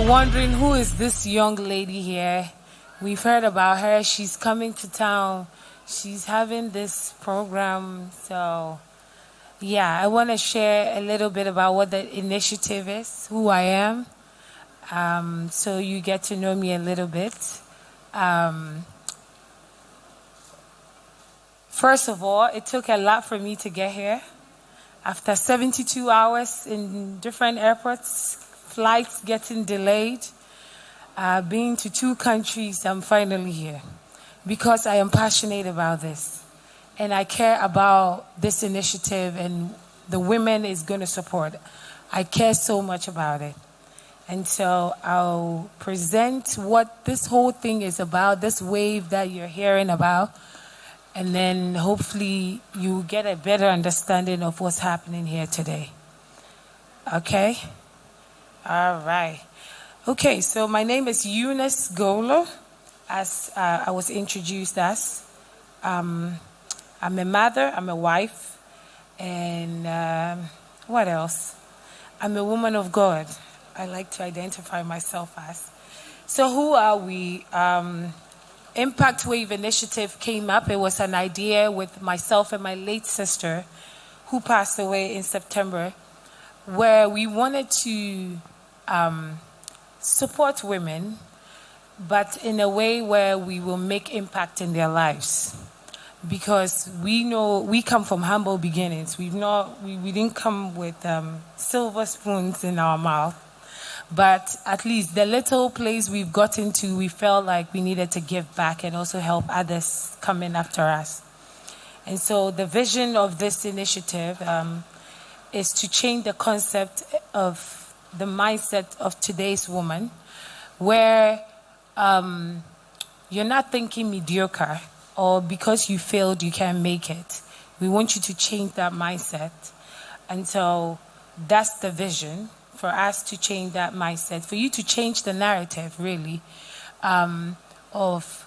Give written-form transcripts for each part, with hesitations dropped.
wondering who is this young lady here. We've heard about her. She's coming to town. She's having this program. So, yeah, I want to share a little bit about what the initiative is, who I am, so you get to know me a little bit. First of all, it took a lot for me to get here. After 72 hours in different airports, flights getting delayed, being to 2 countries, I'm finally here because I am passionate about this. And I care about this initiative and the women is going to support. I care so much about it. And so I'll present what this whole thing is about, this wave that you're hearing about, and then hopefully you get a better understanding of what's happening here today. Okay? All right. Okay, so my name is Eunice Golo, as I was introduced as. I'm a mother, I'm a wife, and what else? I'm a woman of God. I like to identify myself as. So who are we? Impact Wave Initiative came up. It was an idea with myself and my late sister, who passed away in September, where we wanted to support women, but in a way where we will make impact in their lives. Because we know we come from humble beginnings. We didn't come with silver spoons in our mouth. But at least the little place we've gotten to, we felt like we needed to give back and also help others coming after us. And so the vision of this initiative is to change the concept of the mindset of today's woman, where you're not thinking mediocre or because you failed you can't make it. We want you to change that mindset. And so that's the vision, for us to change that mindset, for you to change the narrative, really, of,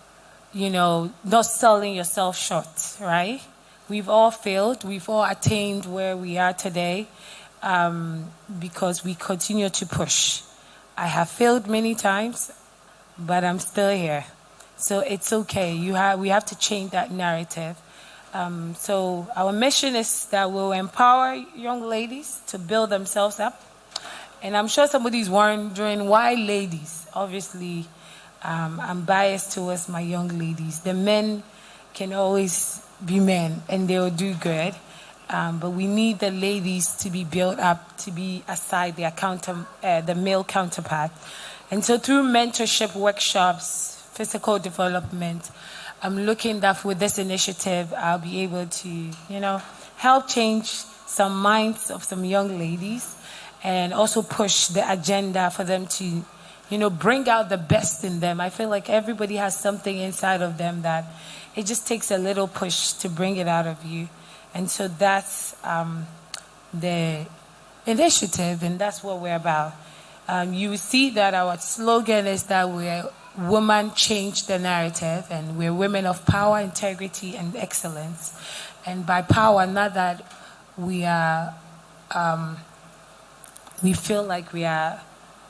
not selling yourself short, right? We've all failed. We've all attained where we are today because we continue to push. I have failed many times, but I'm still here. So it's okay. We have to change that narrative. So our mission is that we'll empower young ladies to build themselves up. And I'm sure somebody's wondering, why ladies? Obviously, I'm biased towards my young ladies. The men can always be men, and they'll do good. But we need the ladies to be built up, to be aside the male counterpart. And so through mentorship workshops, physical development, I'm looking that with this initiative, I'll be able to, help change some minds of some young ladies, and also push the agenda for them to, bring out the best in them. I feel like everybody has something inside of them that it just takes a little push to bring it out of you. And so that's the initiative, and that's what we're about. You see that our slogan is that we're women change the narrative, and we're women of power, integrity, and excellence. And by power, not that we are... we feel like we are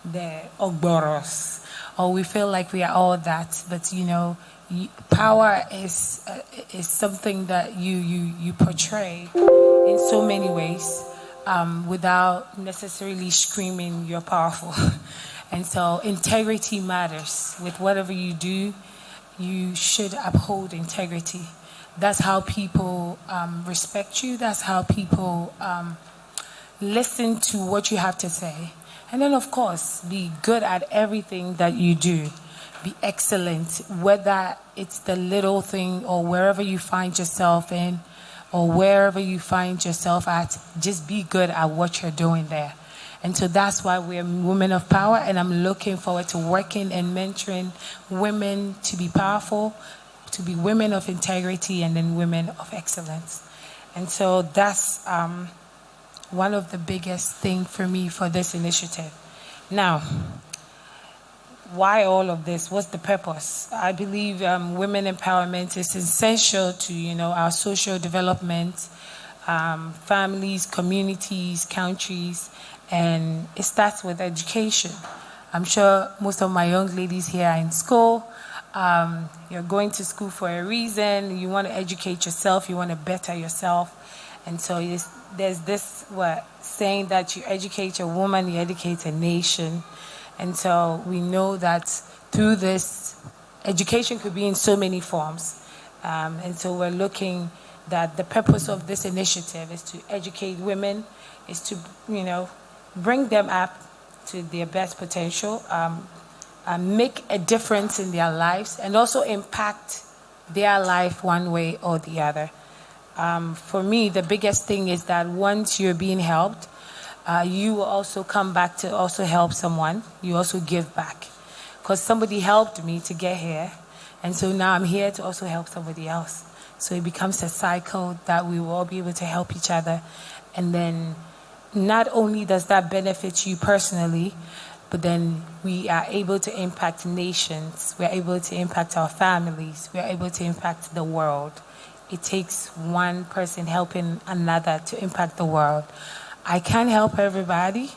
the Ogboros, or we feel like we are all that. But power is something that you portray in so many ways, without necessarily screaming you're powerful. And so integrity matters. With whatever you do, you should uphold integrity. That's how people respect you. That's how people listen to what you have to say. And then, of course, be good at everything that you do. Be excellent, whether it's the little thing or wherever you find yourself in, or wherever you find yourself at, just be good at what you're doing there. And so that's why we're women of power, and I'm looking forward to working and mentoring women to be powerful, to be women of integrity, and then women of excellence. And so that's one of the biggest things for me for this initiative. Now, why all of this? What's the purpose? I believe women empowerment is essential to, our social development, families, communities, countries, and it starts with education. I'm sure most of my young ladies here are in school. You're going to school for a reason. You want to educate yourself. You want to better yourself. And so there's this saying that you educate a woman, you educate a nation. And so we know that through this, education could be in so many forms. And so we're looking that the purpose of this initiative is to educate women, is to, bring them up to their best potential, make a difference in their lives, and also impact their life one way or the other. For me, the biggest thing is that once you're being helped, you will also come back to also help someone. You also give back. Because somebody helped me to get here, and so now I'm here to also help somebody else. So it becomes a cycle that we will all be able to help each other. And then not only does that benefit you personally, but then we are able to impact nations. We're able to impact our families. We're able to impact the world. It takes one person helping another to impact the world. I can't help everybody,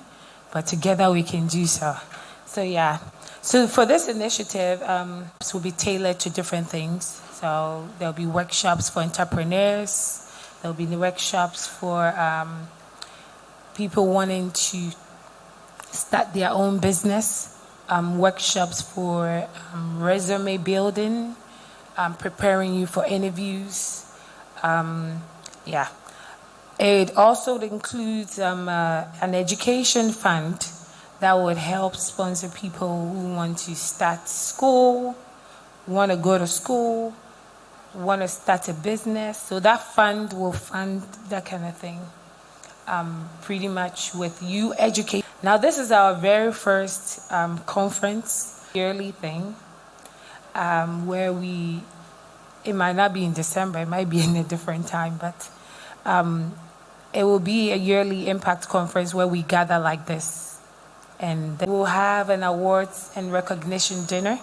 but together we can do so. So yeah. So for this initiative, it will be tailored to different things. So there'll be workshops for entrepreneurs. There'll be workshops for people wanting to start their own business. Workshops for resume building, preparing you for interviews. It also includes an education fund that would help sponsor people who want to start school, want to go to school, want to start a business. So that fund will fund that kind of thing, pretty much with you educate. Now, this is our very first conference, yearly thing, where it might not be in December, it might be in a different time, but it will be a yearly impact conference where we gather like this. And then we'll have an awards and recognition dinner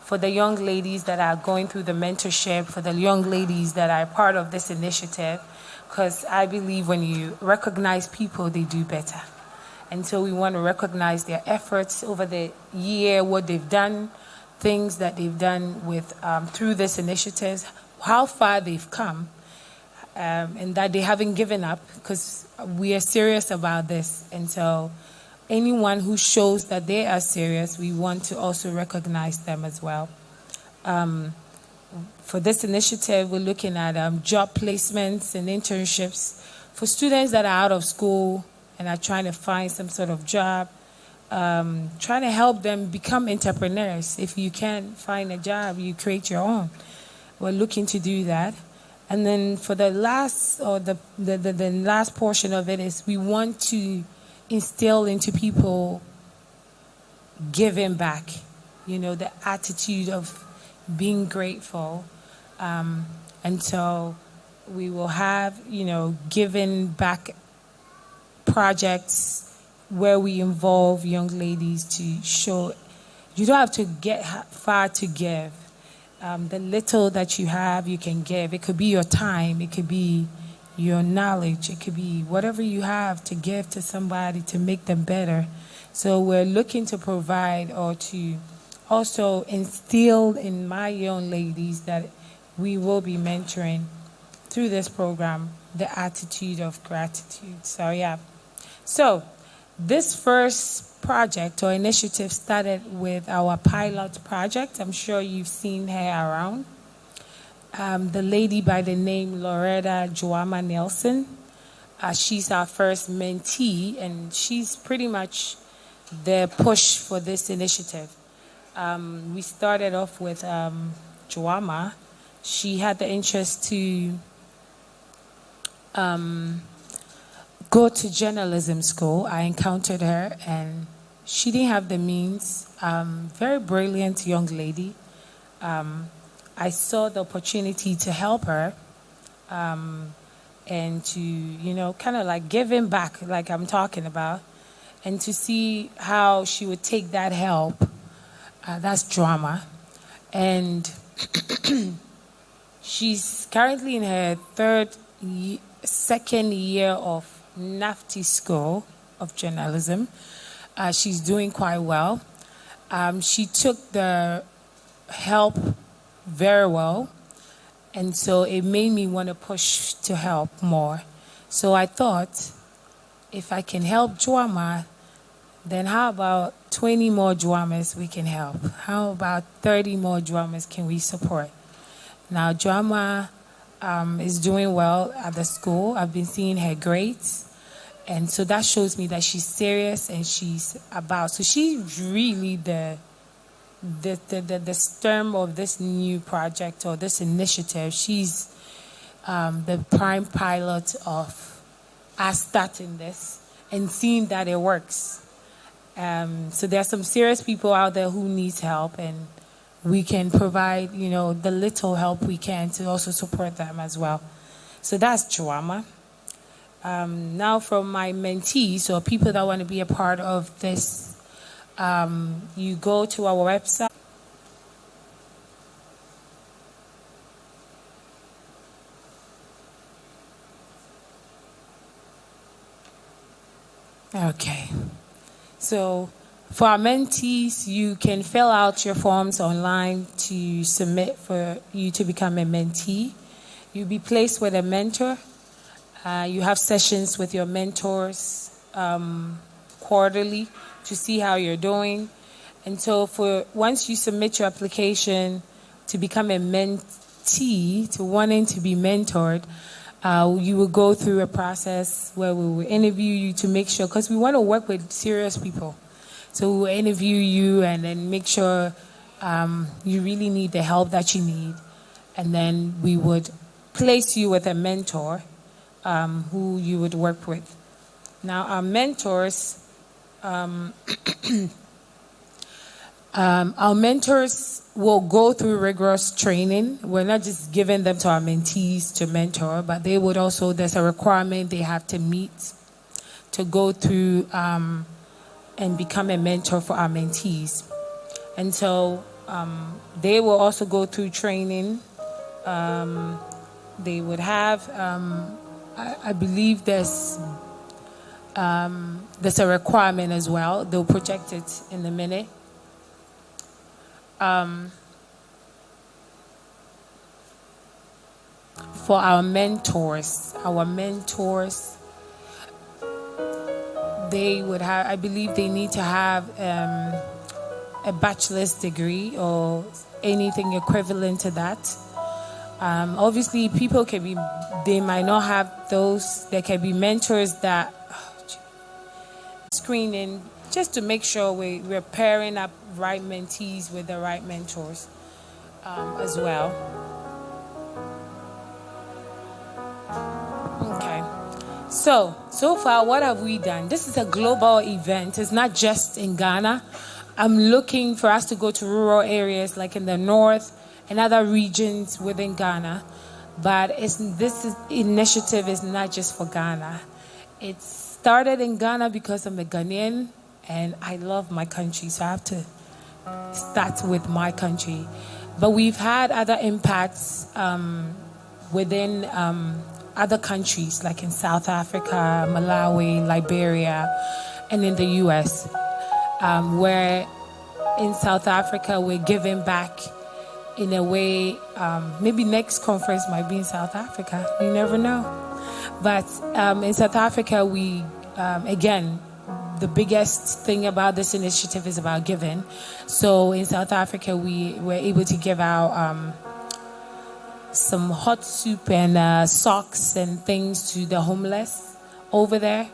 for the young ladies that are going through the mentorship, for the young ladies that are part of this initiative, because I believe when you recognize people, they do better. And so we want to recognize their efforts over the year, what they've done, things that they've done with through this initiative, how far they've come, and that they haven't given up, because we are serious about this. And so anyone who shows that they are serious, we want to also recognize them as well. For this initiative, we're looking at job placements and internships for students that are out of school and are trying to find some sort of job, trying to help them become entrepreneurs. If you can't find a job, you create your own. We're looking to do that. And then for the last, or the last portion of it is we want to instill into people giving back, the attitude of being grateful. And so we will have, giving back projects where we involve young ladies to show you don't have to get far to give. The little that you have, you can give. It could be your time. It could be your knowledge. It could be whatever you have to give to somebody to make them better. So we're looking to provide or to also instill in my young ladies that we will be mentoring through this program the attitude of gratitude. So yeah. So this first project or initiative started with our pilot project. I'm sure you've seen her around. The lady by the name Loretta Joama Nelson. She's our first mentee, and she's pretty much the push for this initiative. We started off with Joama. She had the interest to go to journalism school. I encountered her, and she didn't have the means. Very brilliant young lady. I saw the opportunity to help her and to, kind of like giving back, like I'm talking about, and to see how she would take that help. That's drama. And she's currently in her second year of NAFTI School of Journalism. She's doing quite well. She took the help very well, and so it made me want to push to help more. So I thought, if I can help Joama, then how about 20 more Joamas we can help? How about 30 more Joamas can we support? Now, Joama is doing well at the school. I've been seeing her grades. And so that shows me that she's serious and she's about. So she's really the stem of this new project or this initiative. She's the prime pilot of us starting this and seeing that it works. So there are some serious people out there who need help, and we can provide, the little help we can to also support them as well. So that's Joama. Now from my mentees or people that want to be a part of this, you go to our website. Okay. So for our mentees, you can fill out your forms online to submit for you to become a mentee. You'll be placed with a mentor. You have sessions with your mentors quarterly to see how you're doing. And so once you submit your application to become a mentee, to wanting to be mentored, you will go through a process where we will interview you to make sure, because we want to work with serious people. So we'll interview you and then make sure you really need the help that you need. And then we would place you with a mentor who you would work with. Now, our mentors, our mentors will go through rigorous training. We're not just giving them to our mentees to mentor, but they would also, there's a requirement they have to meet to go through and become a mentor for our mentees. And so they will also go through training. They would have, I believe there's a requirement as well. They'll project it in a minute. For our mentors, they would have, I believe they need to have a bachelor's degree or anything equivalent to that. Obviously, people they might not have those. There can be mentors that screening just to make sure we're pairing up right mentees with the right mentors as well. Okay. So far, what have we done? This is a global event. It's not just in Ghana. I'm looking for us to go to rural areas like in the north and other regions within Ghana. But this initiative is not just for Ghana. It started in Ghana because I'm a Ghanaian and I love my country, so I have to start with my country. But we've had other impacts within other countries, like in South Africa, Malawi, Liberia, and in the U.S., where in South Africa we're giving back in a way. Maybe next conference might be in South Africa. You never know. But in South Africa, we, again, the biggest thing about this initiative is about giving. So in South Africa, we were able to give out some hot soup and socks and things to the homeless over there.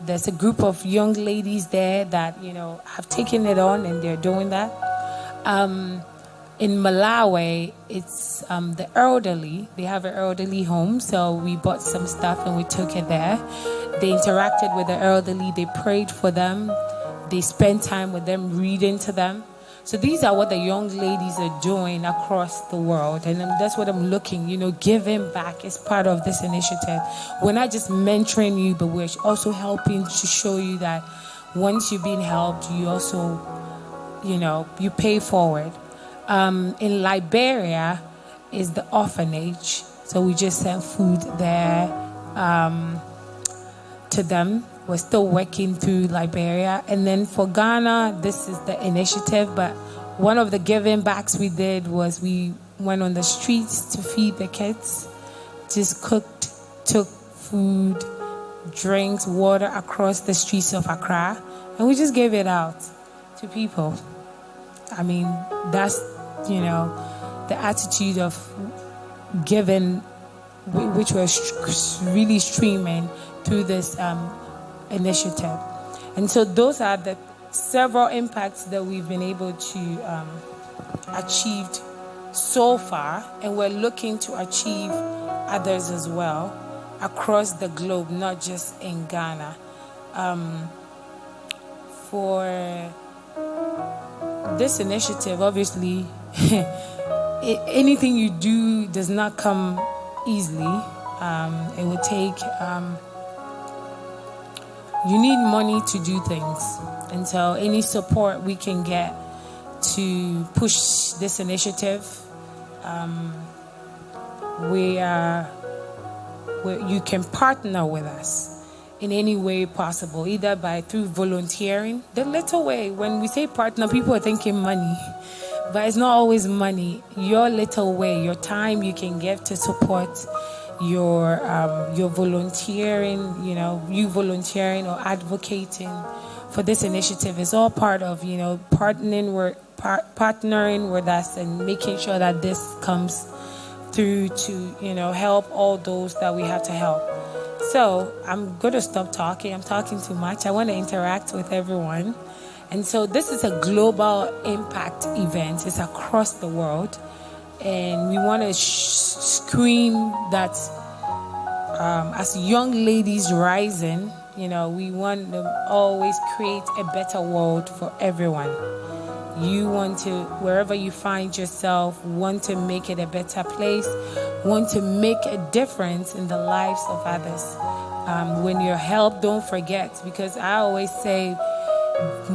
There's a group of young ladies there that, have taken it on and they're doing that. In Malawi, it's the elderly. They have an elderly home, so we bought some stuff and we took it there. They interacted with the elderly. They prayed for them. They spent time with them, reading to them. So these are what the young ladies are doing across the world. And that's what I'm looking, giving back is part of this initiative. We're not just mentoring you, but we're also helping to show you that once you've been helped, you also, you pay forward. In Liberia is the orphanage. So we just send food there to them. We're still working through Liberia. And then for Ghana, this is the initiative. But one of the giving backs we did was we went on the streets to feed the kids. Just cooked, took food, drinks, water across the streets of Accra. And we just gave it out to people. I mean, that's, the attitude of giving, which was really streaming through this initiative. And so those are the several impacts that we've been able to achieve so far, and we're looking to achieve others as well across the globe, not just in Ghana. For this initiative, obviously, anything you do does not come easily. It would take, you need money to do things. And so any support we can get to push this initiative, you can partner with us in any way possible, either through volunteering. The little way, when we say partner, people are thinking money, but it's not always money. Your little way, your time you can give to support your volunteering, you volunteering or advocating for this initiative is all part of, partnering with us and making sure that this comes through to, help all those that we have to help. So I'm going to stop talking. I'm talking too much. I want to interact with everyone. And so this is a global impact event. It's across the world. And we want to scream that as young ladies rising, we want to always create a better world for everyone. You want to, wherever you find yourself, want to make it a better place, want to make a difference in the lives of others. When you're helped, don't forget, because I always say,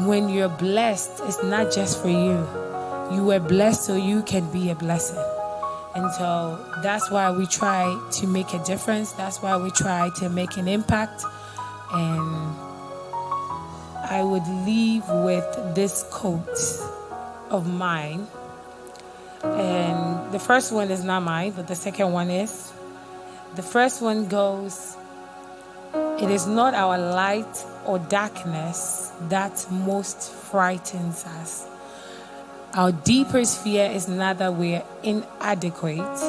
when you're blessed, it's not just for you. You were blessed so you can be a blessing. And so that's why we try to make a difference. That's why we try to make an impact. And I would leave with this quote of mine. And the first one is not mine, but the second one is. The first one goes, "It is not our light or darkness that most frightens us. Our deepest fear is not that we are inadequate,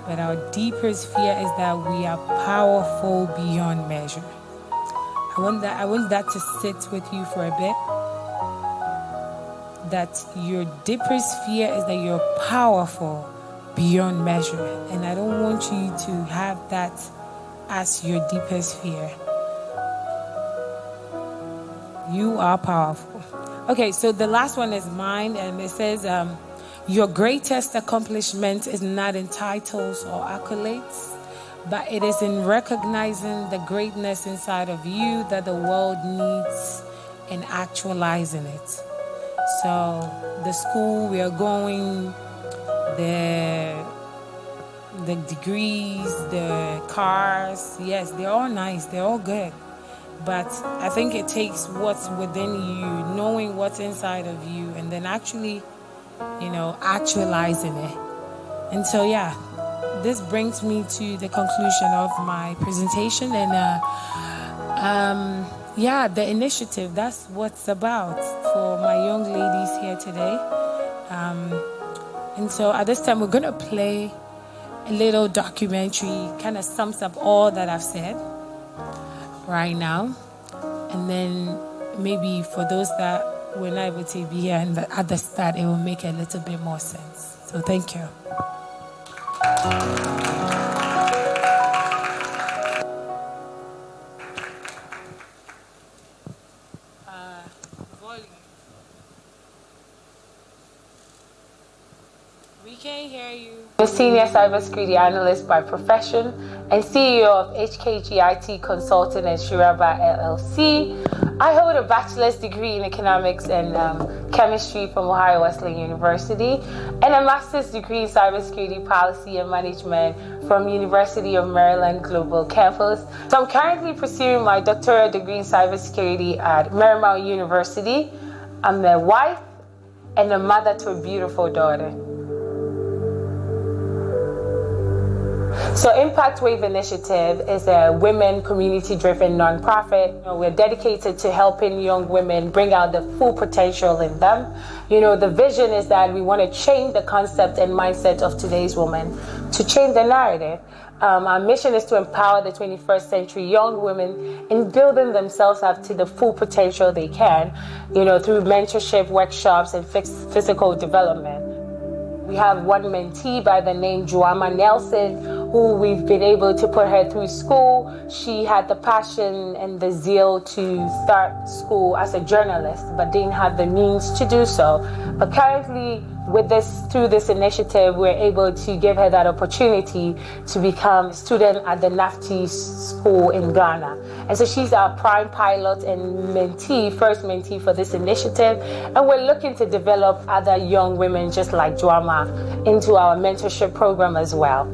but our deepest fear is that we are powerful beyond measure." I want that to sit with you for a bit. That your deepest fear is that you're powerful beyond measure. And I don't want you to have that as your deepest fear. You are powerful. Okay, so the last one is mine, and it says, your greatest accomplishment is not in titles or accolades, but it is in recognizing the greatness inside of you that the world needs and actualizing it. So the school we are going, the degrees, the cars, yes, they're all nice, they're all good. But I think it takes what's within you, knowing what's inside of you, and then actually, actualizing it. And so, yeah, this brings me to the conclusion of my presentation. And, the initiative, that's what's about for my young ladies here today. And so at this time, we're going to play a little documentary, kind of sums up all that I've said right now. And then maybe for those that were not able to be here and at the start, it will make a little bit more sense. So thank you. Volume. We can't hear you. I'm a senior cybersecurity analyst by profession and CEO of HKGIT Consulting and Shiraba LLC. I hold a bachelor's degree in economics and chemistry from Ohio Wesleyan University and a master's degree in cybersecurity policy and management from University of Maryland Global Campus. So I'm currently pursuing my doctoral degree in cybersecurity at Marymount University. I'm a wife and a mother to a beautiful daughter. So Impact Wave Initiative is a women community-driven nonprofit. We're dedicated to helping young women bring out the full potential in them. The vision is that we want to change the concept and mindset of today's women, to change the narrative. Our mission is to empower the 21st century young women in building themselves up to the full potential they can, through mentorship, workshops, and physical development. We have one mentee by the name Joama Nelson, who we've been able to put her through school. She had the passion and the zeal to start school as a journalist, but didn't have the means to do so. But currently, through this initiative, we're able to give her that opportunity to become a student at the NAFTI school in Ghana. And so she's our prime pilot and first mentee for this initiative. And we're looking to develop other young women just like Joama into our mentorship program as well.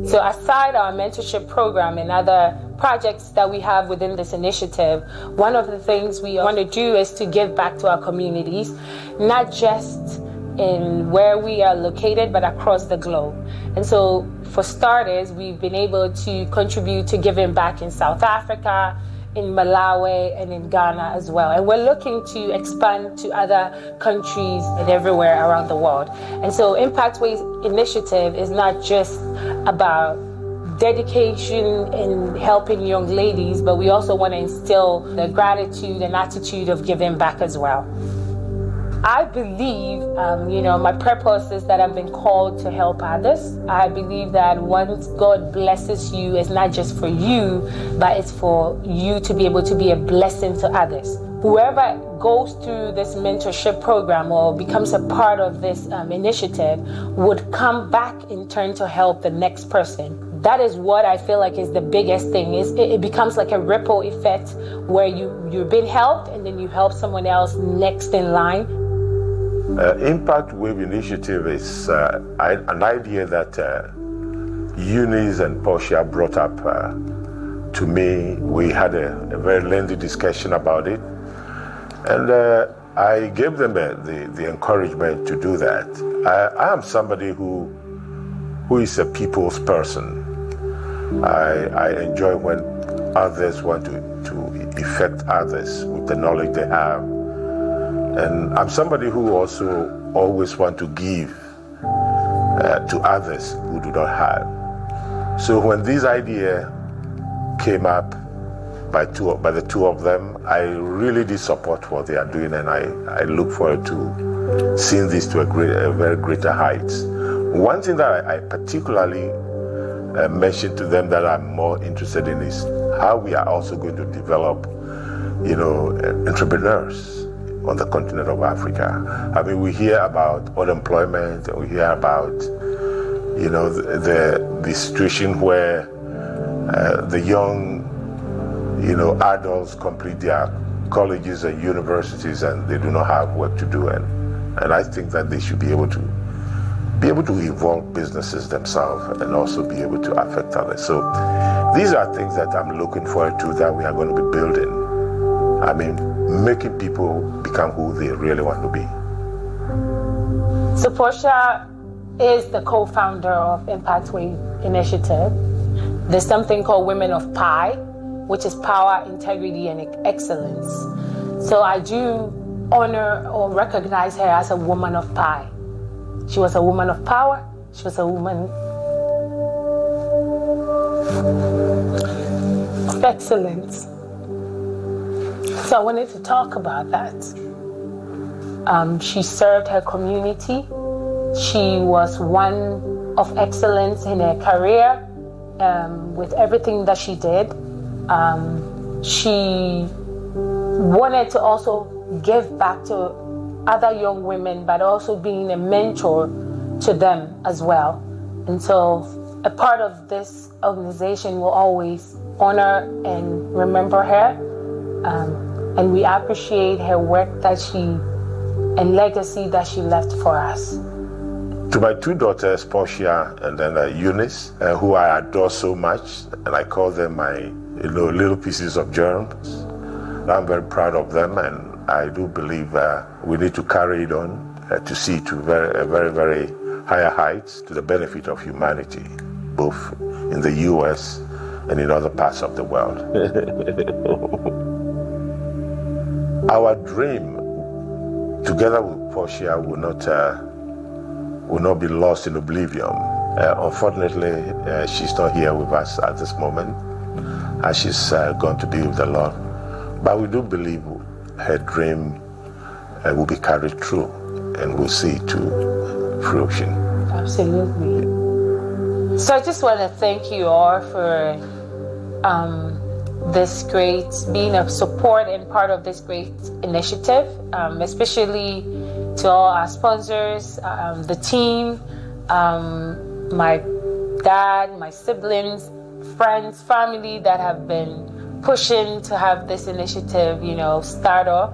So aside our mentorship program and other projects that we have within this initiative, one of the things we want to do is to give back to our communities, not just in where we are located, but across the globe. And so for starters, we've been able to contribute to giving back in South Africa, in Malawi, and in Ghana as well. And we're looking to expand to other countries and everywhere around the world. And so Impact Wave Initiative is not just about dedication in helping young ladies, but we also want to instill the gratitude and attitude of giving back as well. I believe, my purpose is that I've been called to help others. I believe that once God blesses you, it's not just for you, but it's for you to be able to be a blessing to others. Whoever goes through this mentorship program or becomes a part of this initiative would come back in turn to help the next person. That is what I feel like is the biggest thing. It becomes like a ripple effect where you're being helped and then you help someone else next in line. Impact Wave Initiative is an idea that Eunice and Portia brought up to me. We had a very lengthy discussion about it, and I gave them the encouragement to do that. I am somebody who is a people's person. I enjoy when others want to affect others with the knowledge they have. And I'm somebody who also always want to give to others who do not have. So when this idea came up by the two of them, I really did support what they are doing, and I look forward to seeing this to a very greater heights. One thing that I particularly mentioned to them that I'm more interested in is how we are also going to develop, entrepreneurs on the continent of Africa. I mean, we hear about unemployment, and we hear about, the situation where the young, adults complete their colleges and universities and they do not have work to do, and I think that they should be able to evolve businesses themselves and also be able to affect others. So these are things that I'm looking forward to, that we are going to be building. I mean, making people become who they really want to be. So Portia is the co-founder of Impact Wave Initiative. There's something called Women of Pi, which is power, integrity, and excellence. So I do honor or recognize her as a woman of Pi. She was a woman of power. She was a woman of excellence. So I wanted to talk about that. She served her community. She was one of excellence in her career with everything that she did. She wanted to also give back to other young women, but also being a mentor to them as well. And so a part of this organization will always honor and remember her. And we appreciate her work and legacy that she left for us. To my two daughters, Portia and then Eunice, who I adore so much, and I call them my little pieces of germs. I'm very proud of them, and I do believe we need to carry it on to see to very, very higher heights to the benefit of humanity, both in the U.S. and in other parts of the world. Our dream, together with Portia, will not be lost in oblivion. Unfortunately, she's not here with us at this moment, as she's going to be with the Lord. But we do believe her dream will be carried through, and we'll see it to fruition. Absolutely. So I just want to thank you all for being a support and part of this great initiative, especially to all our sponsors, the team, my dad, my siblings, friends, family that have been pushing to have this initiative, start off.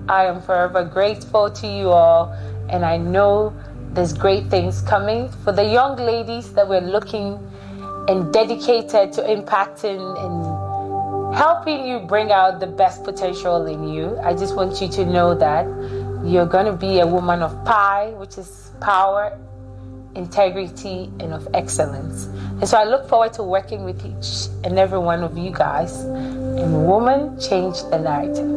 I am forever grateful to you all, and I know there's great things coming for the young ladies that we're looking and dedicated to impacting and helping you bring out the best potential in you. I just want you to know that you're going to be a woman of pi, which is power, integrity, and of excellence. And so I look forward to working with each and every one of you guys. And woman, change the narrative.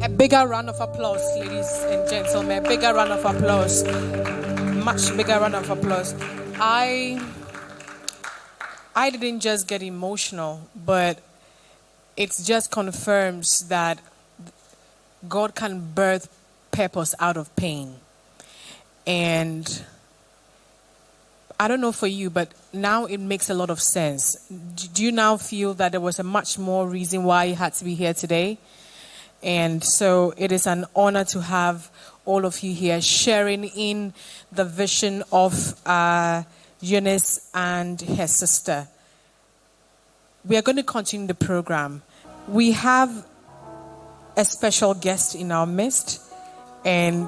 A bigger round of applause, ladies and gentlemen. A bigger round of applause. Much bigger round of applause. I didn't just get emotional, but it just confirms that God can birth purpose out of pain. And I don't know for you, but now it makes a lot of sense. Do you now feel that there was a much more reason why you had to be here today? And so it is an honor to have all of you here sharing in the vision of Eunice and her sister. We are going to continue the program. We have a special guest in our midst and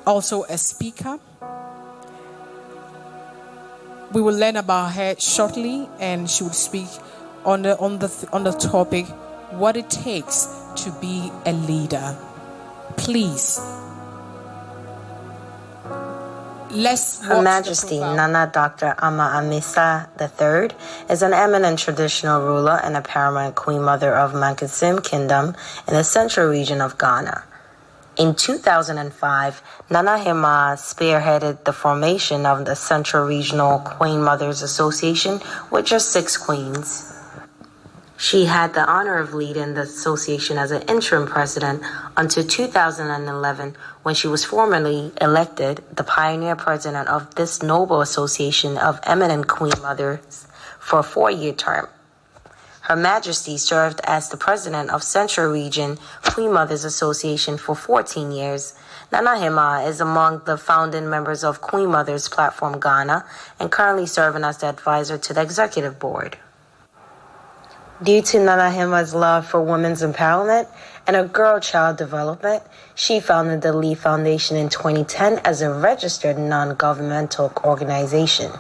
also a speaker. We will learn about her shortly, and she will speak on the topic, what it takes to be a leader. Please. Her Majesty Nana Dr. Ama Amisa III is an eminent traditional ruler and a paramount Queen Mother of Mankasim Kingdom in the central region of Ghana. In 2005, Nana Hima spearheaded the formation of the Central Regional Queen Mothers Association with just 6 queens. She had the honor of leading the association as an interim president until 2011, when she was formally elected the pioneer president of this noble association of eminent queen mothers for a 4-year term. Her Majesty served as the president of Central Region Queen Mothers Association for 14 years. Nana Hima is among the founding members of Queen Mothers Platform Ghana and currently serving as the advisor to the executive board. Due to Nana Hima's love for women's empowerment and her girl-child development, she founded the Lee Foundation in 2010 as a registered non-governmental organization.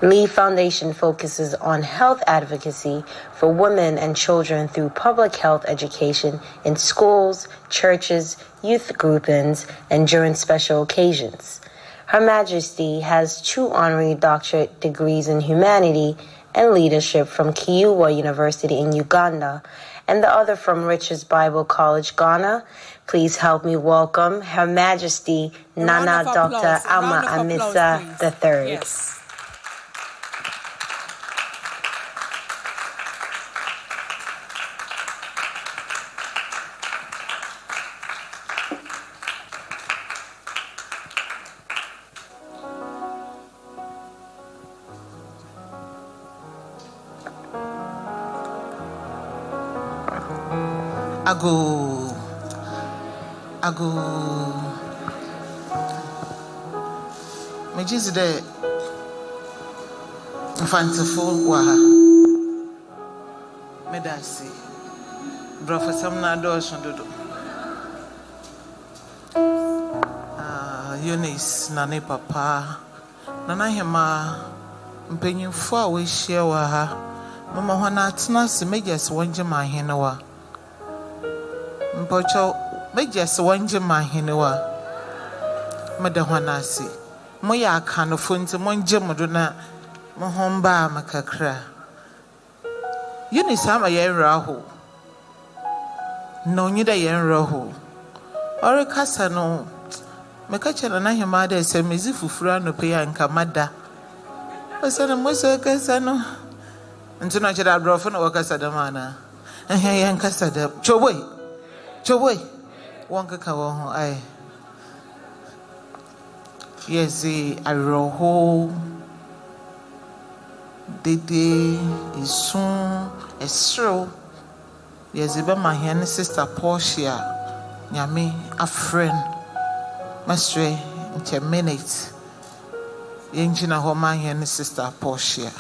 Lee Foundation focuses on health advocacy for women and children through public health education in schools, churches, youth groupings, and during special occasions. Her Majesty has 2 honorary doctorate degrees in humanity and leadership from Kiyuwa University in Uganda, and the other from Richards Bible College, Ghana. Please help me welcome Her Majesty Nana Dr. Ama Amisa III. Yes. Ago. Me just there. Fanciful waha. Me da see. Professor na do shondodo. Eunice na ne papa. Nana hema mpenyimfo a we share wa ha. Mama ho na atena se mejes wonje ma hene wa. Mpocho mejes wonje ma hene wa. Meda ho na ase. Moya aka no fonti monje modo na mo homba makakra. Eunice ama ye raho. No nyida ye raho. Ore kasa no mekache na hema da se mezi fufura no pe ya nka mada. Osana moso kasa no. Ntino chira brofo no wakasa da mana. Ya nkasa da. Choboi. Wonka ka wo ho ai. Yezi aroho. Dede isun esro. Yezi ba mahia sister Portia. Nyame a friend. Mastre nke minute. Yenjina ho mahia sister Portia.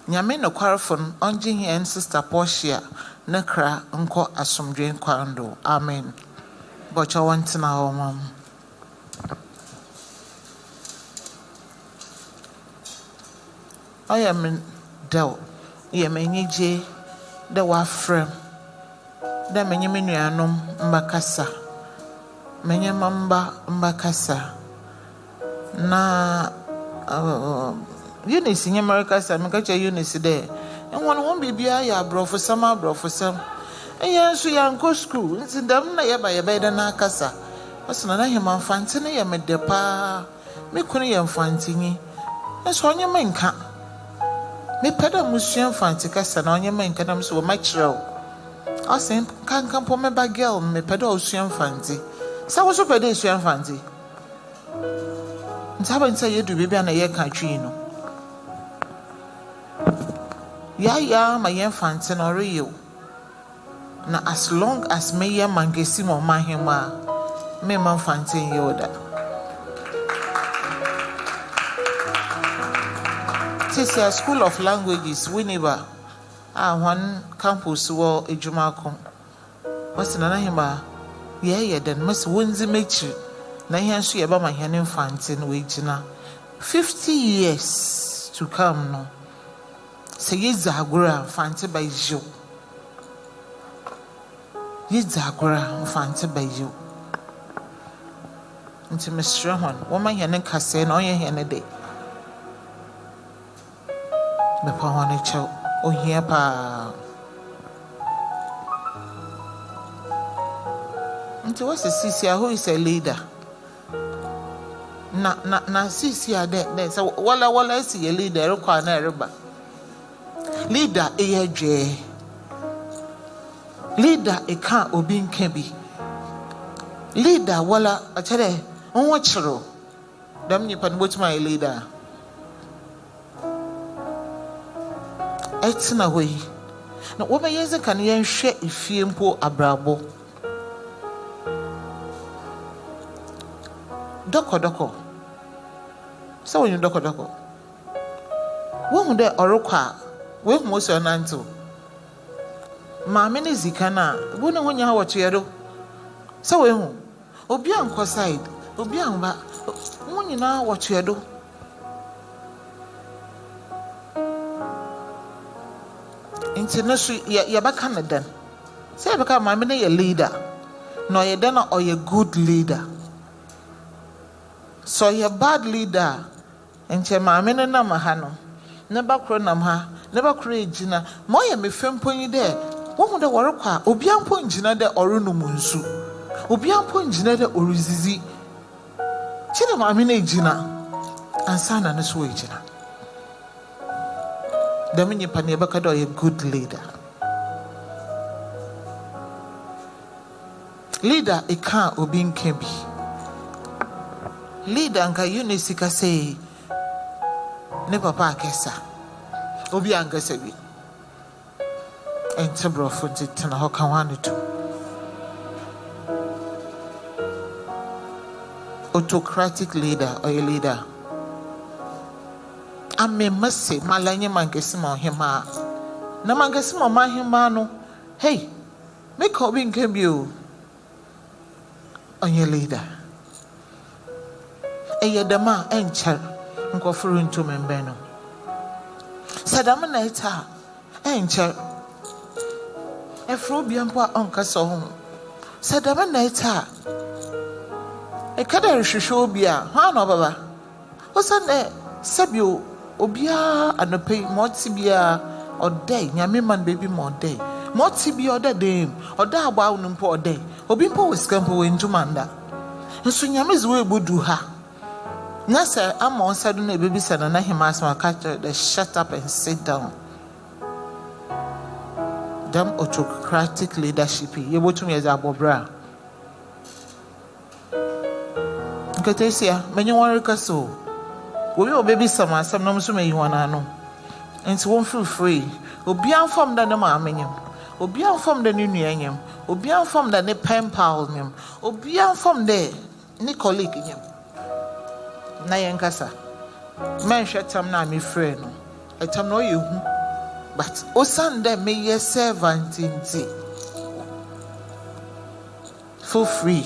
Nyame no kwarfon onje hia sister Portia nakra nko asomdwen kwando. Amen. Bocha wantina ho mam. I am del. Ye menyeje da wa frem. Da menye menuanom mbakasa. Menye mamba mbakasa. Na Eunice in America said, Makacha Eunice there. And one be a bro for some. And yes, we are go school. It's in them by a bed and a casa. What's another him on Fantini? I made the pa. Me couldn't yam Fantini. That's one your man can't. Me pedal Monsieur Fanticas and on your man can am so much row. I say, can't come for me by girl, me pedal Sian Fanti. So what's up a day, Sian Fanti? It's having say you to be an a year country, you know. Ya my young fancy or you. Now as long as me ya mangesi mo mahima, me man fancy yoda. This is School of Languages, Winneba. One campus war a Jumacom. What's another hima? Yeah, then Miss Windsor Mitchell. Na here she about my hen fancy in Wigina. 50 years to come, no. Say Zagura fancy by you. Zagura fancy by you. Into Mr. One, woman hen and casse on your hen a day. The power chow, oh, here pa. Into what's the CCR who is a leader? Na CCR there, so walla see a leader, Reba. Leader AJ. Leader a can't obin kebi. Leader walla a chare on watchero. Damn you pan watch my leader. It's in a way. Now, what my years can you share if you impo abrabo? Doko. So you doko. What there oroka? We most are nanto. Mammy Zikana, wouldn't want you how what you do. So we home. Obian co side, Obian ba, when you know what you do. International, you're back Canada. Say, become my mini a leader. No, you're done or you're good leader. So you're bad leader. And your mammy and Namahano. Never cronam her, never create Gina. Moya me fem pony there. What would the worka? Obian point Gina de Oruno Munsu. Obian point Gina de Orizizi. China mammy Gina. And son and a sway Gina. The mini panebacado a good leader. Leader a car or being kebi. leader anka Eunice ka say ne papa akesa obi angasa bi ente brofo tena ho ka wan to autocratic leader or a leader ame mase malanye mangesima ohema na mangesima mahema no hey make obi nkebio onye leader eyedama encher nkofuru ntumembe no sadam na eta encher efro bia mpo onkasa ho sadam na eta ekada rehwehwe obi a ha no baba osane sabio obia anope moti bia odai nyame man baby mo odai moti bia odai oda agba unu mpo odai obi mpo weskampo we ntumanda nso nyame zwe ebudu ha nasa ama onsadu na baby sana na himas makata the shut up and sit down them autocratic leadership yebotumi eza abobra Katesia, many warrior so. We will baby summer, some noms may you want to know. And so won't feel free. Obian from the Maminium, Obian from the Union, Obian from the Pen Palmium, Obian from the Nicolikium. Nayankasa. Man shut some name, friend. I tell no you. But O Sunday may ye servant in tea. For free.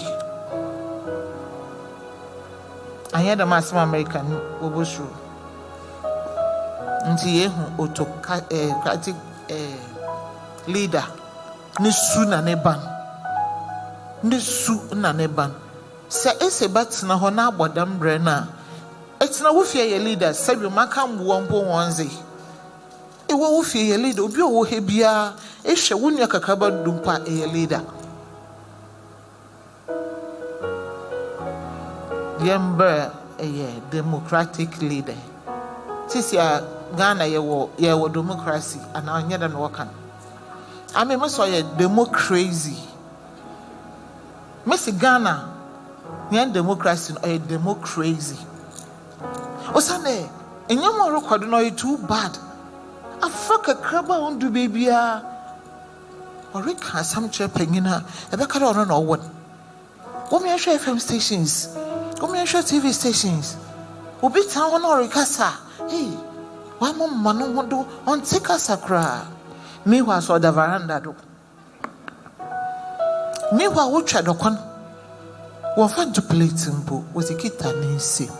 I had a mass American Oboshu. Nti autocratic leader. Nisu na neban. Nisu na neban. Se ese bat na hona bodam brena. It's na wufie ye leader. Sabi makam wompo wanzi. Ewo wufie ye leader. Obi owo hebia. Eshe wunya kakaba dumpa ye leader. Yember a democratic leader. Tisia Ghana ye wo democracy and I need an workan. I mean most of democracy. Messi Ghana nyan democracy or a democracy. Osane enyamo record no too bad. Africa kraba undu baby a orika some chepengina ebeka do no what. Wo me share FM stations. Come here, show TV stations. Obi town or Ricasa. Hey, one man won't do on Tikasakra. Me was on the veranda. Me was watch at the con. One fan to play simple was a kita Nancy.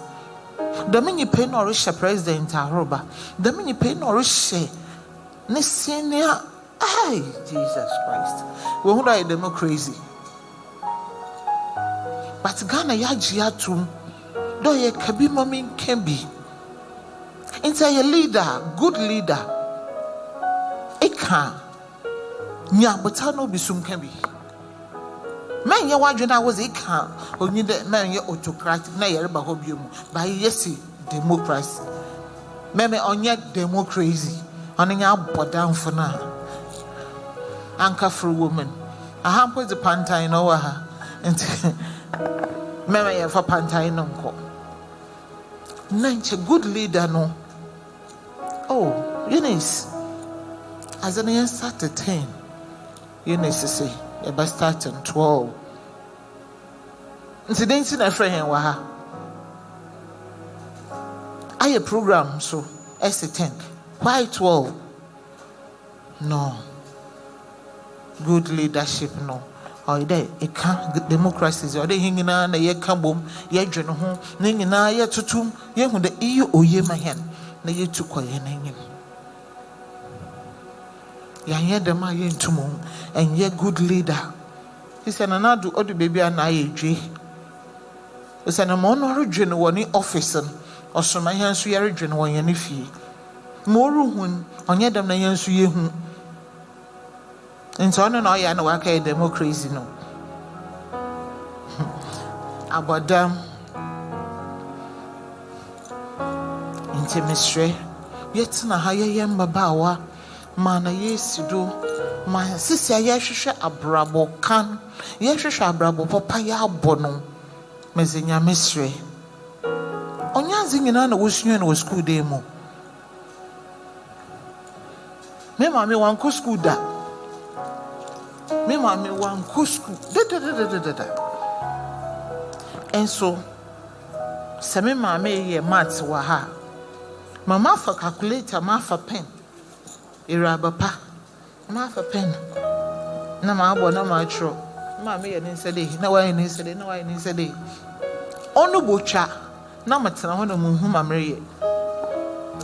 The mini pay or president Aroba. The mini pay or share. Nessinia. Ay, Jesus Christ. We won't die democracy. But Ghana yajia tum do ye kabi mami kembi. Into a leader, good leader. Eka nya botano bisum kembi. Man ya wajuna was eka only the man ye autocratic na ye reba hobium by yesi democracy. Meme onye democracy. Oninya bodam for na. Anchor for woman. I have put the panta in over her. Mema ye for pantai nonko. Nanche good leader no. Oh, Eunice. As an year start at 10. Eunice say, you best start at 12. Incidents in a friend waha. I a program so S10. Why 12? No. Good leadership no. Or there, a can't democracies, or they hanging on a ye cambum, ye journal home, ning na ye tutum, ye who the EU or ye my hand, na ye took a name. Ya ye the my yen tumum, and ye good leader. He said, and I do all the baby and I agree. He said, I'm on origin one officer, or so my hands we origin one any fee. More room on ye them na yansu ye whom. And so on and I know I can't democracy no. About them intimacy. Yet na higher yam babawa, mana yes you do. My sister yesha abrabo can, yesha abrabo papa ya bono. Mezinya mystery. onyanze nyina na wosua na school day mu me ma me wan ko school da me ma me wan ko school da enso se me ma me ye maths wa ha mama fa calculator ma fa pen irabapa ma fa pen na ma abo na ma tro ma me ye nsede na wa ye nsede na wa ye nsede onu bocha na matena ho na munhu mamreye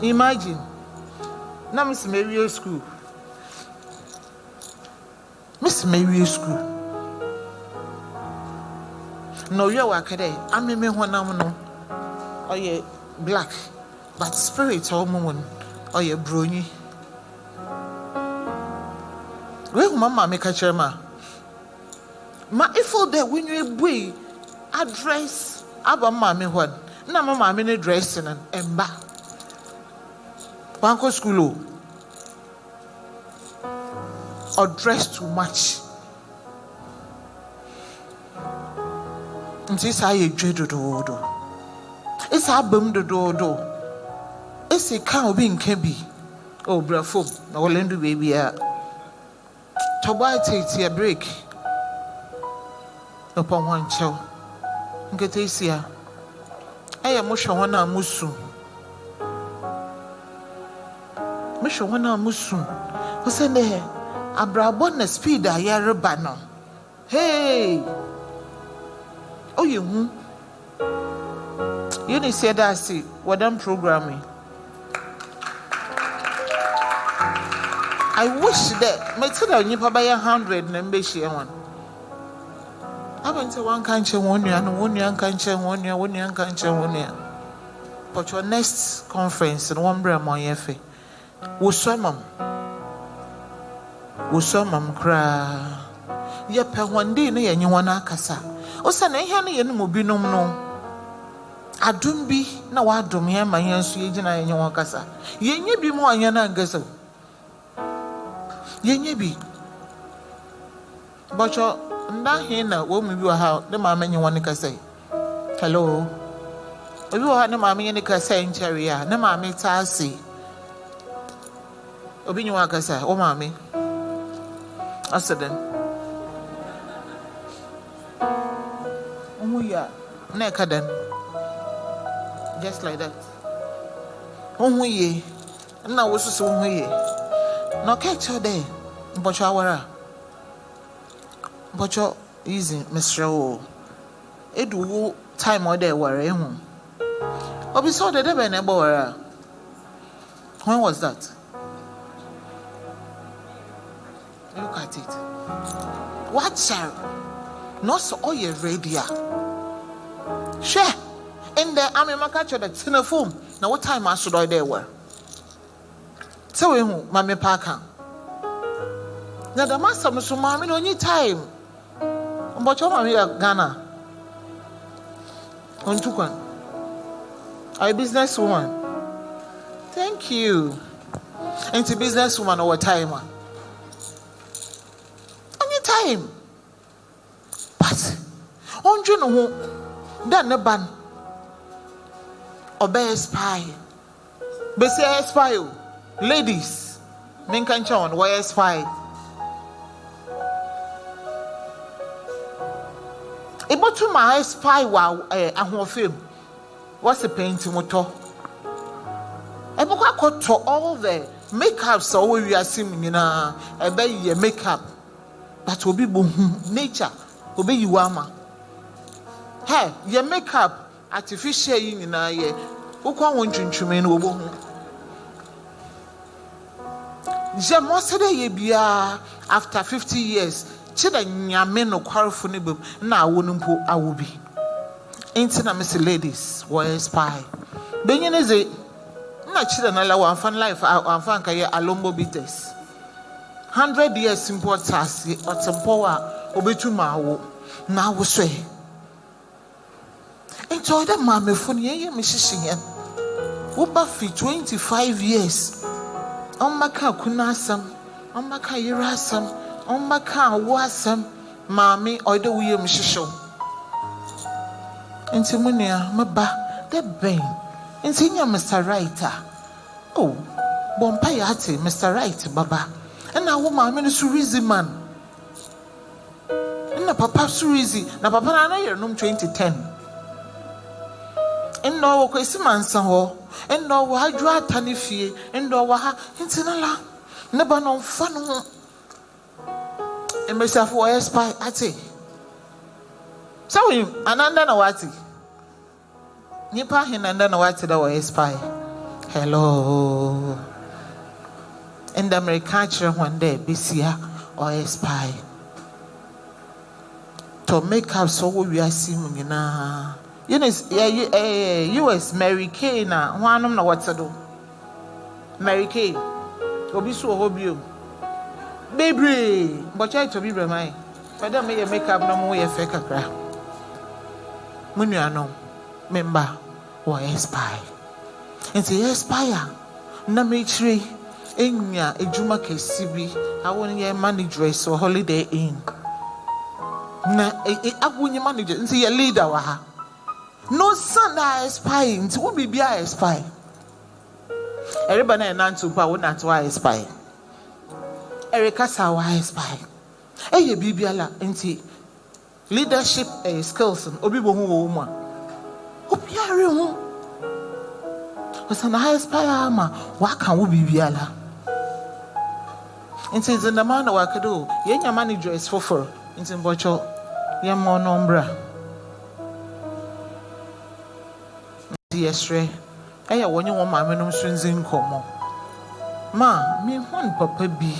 imagine na miss Mary school no you wa kede ameme honam no oye black but spirit o mu oye brony we mama me ka chere ma ifo there when you boy address aba mama hon na mama me dressing and emba wanko school or dress too much nti sa ye dwedodo esa abam dodo esi kan obi nka bi o brafo na wolendu baby a toba take a break upon one chow ngete isia aya mo hwe hona musu o se ne abrabo na speed a yereba no hey oh you need say that see what them programming I wish that me tell you nipa buy 100 na mbe hie one abante one kanche one nua no one nua kanche one nua kanche one nua but your next conference no one bra mo yefe wo somam kra ye pe wande ne ye nyi na akasa o se na ihe na ye no mobinom no adum bi na wa adum ye ma ye nso ye gina ye nyi won kasa ye nye bi mo anya na ngasa ye nye bi but your nda he na wo mu bi wa ha de ma menye won kasa hello obi wa na ma menye ne kasa nchari a na ma me ta ase obi nyi wa kasa o ma me accident umuya na kadan just like that umuye na wo susu umuye no catch her there bocho awara bocho easy Mr. O edu time o there were ehun obi so de be na wara when was that look at it what shall not so all your radio share in there I'm a catch the telephone now what time I should I there were so we mama parka now the master so mama no need time but your mama Ghana on tukwan are a businesswoman thank you into businesswoman over time time but on you know that ne ban obey spy be say spy ladies men can chon why spy e botu my spy wa ahofem what's the painting moto e bokwa koto all the makeup so we are seeing nyina e be ye makeup but obi bo nature obi yiwama hey your makeup artificial yin na ye ukwa won twintwume na obo hu je mo se de ye bia after 50 years chida nyame no kwarfo ne bem na awo no mpo awo bi enti na miss ladies were spy benyene ze na chida na la wan fan life wan fan ka ye alombo bites 100 years simple task or tempowa obetu mawo na wo so e enjoy the mama phone ye me hihihye wo ba fi 25 years on maka kunasam on maka yirasam on maka wasam mami oide wo ye me hihihye enti munia meba de ben Insinya Mr. Writer. Oh, Bompayati, Mr. Wright, Baba. And now woman, I'm Surizi man. And na Papa Surizi, na Papa na year num 2010. And no Kwesiman Saho, and no Hydra Tanifie, and no Waha, Intinala, never no fun. And myself for spy at it. So him, Ananda Nawati. Nipa Hinanda Nawati that was spy. Hello. And the American one day, BCA or spy. To make up so we are seeing you know. You know, US Mary Kay na one of what to do. Mary Kay. Obi so hobby. Baby, but try to be remind. But don't make makeup no more your fake crack. Munuano, member or spy. And say spire. Na me tree. Enya ejuma kesibi. I want your manager so Holiday Inn. Na agunye manager. Nti your leader wa. No son that spy. Nti wo be a spy. Everybody na nantu pa wo na to spy. Erika sawa spy. Eye bibiala nti leadership skills obi bo hu wo mu a. Obi are hu. Osana high spy ama wa kan wo bibiala. Nti in the man wa kedo yenya manager is for nti mbocho ye mo nombra. Nti yesre eye wonye wo maame no sunzi nkomo. Ma me hon papa bi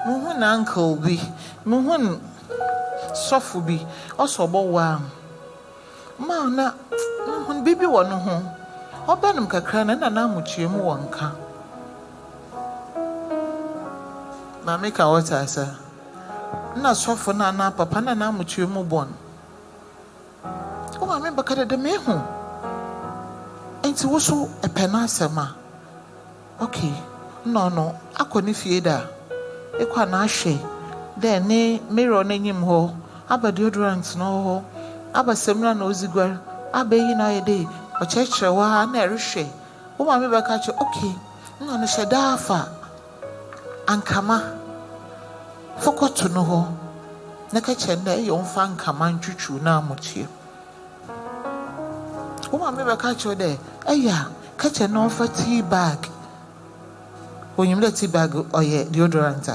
me hon uncle bi, me hon sofu bi, osobo wa. Ma na me hon bibi wo no ho. Obanum kakra na na amuchie mu wonka. Ma make a water sir. Na sofu na papa na amuchie mu bon. O ma me bakade de me ho. Enti wo so epena asema. Okay. No. Akoni fie da. Ekwa na ahwe. Then ne mirror na nyim ho. Aba deodorant no ho. Aba semna na ozigwar. Aba yi na yede. Ochechre wa na erehwe. Wo ma me baka che okay. No no sheda afa. Ankama. Fokoto no ho. Na ka chenda e yomfa ankama ntwutwu na amochie. Wo ma me baka che de. Eya, ka che no fa tea bag. When you let tea bag or yeah, deodorant.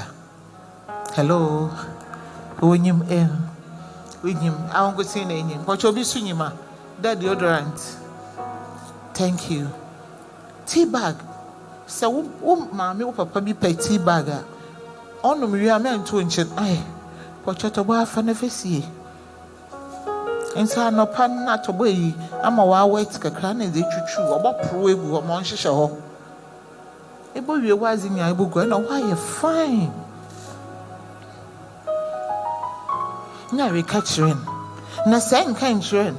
Hello. When you I won't go see any. But you'll be swinging that deodorant. Thank you. Tea bag. So, mammy, papa be pay tea bag. On the Maria man to ancient. Aye, but you're to wife and never see. And so, no pan not away. I'm a wild wait to cran and they chew about pro or monster. Ebo we was in your book, and why you fine. Now we catch in. Na saying can't train.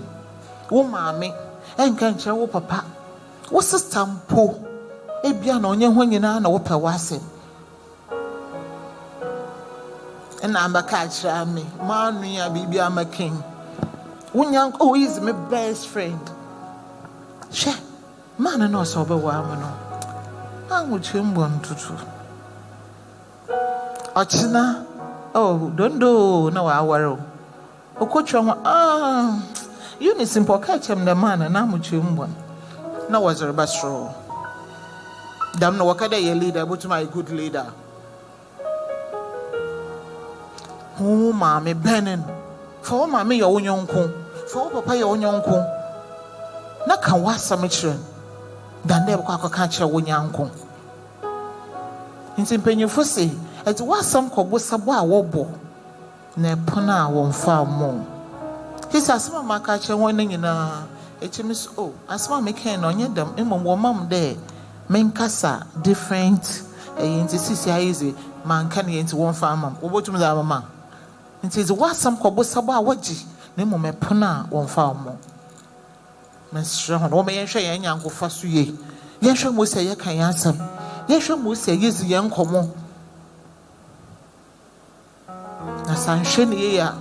Oh, mammy, and can't show papa. What's a stampo? A piano when you know what was it. And I'm a catcher, me. Mammy, I be I'm a king. When young, oh, he's my best friend. She, man, and also overwhelming. I'm with him one to two. Ochina, oh, don't do no hour. O coach, you need simple catch him the man, and I'm with him one. No was a best row. Damn no wakada ye leader, but my good leader. Oh, mammy, Benin. For mammy, your own uncle. For papa, your own uncle. Not can wash some children. Dan de kwa catch your uncle. In Penny Fussy, it was some cobosaba wobble. Ne pona won't far more. He says, Mamma catch a warning in a HMS. Oh, as my can on your them, in one mum there. Men casa different into CCI easy, man can into one farmer. What to the mamma? It is what some cobosaba waji, name me pona won't far more. Miss Ron, or may I say, and young go fast ye. Yes, I must say, I can answer. Yes, I must say, yes, young common. As I'm shiny here,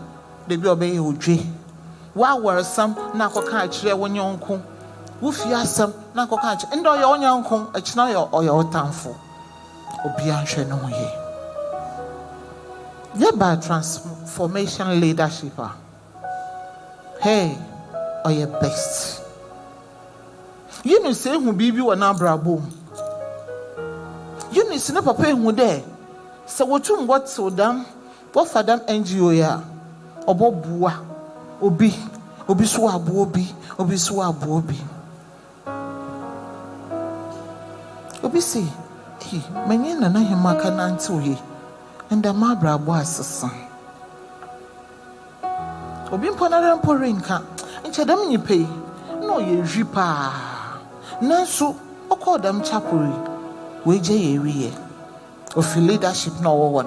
the obey you, G. Why were some narco catch there when your uncle? Wufi asem na koka ach ndo ye onyankon achina ye otamfo obi anhwe no ye. Ye by transformation leadership. Hey, or your best. You know say who bibi wa na brabo. You know say na papa hu there. So wotum what so dam, what for them NGO ya. Obobua, obi so abo obi so abo obi. Obi say, hey, menye na na hema kana nti ye. Nda ma brabo asesa. Obi mponara mporenka. Nche dam nyipe. No ye hwipa. Nanso okọ dam chapuri. We je ye wiye. Of leadership no one.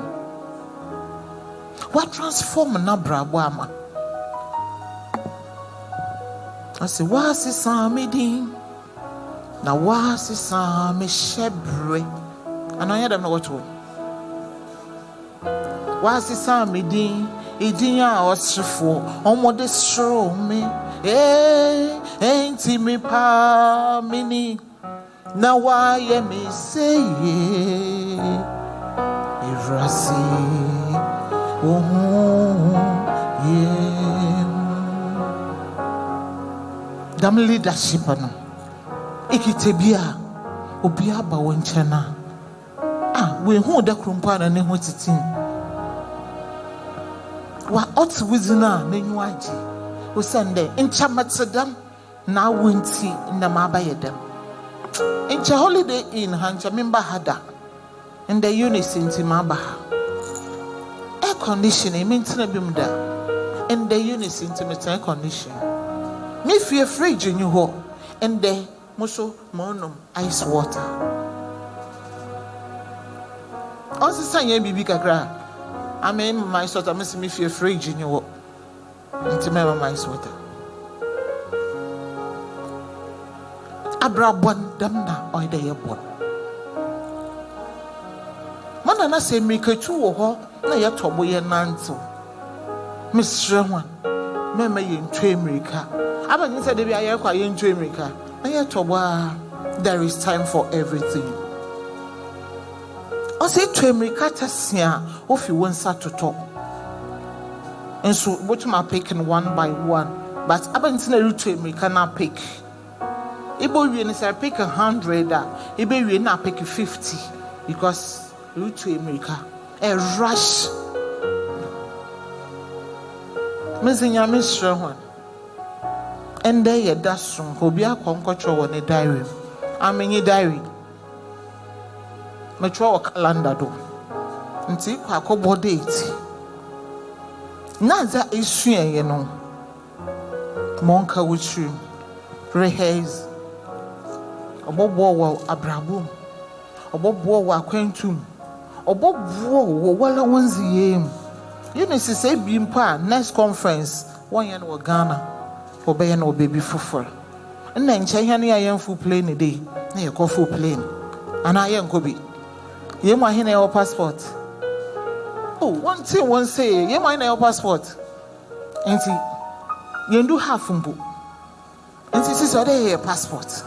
What transform na brabo ama? I say wasi sa medin. Na wasi sa me shebre. And I hear them know what to. Wasi sa medin. Idinya osrefo. Omode sro me. Enti me pa mini. Na wa ye me say Irasi. Dam leadership no ikitebia obi aba wonchena we hu da krumpa na ne ho titin wa ot wizina na nyu age o sende nchamatsedam na wonti na mabayedam ncha holiday in hancha member hada in the unison ti maba air conditioning maintain bimda in the unison ti maintain condition me fear fridge in you ho and the muso monum ice water also say bibi kakra I mean my sort of me fear fridge in you ho into my ice water abrabon damna oide yebon mana na say me ketu wo ho na ye tobo ye nanto misre ho mema ye ntwe america abanye say de bia ye kwa ye ntwe america na ye tobo there is time for everything o say ntwe america tasia ofi wonsa toto enso botuma picking one by one but abanye na ntwe america na pick Ibo we ni say pick 100 ibe we na pick 50 because route to America a rush mesinya misre ho and there ye dasun obi akonkotro wo ne diary amenye diary metro calendar do nti kwa akobo date na za esuen ye no monka wuchu rehearse obobo wa abrabum obobo wa kwentum obobo wo wala wonzi yem you know say bi mpa next conference one year no Ghana obey no baby fufor na nche hia na yen full plane dey na ye ko full plane ana yen ko bi ye mo hina your passport oh one thing one say ye mo hina your passport enti ye do half mbo enti say dey your passport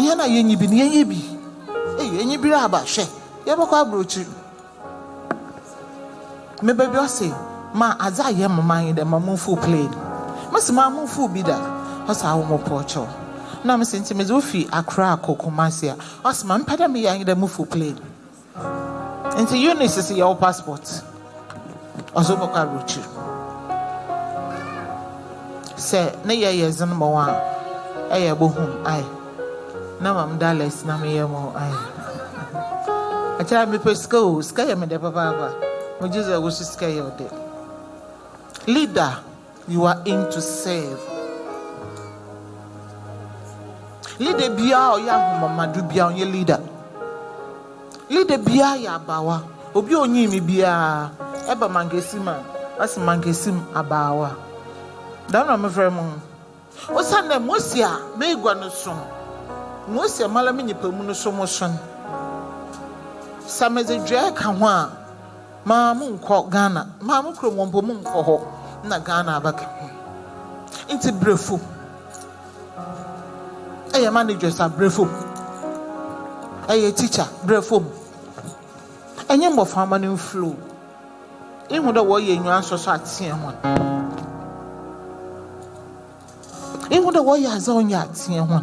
yana yenyi bi yenyi bi yenyi bi aba hwe ye bako abrochi me baby o say ma aza ye mama yin de mamu full plane masima mamu full bi da hosa wo mo pocho na me senti me zo fi Accra Kokomasia osma mpada me yin de mu full plane enti Eunice say your passport ozo bako abrochi say na ye zan mo wa eye bohum ai na mam Dallas na me yemo ai acha me pesco sky me de papa mo Jesus wo sky yo de leader you are in to serve leader bia o ya mama du bia o ye leader bia ya bawa obi onyi mi bia eba mangesima as mangesim abawa da na me frem o sande mosia me gwa no so Mosia malami ni pemu no so mo son sameze dwa ka ho a ma mu nko Ghana ma mu kro mo mpo mu nko ho na Ghana abaka inti brefu Eye managers are brefom. Eye teacher brefom. Enye mo fama no flow. Ihu da wo ye nwan so so atie ho. Ihu da wo ye aza onya atie ho.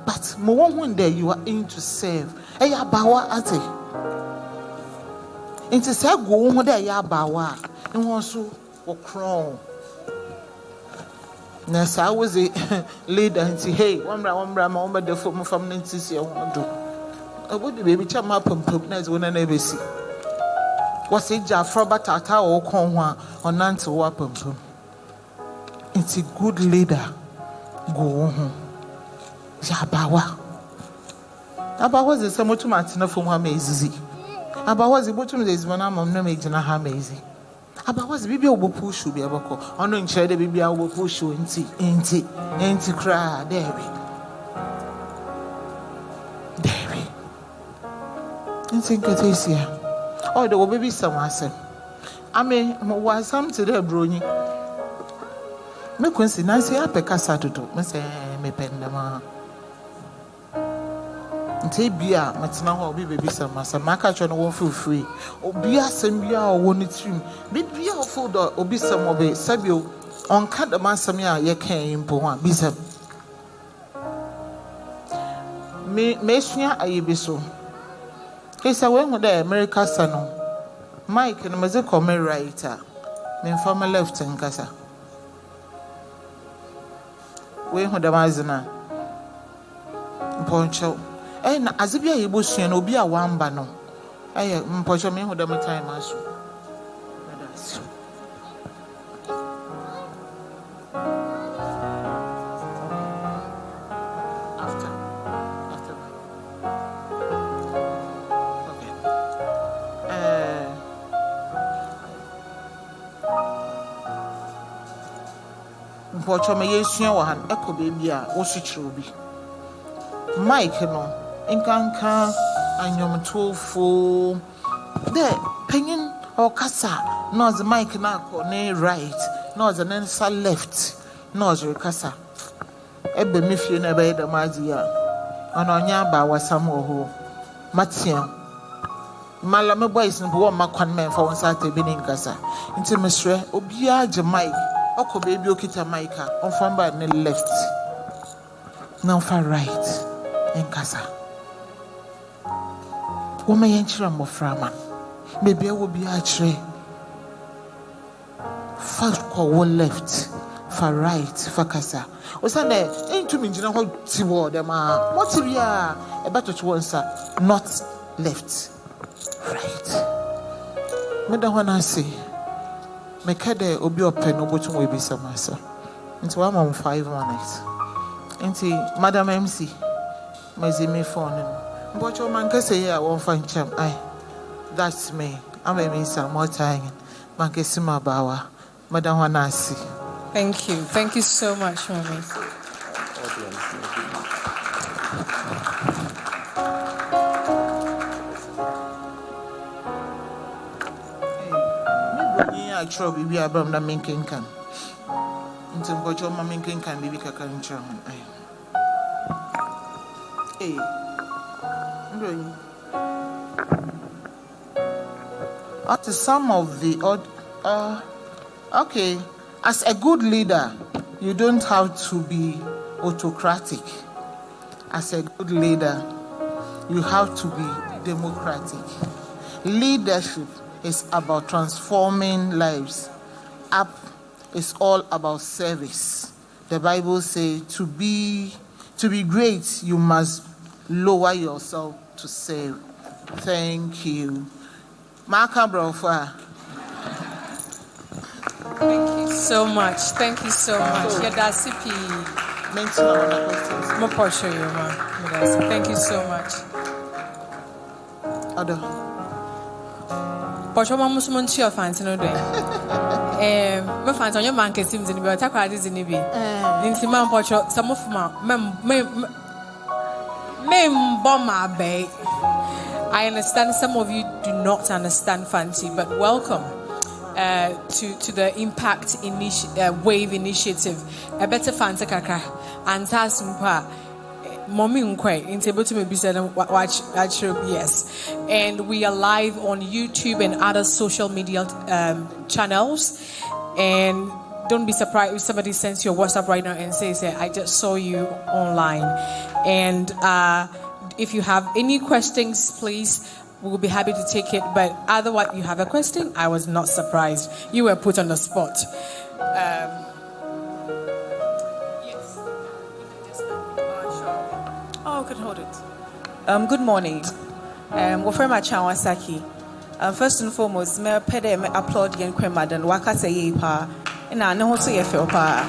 But mo won there you are in to serve. Eye abawa ate. Inti say go ho there ya abawa. Ihu so wo crown. Na sa was a leader and say, hey, one bra, my own the foot from Nancy. I want to do. I would be baby chap my pump nice when I never see. Was it Jafra Batata or Conwa or Nancy Wapum? It's a good leader. Go home. Jabawa. Abawa is somewhat too much enough for one amazing. Abawa is about 2 days when I'm on no major amazing. Aba was bibi obo push bi abako ono nkyere de bibi obo push enti kra there enti nketesia oh de obo bi samase ame wa sam to the broni me kunsi nansi apekasa dodo me se me pendama nti bia matena ho obi bebi samasa maka cho no won feel free obi asem bia o woni trim bibia o feel do obi sam obi sabio on ka da mansam ya ye kan impo ho bi sam me sua ayebi so kesa we hu da America sano Mike no meze come right me from left nkasa we hu da mazina poncho na azibia yebosua na obi a wamba no mpocho me hu da time aso after okay mpocho me yesua wa han eko baby a wo switch obi Mike no inkanka anyom tofo there penyin or kasa no the mic na ko ne right no the nensa left no the kasa ebe me fie na be da maji ya ono nya ba wasam ho matia mala me boys no bo makwan men fa won sa ta bi ni nkasa nti mesre obi age mic okọ baby okita mic a on fa ba ne left now far right nkasa woma yenchira moframa bebe wo bi achire far ko left far right fakasa osane into me jina ho tiwo dem a motibia e beto to onsa not left right me da ho na say me kade obi open obotum we bi samasa into 1 minutes into Madam MC my phone. But your man can say, I won't find champ. That's me. I'm a miss more time. Man can see my bower. Madam Wanasi. Thank you. Thank you so much, Mommy. I try to be a bum that making can. Until what your mammy can be a country. Hey, after some of the okay, as a good leader, you don't have to be autocratic. As a good leader, you have to be democratic. Leadership is about transforming lives. Up is all about service. The Bible says to be great, you must lower yourself to serve. Thank you. Marka Brofa. Thank you so much. Thank you so much. Yadasipi. Thank you so much. Other. Pochoma musmonchi of Fantino Day. My fans on your man can seem to be attacked as in Nibi. Intiman Pocho, some of my bomber bay. I understand some of you do not understand Fanti, but welcome to the Impact Wave Initiative. A better Fanta Kaka and Tasumpa. Mommy Nkwe, watch yes. And we are live on YouTube and other social media channels. And don't be surprised if somebody sends you a WhatsApp right now and says, I just saw you online. And if you have any questions, please, we will be happy to take it. But otherwise, you have a question? I was not surprised. You were put on the spot. Oh, can hold it. Good morning. Wafema Chawasaki. First and foremost, me pede me applaud yen kwemadan waka say ye pa. Na no so ye feel pa.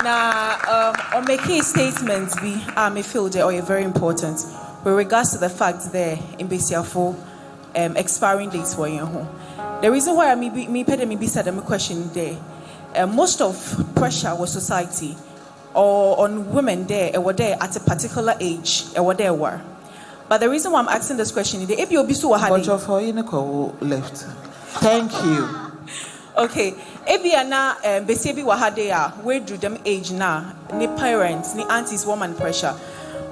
Na on making statements be me feel they are very important with regards to the fact there in Besiafo expiring dates for you. The reason why me pede me be said me question there. Most of pressure was society or on women there were there at a particular age were there were. But the reason why I'm asking this question is if you be so left. Thank you. Okay. Ebiana besebi wahadea where do them age now ni parents ni aunties woman pressure.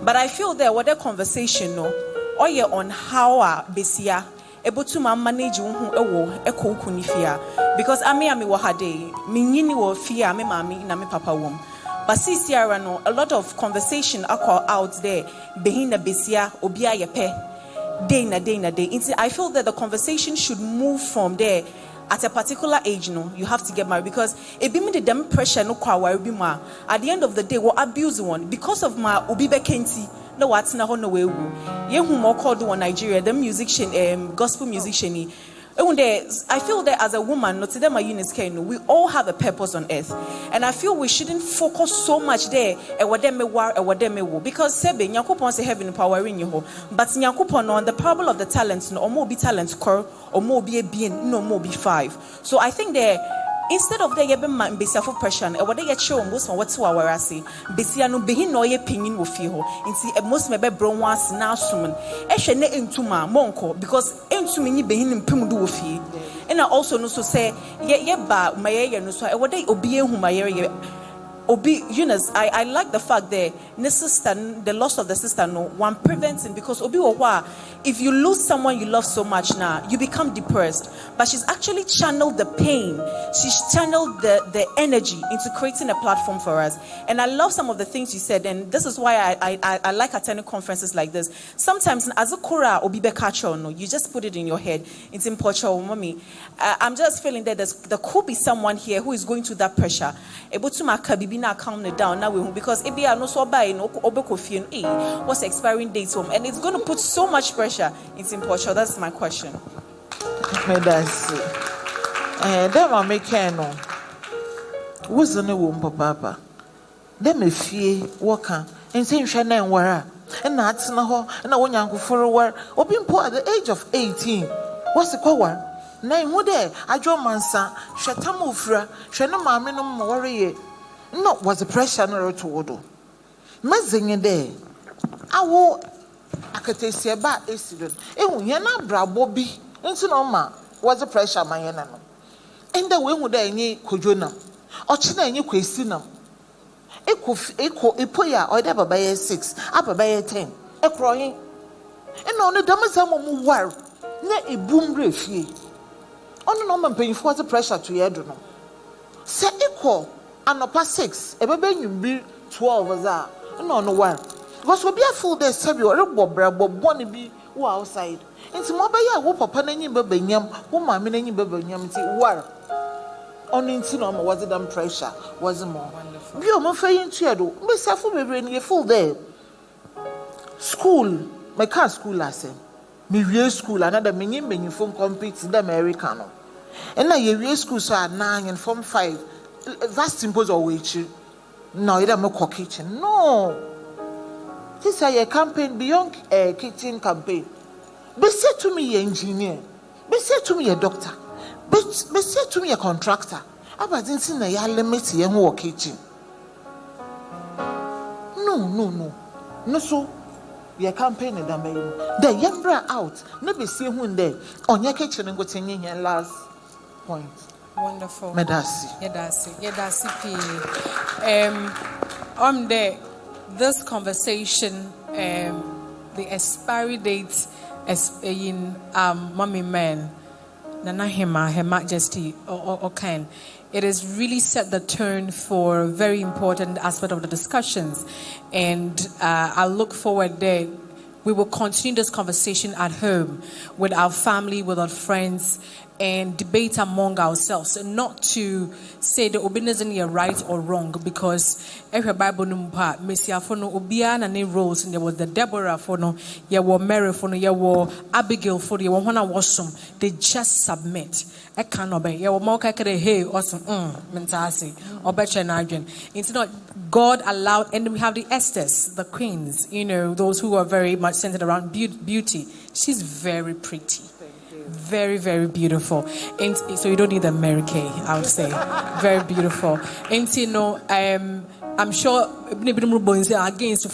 But I feel there was a conversation no or ye on how besia able to manage eko kunifia because ami wahade me nyini wo fear me mami na me papa wom. But see, no, a lot of conversation out there behind the besia obia yepe day na day. I feel that the conversation should move from there. At a particular age, no, you have to get married because it be me the dem pressure no kwa be ma. At the end of the day, we abuse one because of my obibe kenti. No, what's na no way. Ye who more called one Nigeria, the musician, gospel musician. I feel that as a woman, not to them we all have a purpose on earth, and I feel we shouldn't focus so much there. Because sebe nyakupon say heaven power in you, but nyakupon on the parable of the talents, no more be talents core or more be a being, no more be 5. So I think there. Instead of the yebe besiafo pressure e wode ye chew most from what to our ase besia no behin no ye pinin wo fie ho nti most mebe bro once na asum e hwe ne entuma monko because entumi nyi behin mpem do wo fie and also no so say ye ba maye no so e wode obi ehu maye Obi, Eunice, I like the fact that the loss of the sister, no one preventing because Obi Wawa, if you lose someone you love so much now, you become depressed. But she's actually channeled the pain. She's channeled the energy into creating a platform for us. And I love some of the things you said, and this is why I like attending conferences like this. Sometimes as a kora Obi Bekacho, no, you just put it in your head. It's important, mommy. I'm just feeling that there could be someone here who is going through that pressure. Able to make now calm it down now because if you are no so by no what's the expiring date home and it's going to put so much pressure. It's important. That's my question. That's them are making no. What's the name papa? Them a fee worker and saying Shana and Wara and that's no and I want you for a war or being poor at the age of 18. What's the power? Name who there? I draw mansa, Shatamufra, Shana Maminum worry. No, was the pressure no to wodo. Mazing day. I could say about accident. Yana bra Bobby, into no ma, was the pressure my enemy. And the way would I need Kojuna or China any questionum. Equal Ipoya or ever by a 6, up by a 10, a crying. And on the Damasam war, ne a boom brief ye. On the normal paying for the pressure to Yadruno. Say equal. And no past 6, a baby you be 12 as that. No, one. Because we'll be a full day, Sabu, or a bob, bonnie be outside. And some more by a whoop upon any baby yam, whom I mean any baby yam, war. On intinum was it damn pressure, wasn't more. Wonderful. You are faying cheedo, Miss Safu baby in a full day. School, my car school last time. Me real school, another minion when you phone competes in the Americano. And now your real school so at 9 and Form 5. That's simple or wait. No, you don't make kitchen. No. This is a campaign beyond a kitchen campaign. Be say to me, engineer. Be say to me, a doctor. Be say to me, a contractor. I didn't see a limit here who kitchen. No. No, so your campaign in the main. The young bra out. Never see who in there on your kitchen and go to your last point. Wonderful. Medasi. Yedasi P. I'm there. this conversation, the expiry date in Mommy Man, Nana Hema, Her Majesty, or Ken, it has really set the tone for a very important aspect of the discussions. And I look forward there. We will continue this conversation at home with our family, with our friends, and debate among ourselves, and not to say the obedience is right or wrong, because every Bible number Messiah for no obia na ne roles, and there was the Deborah for no, there were Mary for no, there were Abigail for the one awesome. They just submit. I cannot be. There were more kakere hey awesome. Mentasi or better than Arjun. It's not God allowed, and we have the Esthers, the queens. You know, those who are very much centered around beauty. She's very pretty. Very, very beautiful. And so you don't need a Mary Kay, I would say. Very beautiful. And you know, I'm sure against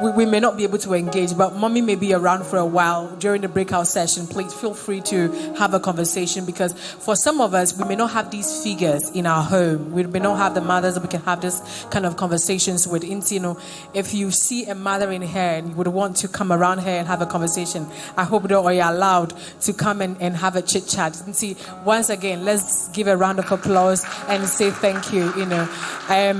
we may not be able to engage, but Mommy may be around for a while during the breakout session. Please feel free to have a conversation, because for some of us, we may not have these figures in our home. We may not have the mothers that we can have this kind of conversations with. And, you know, if you see a mother in here and you would want to come around here and have a conversation, I hope that you're allowed to come and have a chit chat. And see, once again, let's give a round of applause and say thank you. You know, I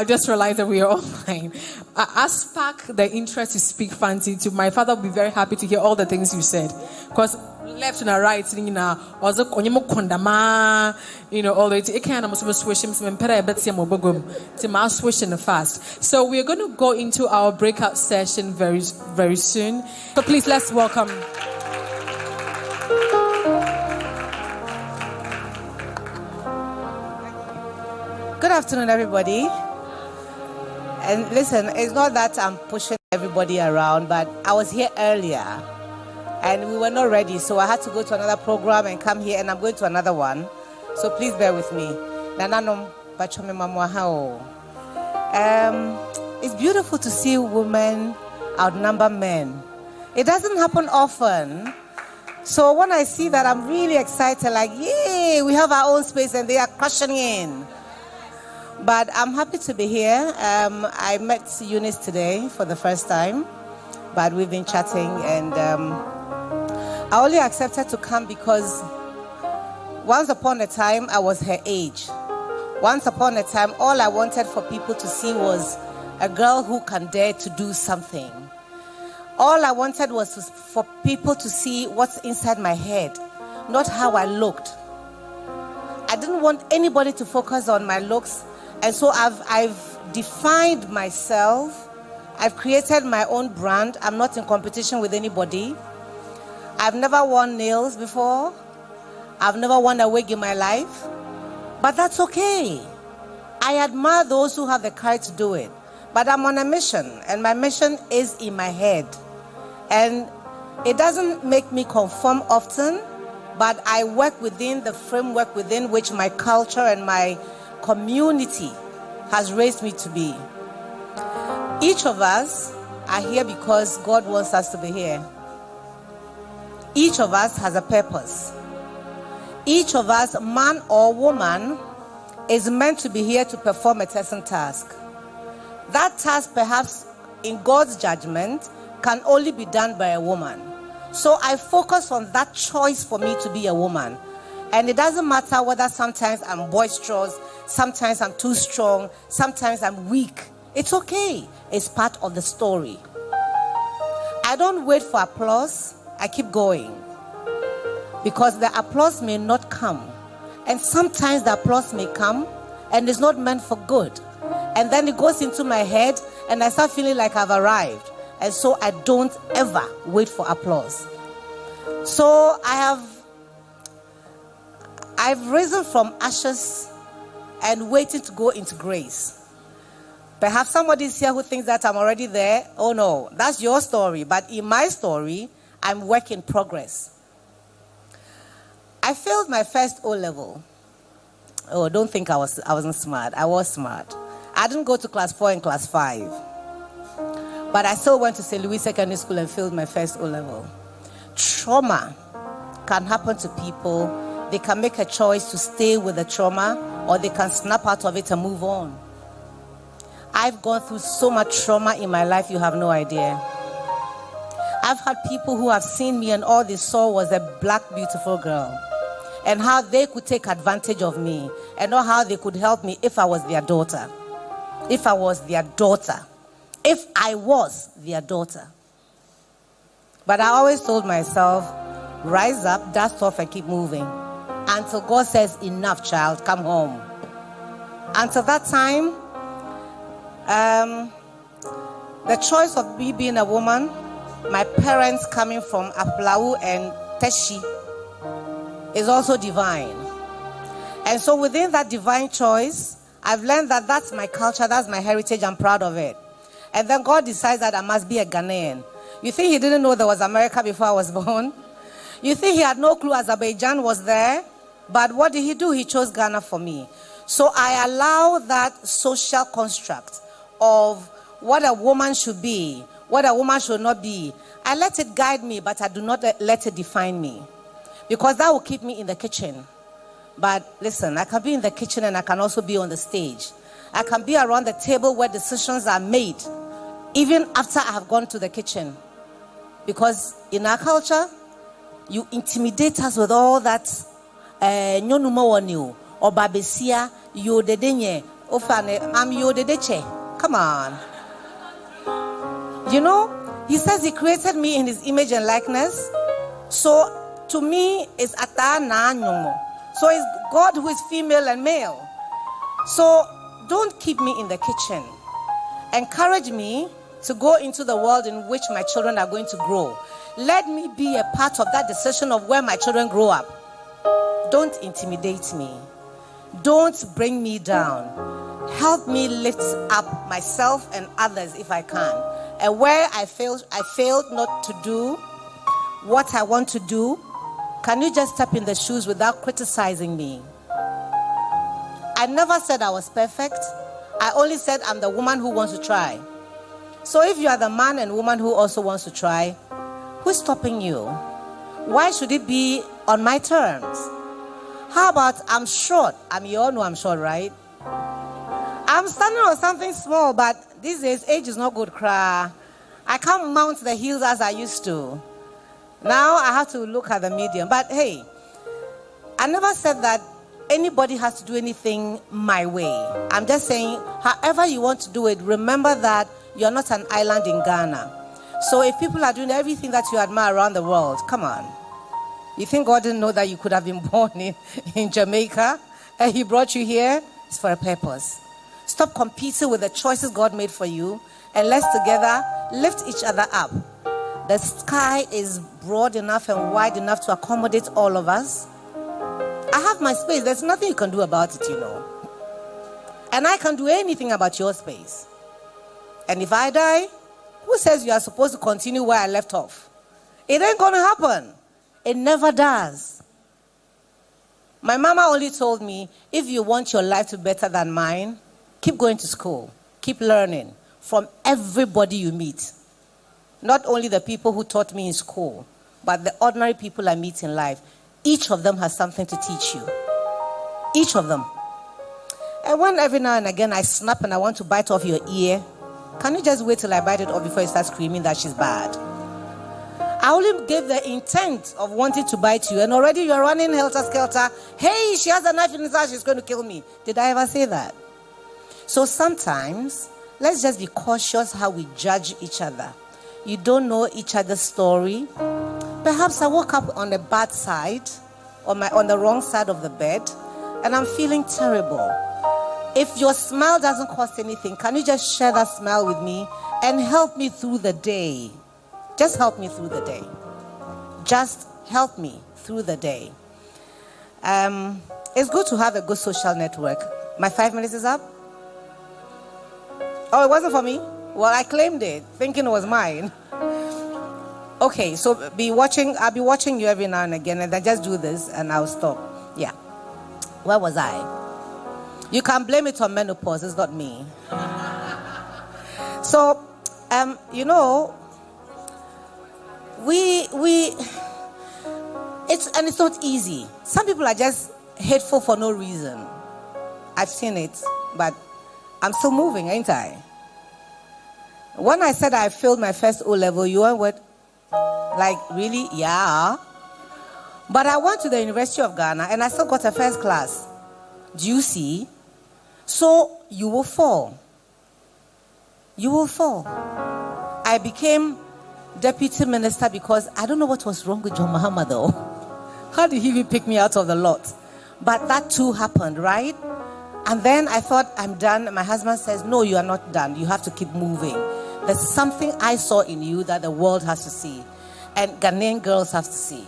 just realized that we are online. I spark the interest to speak fancy to my father. Will be very happy to hear all the things you said, because left and right, you know, also you know, all the it can't almost switch him some to switch in the fast. So we are going to go into our breakout session very, very soon. So please, let's welcome. Good afternoon, everybody. And listen, it's not that I'm pushing everybody around, but I was here earlier and we were not ready, so I had to go to another program and come here, and I'm going to another one. So please bear with me. It's beautiful to see women outnumber men. It doesn't happen often. So when I see that, I'm really excited, like, yay, we have our own space and they are crushing in. But I'm happy to be here. I met Eunice today for the first time, but we've been chatting, and I only accepted to come because once upon a time I was her age. Once upon a time, all I wanted for people to see was a girl who can dare to do something. All I wanted was for people to see what's inside my head, not how I looked. I didn't want anybody to focus on my looks. And so I've defined myself. I've created my own brand. I'm not in competition with anybody. I've never worn nails before. I've never worn a wig in my life. But that's okay. I admire those who have the courage to do it. But I'm on a mission, and my mission is in my head. And it doesn't make me conform often, but I work within the framework within which my culture and my community has raised me to be. Each of us are here because God wants us to be here. Each of us has a purpose. Each of us, man or woman, is meant to be here to perform a certain task. That task, perhaps in God's judgment, can only be done by a woman. So I focus on that choice for me to be a woman. And it doesn't matter whether sometimes I'm boisterous, sometimes I'm too strong, sometimes I'm weak. It's okay. It's part of the story. I don't wait for applause. I keep going. Because the applause may not come. And sometimes the applause may come and it's not meant for good. And then it goes into my head and I start feeling like I've arrived. And so I don't ever wait for applause. So I've risen from ashes and waiting to go into grace. Perhaps somebody's here who thinks that I'm already there. Oh no, that's your story. But in my story, I'm work in progress. I failed my first O-level. Oh, don't think I wasn't smart. I was smart. I didn't go to class 4 and class 5. But I still went to St. Louis Secondary School and failed my first O-level. Trauma can happen to people They can make a choice to stay with the trauma, or they can snap out of it and move on. I've gone through so much trauma in my life, you have no idea. I've had people who have seen me and all they saw was a black, beautiful girl. And how they could take advantage of me. And not how they could help me if I was their daughter. If I was their daughter. If I was their daughter. But I always told myself, rise up, dust off and keep moving. Until God says, enough, child, come home. Until that time, the choice of me being a woman, my parents coming from Aplau and Teshi, is also divine. And so within that divine choice, I've learned that that's my culture, that's my heritage, I'm proud of it. And then God decides that I must be a Ghanaian. You think he didn't know there was America before I was born? You think he had no clue Azerbaijan was there? But what did he do? He chose Ghana for me. So I allow that social construct of what a woman should be, what a woman should not be. I let it guide me, but I do not let it define me. Because that will keep me in the kitchen. But listen, I can be in the kitchen and I can also be on the stage. I can be around the table where decisions are made, even after I have gone to the kitchen. Because in our culture, you intimidate us with all that or babesia, yo dedenye, ofane, am yo dedeche. Come on. You know, he says he created me in his image and likeness. So to me, it's ata na nyongo. So it's God who is female and male. So don't keep me in the kitchen. Encourage me to go into the world in which my children are going to grow. Let me be a part of that decision of where my children grow up. Don't intimidate me. Don't bring me down. Help me lift up myself and others if I can. And where I failed not to do what I want to do, can you just step in the shoes without criticizing me? I never said I was perfect. I only said I'm the woman who wants to try. So if you are the man and woman who also wants to try, who's stopping you? Why should it be on my terms? How about I'm short? You all know I'm short, right? I'm standing on something small, but these days age is not good, cry. I can't mount the heels as I used to. Now I have to look at the medium. But hey, I never said that anybody has to do anything my way. I'm just saying, however you want to do it, remember that you're not an island in Ghana. So if people are doing everything that you admire around the world, come on. You think God didn't know that you could have been born in Jamaica and he brought you here? It's for a purpose. Stop competing with the choices God made for you, and let's together lift each other up. The sky is broad enough and wide enough to accommodate all of us. I have my space. There's nothing you can do about it, you know. And I can't do anything about your space. And if I die, who says you are supposed to continue where I left off? It ain't going to happen. It never does. My mama only told me, if you want your life to be better than mine, keep going to school. Keep learning from everybody you meet. Not only the people who taught me in school, but the ordinary people I meet in life. Each of them has something to teach you. Each of them. And when every now and again I snap and I want to bite off your ear, can you just wait till I bite it off before you start screaming that she's bad? I only gave the intent of wanting to bite you, and already you're running helter-skelter. Hey, she has a knife in his hand, she's going to kill me. Did I ever say that? So sometimes, let's just be cautious how we judge each other. You don't know each other's story. Perhaps I woke up on the bad side, on the wrong side of the bed, and I'm feeling terrible. If your smile doesn't cost anything, can you just share that smile with me and help me through the day? Just help me through the day. Just help me through the day. It's good to have a good social network. My 5 minutes is up? Oh, it wasn't for me? Well, I claimed it, thinking it was mine. Okay, so I'll be watching you every now and again, and then just do this, and I'll stop. Yeah. Where was I? You can blame it on menopause, it's not me. So, you know, It's not easy. Some people are just hateful for no reason. I've seen it, but I'm still moving, ain't I? When I said I failed my first O-level, you went with, like, really? Yeah. But I went to the University of Ghana and I still got a first class. Do you see? So you will fall. You will fall. I became deputy minister because I don't know what was wrong with John Mahama though. How did he even pick me out of the lot? But that too happened, right? And then I thought, I'm done. My husband says, no, you are not done. You have to keep moving. There's something I saw in you that the world has to see. And Ghanaian girls have to see.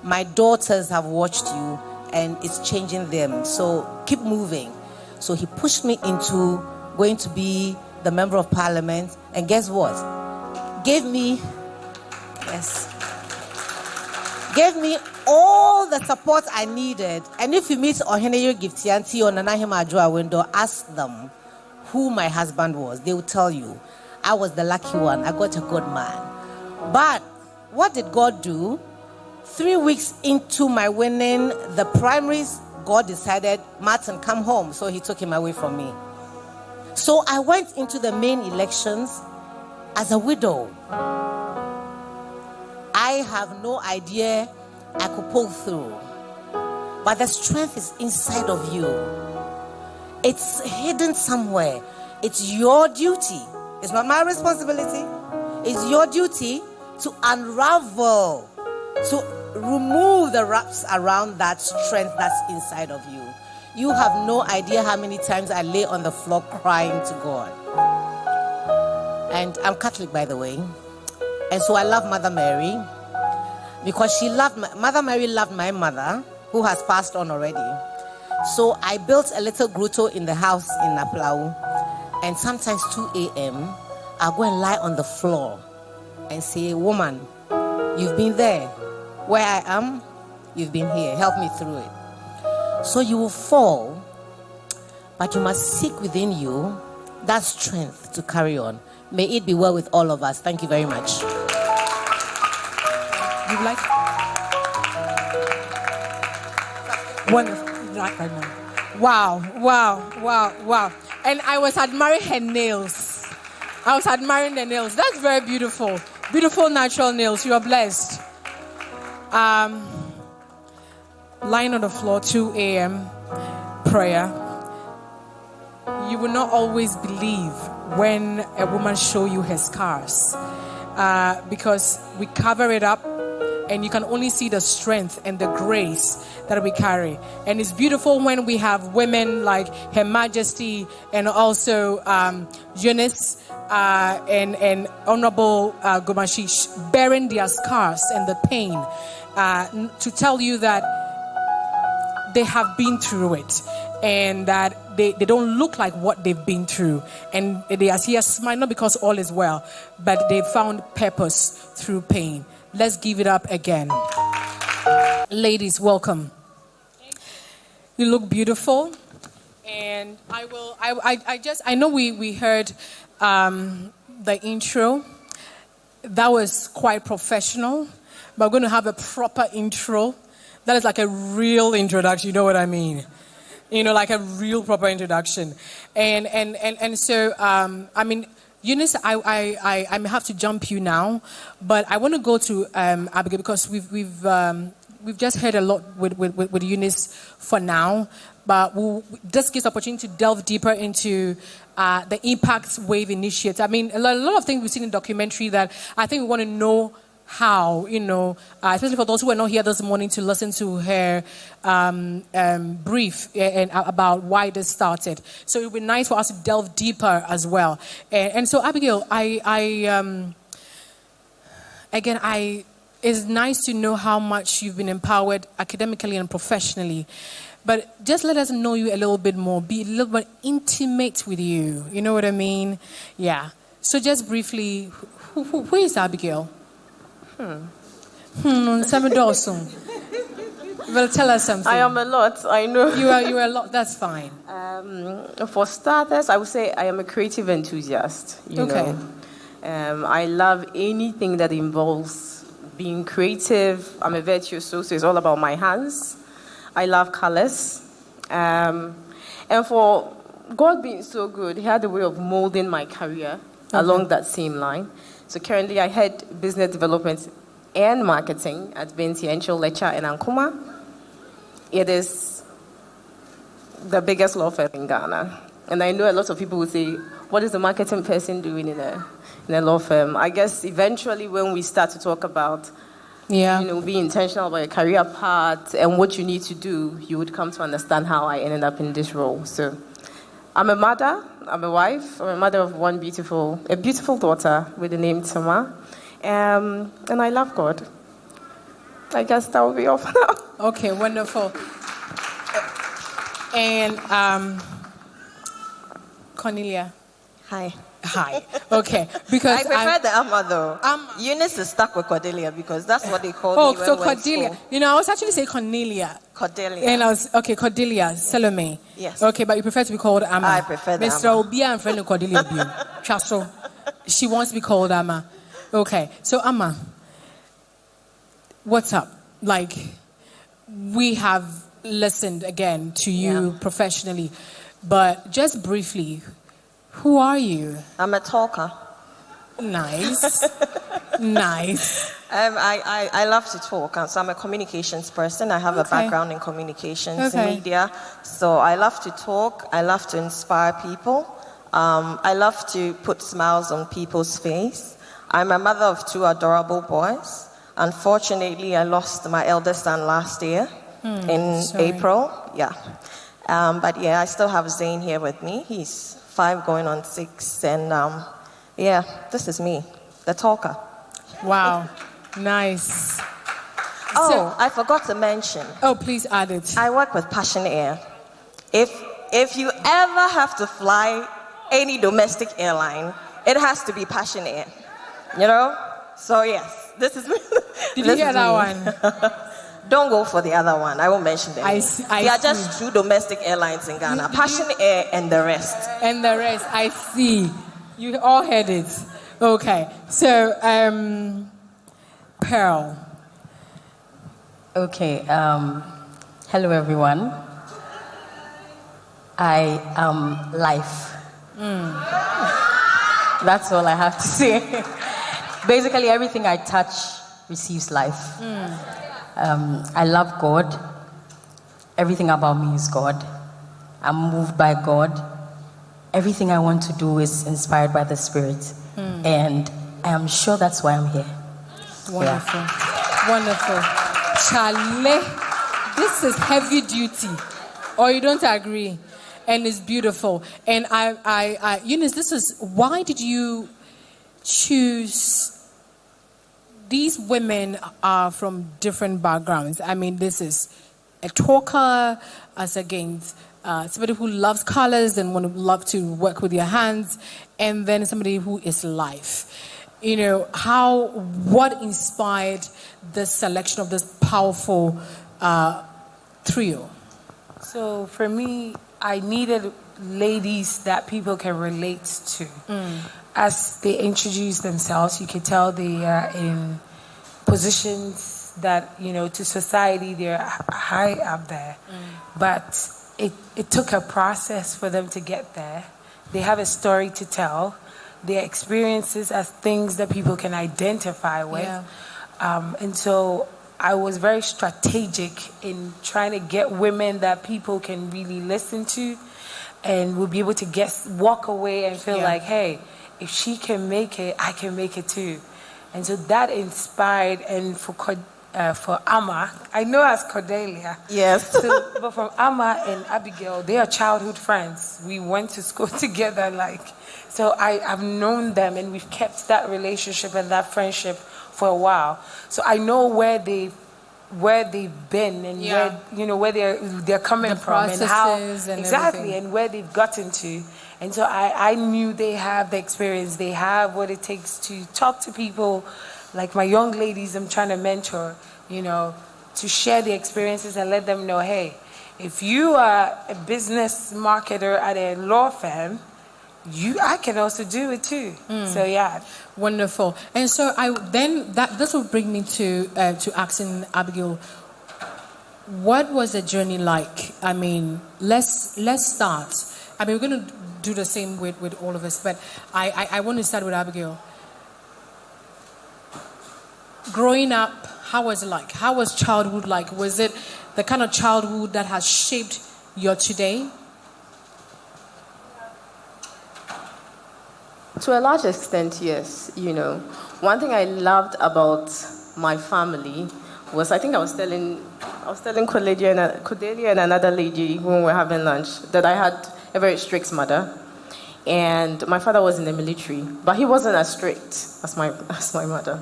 My daughters have watched you and it's changing them. So keep moving. So he pushed me into going to be the member of parliament. And guess what? Gave me all the support I needed. And if you meet Oheneyo Giftianti or Nanahima Ajua Window, ask them who my husband was. They will tell you. I was the lucky one. I got a good man. But what did God do? 3 weeks into my winning the primaries, God decided, Martin, come home. So he took him away from me. So I went into the main elections as a widow. I have no idea I could pull through. But the strength is inside of you. It's hidden somewhere. It's your duty. It's not my responsibility. It's your duty to unravel, to remove the wraps around that strength that's inside of you. You have no idea how many times I lay on the floor crying to God. And I'm Catholic, by the way. And so I love Mother Mary because Mother Mary loved my mother, who has passed on already. So I built a little grotto in the house in Naplau. And sometimes 2 a.m., I'll go and lie on the floor and say, woman, you've been there. Where I am, you've been here. Help me through it. So you will fall, but you must seek within you that strength to carry on. May it be well with all of us. Thank you very much. You like? Wonderful. Right now. Wow. And I was admiring her nails. I was admiring the nails. That's very beautiful. Beautiful natural nails. You are blessed. Lying on the floor, 2 a.m. prayer. You will not always believe when a woman show you her scars, because we cover it up, and you can only see the strength and the grace that we carry. And it's beautiful when we have women like Her Majesty and also Eunice and Honorable Gomashish bearing their scars and the pain to tell you that they have been through it and that they don't look like what they've been through. And they are here smiling, not because all is well, but they found purpose through pain. Let's give it up again. Ladies, welcome. You look beautiful. And I know we heard the intro. That was quite professional. But we're going to have a proper intro. That is like a real introduction. You know what I mean? You know, like a real proper introduction. And so, I mean, Eunice, I may have to jump you now, but I want to go to Abigail because we've just heard a lot with Eunice for now, but this gives opportunity to delve deeper into the Impact Wave Initiative. I mean, a lot of things we've seen in documentary that I think we want to know how, you know, especially for those who were not here this morning to listen to her brief and about why this started. So it would be nice for us to delve deeper as well. And so, Abigail, it's nice to know how much you've been empowered academically and professionally. But just let us know you a little bit more. Be a little bit intimate with you. You know what I mean? Yeah. So just briefly, who is Abigail? Well, tell us something. I am a lot, I know. You are a lot, that's fine. For starters, I would say I am a creative enthusiast. You know. I love anything that involves being creative. I'm a virtuoso, so it's all about my hands. I love colors. And for God being so good, He had a way of molding my career along that same line. So currently I head business development and marketing at Binti Encho Lecture in Ankuma. It is the biggest law firm in Ghana. And I know a lot of people will say, what is the marketing person doing in a law firm? I guess eventually when we start to talk about be intentional about your career path and what you need to do, you would come to understand how I ended up in this role. So I'm a mother, I'm a wife, I'm a mother of a beautiful daughter with the name Tama. And I love God. I guess that will be all for now. Okay, wonderful. And Cornelia. Hi. Okay, because I prefer the Amma though. Eunice is stuck with Cordelia because that's what they call me when we're Cordelia. in school. You know, I was actually saying Cornelia. Cordelia. And Cordelia, Salome. Yes. Okay, but you prefer to be called Amma. I prefer the Mr. Amma. Obia and friend Cordelia. Chaso. She wants to be called Amma. Okay, so Amma, what's up? Like, we have listened again to you professionally, but just briefly, who are you? I'm a talker. Nice. Nice. I love to talk, so I'm a communications person. I have a background in communications and media, so I love to talk. I love to inspire people. I love to put smiles on people's face. I'm a mother of 2 adorable boys. Unfortunately, I lost my eldest son last year in April. Yeah. But yeah, I still have Zane here with me. He's 5 going on 6. And this is me, the talker. Wow. Nice. I forgot to mention. Oh, please add it. I work with Passion Air. If you ever have to fly any domestic airline, it has to be Passion Air. You know? So yes, this is me. Did you hear that one? Don't go for the other one. I won't mention them. They are just 2 domestic airlines in Ghana. Passion Air and the rest. And the rest, I see. You all heard it. Okay. So, Pearl. Okay. Hello, everyone. I am life. That's all I have to say. Basically, everything I touch receives life. I love God. Everything about me is God. I'm moved by God. Everything I want to do is inspired by the Spirit. And I am sure that's why I'm here. Wonderful. Wonderful. Charlie, this is heavy duty. Or you don't agree? And it's beautiful. And Eunice, why did you choose? These women are from different backgrounds. I mean, this is a talker as against somebody who loves colors and love to work with your hands, and then somebody who is life. You know, what inspired the selection of this powerful trio? So for me, I needed ladies that people can relate to. As they introduce themselves, you can tell they are in positions that, to society, they're high up there. But it took a process for them to get there. They have a story to tell. Their experiences as things that people can identify with. And so I was very strategic in trying to get women that people can really listen to and will be able to walk away and feel like, hey, if she can make it, I can make it too. And so that inspired, and for Amma, I know as Cordelia. Yes. But from Amma and Abigail, they are childhood friends. We went to school together, so I've known them, and we've kept that relationship and that friendship for a while. So I know where they've been and where they're coming from and how exactly and where they've gotten to. And so I knew they have the experience, they have what it takes to talk to people, like my young ladies I'm trying to mentor, to share the experiences and let them know, hey, if you are a business marketer at a law firm, I can also do it too. So yeah, wonderful. And so this will bring me to asking Abigail, what was the journey like? I mean, let's start. I mean, we're going to do the same with all of us, but I want to start with Abigail. Growing up, how was it like? How was childhood like? Was it the kind of childhood that has shaped your today? To a large extent, yes. One thing I loved about my family was, I think I was telling Cordelia and another lady when we were having lunch that I had a very strict mother, and my father was in the military, but he wasn't as strict as my mother.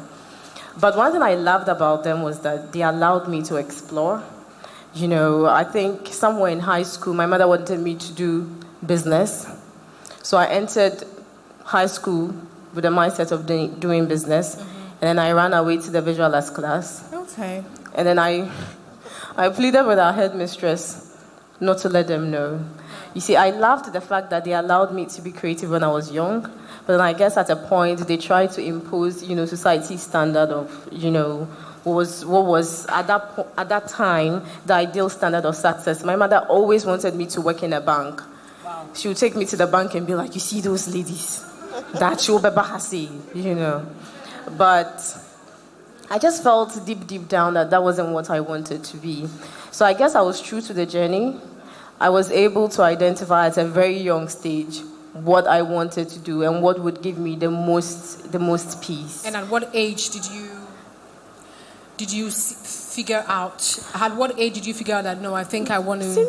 But one thing I loved about them was that they allowed me to explore. I think somewhere in high school, my mother wanted me to do business. So I entered high school with the mindset of doing business. And then I ran away to the visual arts class. Okay. And then I pleaded with our headmistress not to let them know. You see, I loved the fact that they allowed me to be creative when I was young. But then I guess at a point they tried to impose, society's standard of, what was at that time the ideal standard of success. My mother always wanted me to work in a bank. Wow. She would take me to the bank and be like, you see those ladies? That's your babahasi, But I just felt deep down that wasn't what I wanted to be. So I guess I was true to the journey. I was able to identify at a very young stage what I wanted to do and what would give me the most peace. And at what age did you figure out? At what age did you figure out that, no, I think I want to...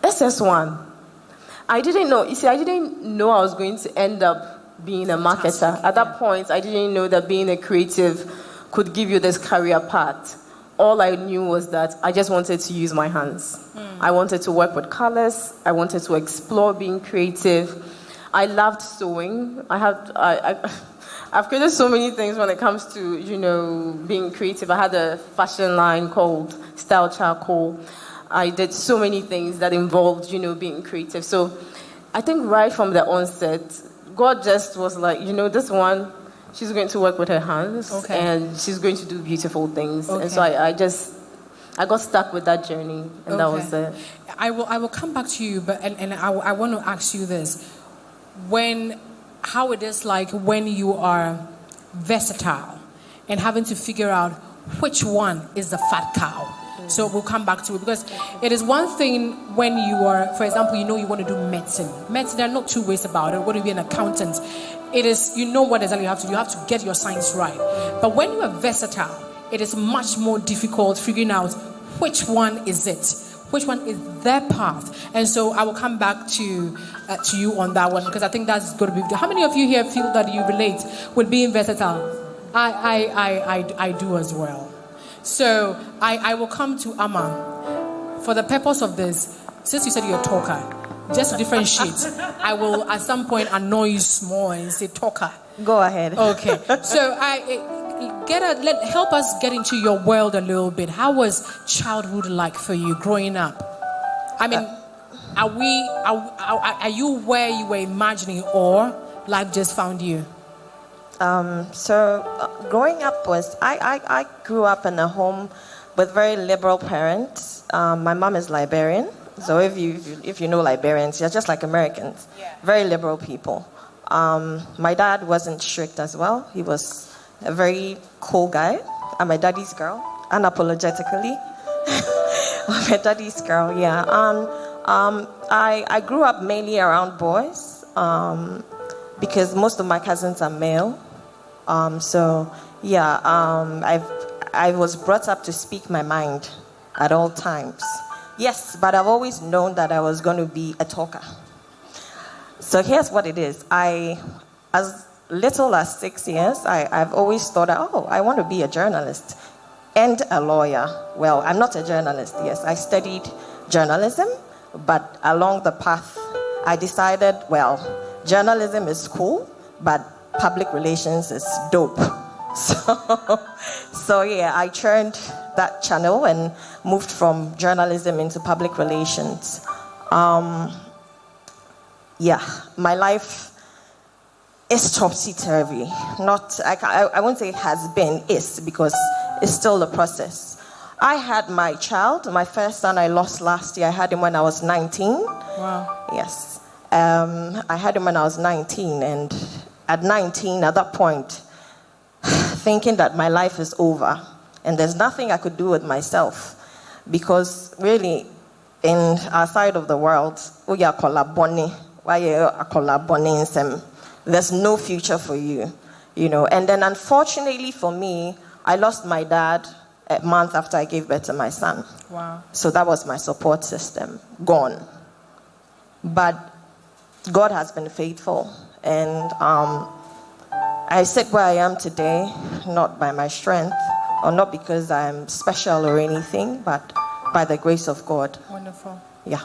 SS1. I didn't know. You see, I didn't know I was going to end up being a marketer. At that point, I didn't know that being a creative could give you this career path. All I knew was that I just wanted to use my hands. I wanted to work with colors. I wanted to explore being creative. I loved sewing. I've created so many things when it comes to, being creative. I had a fashion line called Style Charcoal. I did so many things that involved, being creative. So I think right from the onset, God just was like, this one, she's going to work with her hands, and she's going to do beautiful things. Okay. And so I got stuck with that journey, and that was it. I will come back to you, but I want to ask you this: how it is like when you are versatile and having to figure out which one is the fat cow. So we'll come back to it, because it is one thing when you are, for example, you want to do medicine. Medicine, there are not two ways about it. What to be an accountant? It is, what exactly you have to do. You have to get your science right. But when you are versatile, it is much more difficult figuring out which one is it, which one is their path. And so I will come back to you on that one, because I think that's going to be. How many of you here feel that you relate with being versatile? I do as well. So I will come to Amma. For the purpose of this, since you said you're a talker, just to differentiate, I will at some point annoy you small and say talker. Go ahead. Okay. So help us get into your world a little bit. How was childhood like for you growing up? I mean, are you where you were imagining, or life just found you? Growing up I grew up in a home with very liberal parents. My mom is Liberian, so if you know Liberians, you're just like Americans, very liberal people. My dad wasn't strict as well. He was a very cool guy. I'm my daddy's girl, unapologetically. I'm my daddy's girl, yeah. I grew up mainly around boys, because most of my cousins are male. I was brought up to speak my mind at all times. Yes, but I've always known that I was going to be a talker. So here's what it is. As little as 6 years, I've always thought, I want to be a journalist and a lawyer. Well, I'm not a journalist, yes. I studied journalism, but along the path, I decided, journalism is cool, but public relations is dope. So I turned that channel and moved from journalism into public relations. my life is topsy-turvy. I won't say it has been, is, because it's still a process. I had my child, my first son I lost last year. I had him when I was 19. Wow. Yes. I had him when I was 19, and at 19, at that point, thinking that my life is over and there's nothing I could do with myself, because really, in our side of the world, there's no future for you, And then unfortunately for me, I lost my dad a month after I gave birth to my son. Wow. So that was my support system, gone. But God has been faithful, and I sit where I am today, not by my strength, or not because I'm special or anything, but by the grace of God. Wonderful. Yeah.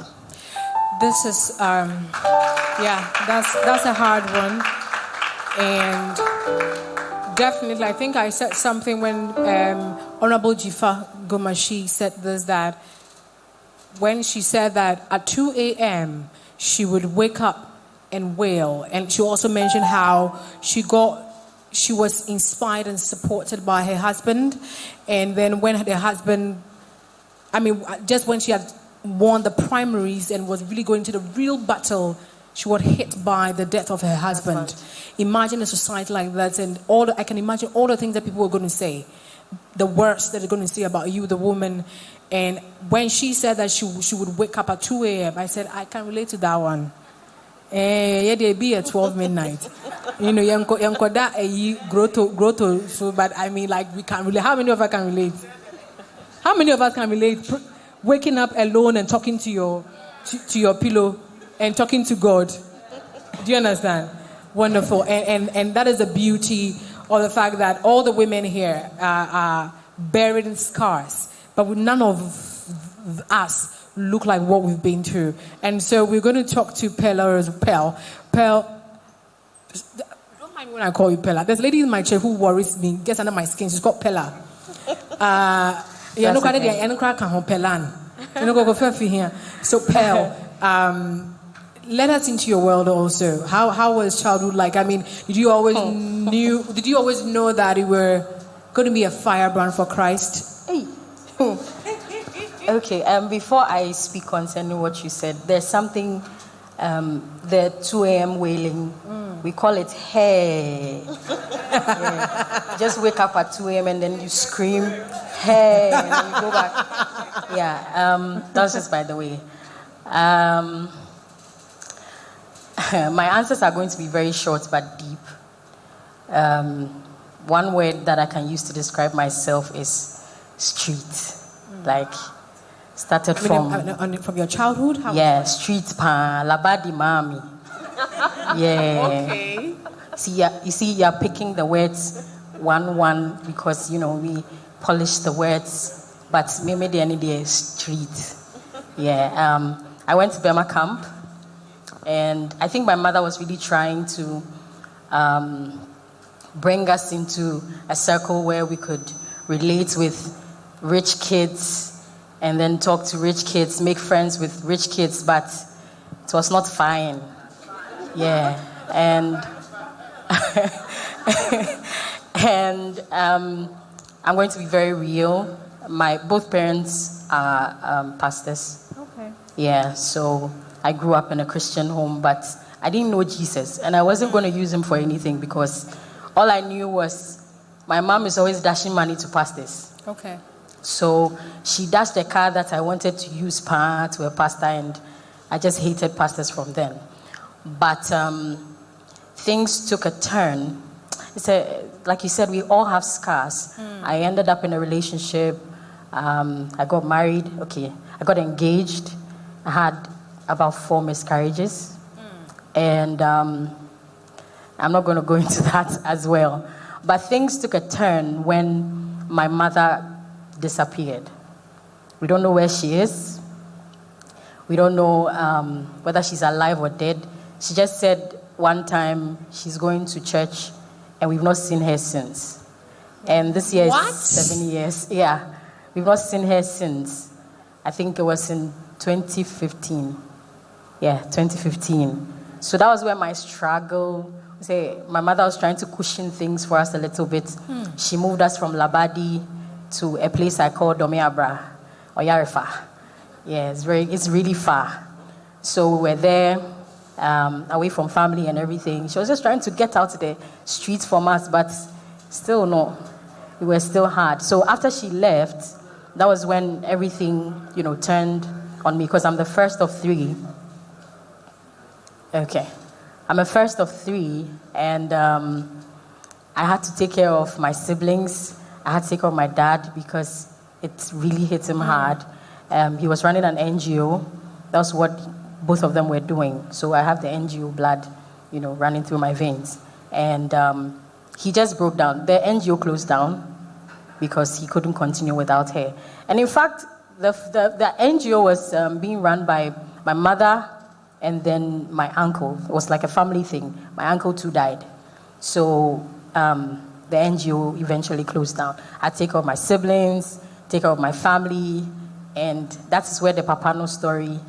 This is, that's a hard one. And definitely, I think I said something when Honorable Jifa Gomashi said this, that when she said that at 2 a.m., she would wake up and wail. And she also mentioned how she was inspired and supported by her husband. And then when her husband, just when she had won the primaries and was really going to the real battle, she was hit by the death of her husband. Imagine a society like that, and I can imagine all the things that people are going to say, the words that they're going to say about you, the woman. And when she said that she would wake up at 2 a.m., I said, I can relate to that one. Yeah, they be at 12 midnight. Grow to, so, but we can't relate. How many of us can relate? How many of us can relate? Waking up alone and talking to your pillow and talking to God. Do you understand? Wonderful. And that is the beauty of the fact that all the women here are buried in scars, but none of us look like what we've been through. And so we're going to talk to Pella. Don't mind when I call you Pella. There's a lady in my chair who worries me, gets under my skin. She's called Pella. So Pell, let us into your world also. How was childhood like? Did you always know that you were going to be a firebrand for Christ? Hey. Okay, before I speak concerning what you said, there's something, the 2 a.m. wailing, we call it hey. Yeah. Just wake up at 2 a.m. and then you scream, hey, and then you go back. Yeah, that's just by the way. My answers are going to be very short but deep. One word that I can use to describe myself is street. Started from your childhood? Yeah, street pan, labadi mami. Yeah. Okay. You see, you're picking the words one because we polish the words, but maybe the end of street. Yeah. I went to Burma camp, and I think my mother was really trying to bring us into a circle where we could relate with rich kids and then talk to rich kids, make friends with rich kids, but it was not fine. Yeah, and I'm going to be very real. Both parents are pastors. Okay. Yeah, so I grew up in a Christian home, but I didn't know Jesus, and I wasn't going to use him for anything because all I knew was my mom is always dashing money to pastors. Okay. So she dashed a car that I wanted to use to a pastor, and I just hated pastors from then. But things took a turn. Like you said, we all have scars. I ended up in a relationship. I got married. Okay, I got engaged. I had about 4 miscarriages. And I'm not going to go into that as well. But things took a turn when my mother disappeared. We don't know where she is. We don't know whether she's alive or dead. She just said one time she's going to church, and we've not seen her since. And this year is 7 years. Yeah, we've not seen her since. I think it was in 2015. Yeah, 2015. So that was where my struggle. Say, my mother was trying to cushion things for us a little bit. She moved us from Labadi to a place I call Domeabra or Yarefa. Yeah, it's really far. So we were there, away from family and everything. She was just trying to get out the streets from us, but still no, it was still hard. So after she left, that was when everything, turned on me, because I'm the first of three. Okay. I'm a first of three, and I had to take care of my siblings. I had to take care of my dad because it really hit him hard. He was running an NGO. That's what both of them were doing. So I have the NGO blood, running through my veins. And he just broke down. The NGO closed down because he couldn't continue without her. And in fact, the NGO was being run by my mother and then my uncle. It was like a family thing. My uncle too died. So the NGO eventually closed down. I take care of my siblings, take care of my family, and that's where the Papano story,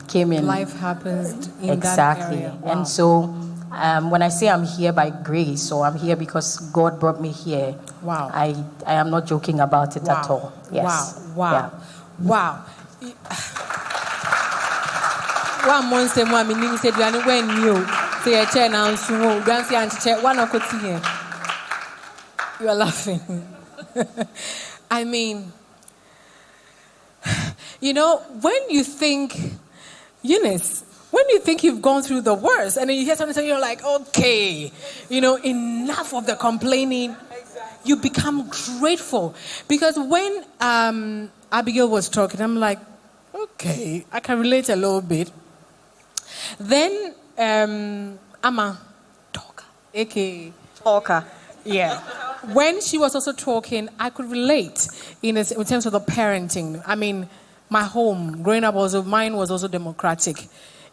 came in. Life happens in exactly. that area. Wow. And so when I say I'm here by grace, or I'm here because God brought me here, wow, I am not joking about it at all. Yes. Wow. Yeah. Wow. One month, said, when you say a chair now, one of here. You are laughing. I mean, when you think, Eunice, when you think you've gone through the worst, and then you hear something, you're like, okay, enough of the complaining. You become grateful. Because when Abigail was talking, I'm like, okay, I can relate a little bit. Then Amma, talker, aka talker. Yeah. When she was also talking, I could relate in terms of the parenting. I mean, my home, growing up, mine was also democratic.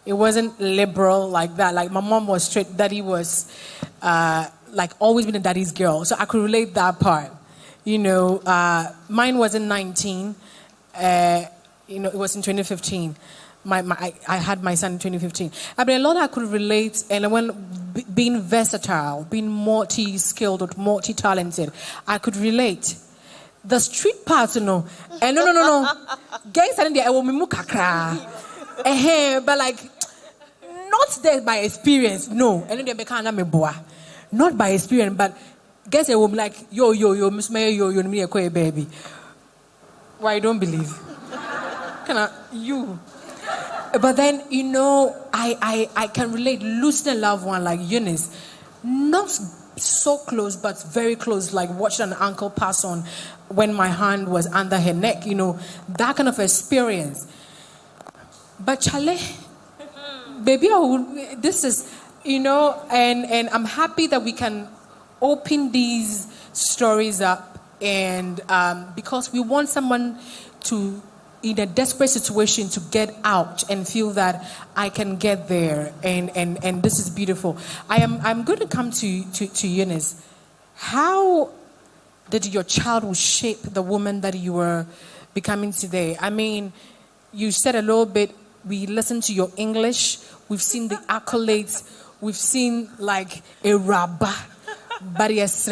It wasn't liberal like that. Like, my mom was straight. Daddy was, always been a daddy's girl. So I could relate that part. Mine wasn't 19. It was in 2015. I had my son in 2015. I mean, a lot I could relate, and when being versatile, being multi-skilled or multi-talented, I could relate. The street parts, and no. Guys, I will be but like, not there by experience, no. And then they not by experience, but guess I will be like, yo, Miss Mayor, yo, me a baby. Why you don't believe? You. But then, I can relate. Losing a loved one like Eunice, not so close, but very close, like watching an uncle pass on when my hand was under her neck, that kind of experience. But Chale, baby, this is, and I'm happy that we can open these stories up, and because we want someone to, in a desperate situation, to get out and feel that I can get there, and this is beautiful. I'm going to come to Eunice. How did your childhood shape the woman that you were becoming today? I mean, you said a little bit. We listened to your English. We've seen the accolades. We've seen like a rabba, barrier. If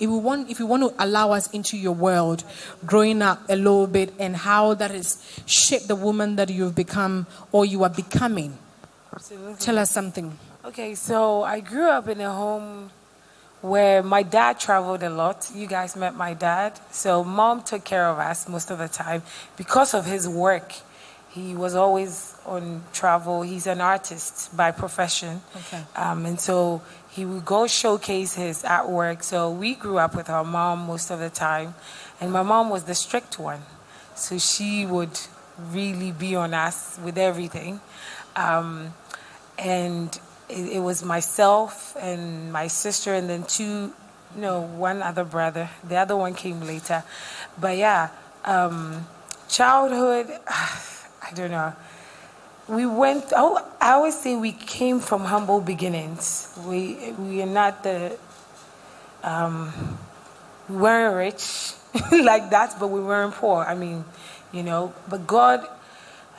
you want to allow us into your world, growing up a little bit, and how that has shaped the woman that you've become or you are becoming. Absolutely. Tell us something. Okay, so I grew up in a home where my dad traveled a lot. You guys met my dad. So mom took care of us most of the time. Because of his work, he was always on travel. He's an artist by profession. Okay. And so he would go showcase his artwork. So we grew up with our mom most of the time. And my mom was the strict one. So she would really be on us with everything. And it was myself and my sister and then one other brother. The other one came later. But yeah, childhood, I don't know. I always say we came from humble beginnings. We are not we weren't rich like that, but we weren't poor. I mean, but God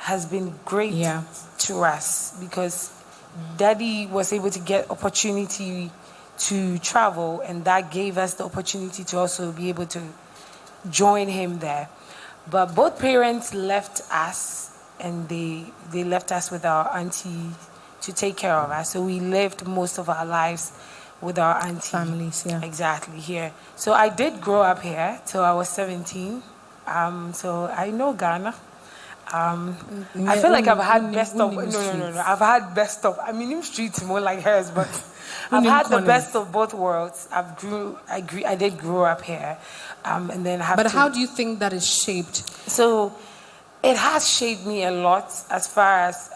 has been great to us because Daddy was able to get opportunity to travel, and that gave us the opportunity to also be able to join him there. But both parents left us, and they left us with our auntie to take care of us. So we lived most of our lives with our auntie. Families, yeah. Exactly, here. So I did grow up here till I was 17. So I know Ghana. I feel like I've had best of... No. I've had best of... I mean, streets more like hers, but I've had the best of both worlds. I did grow up here. And then But how do you think that is shaped? So it has shaped me a lot as far as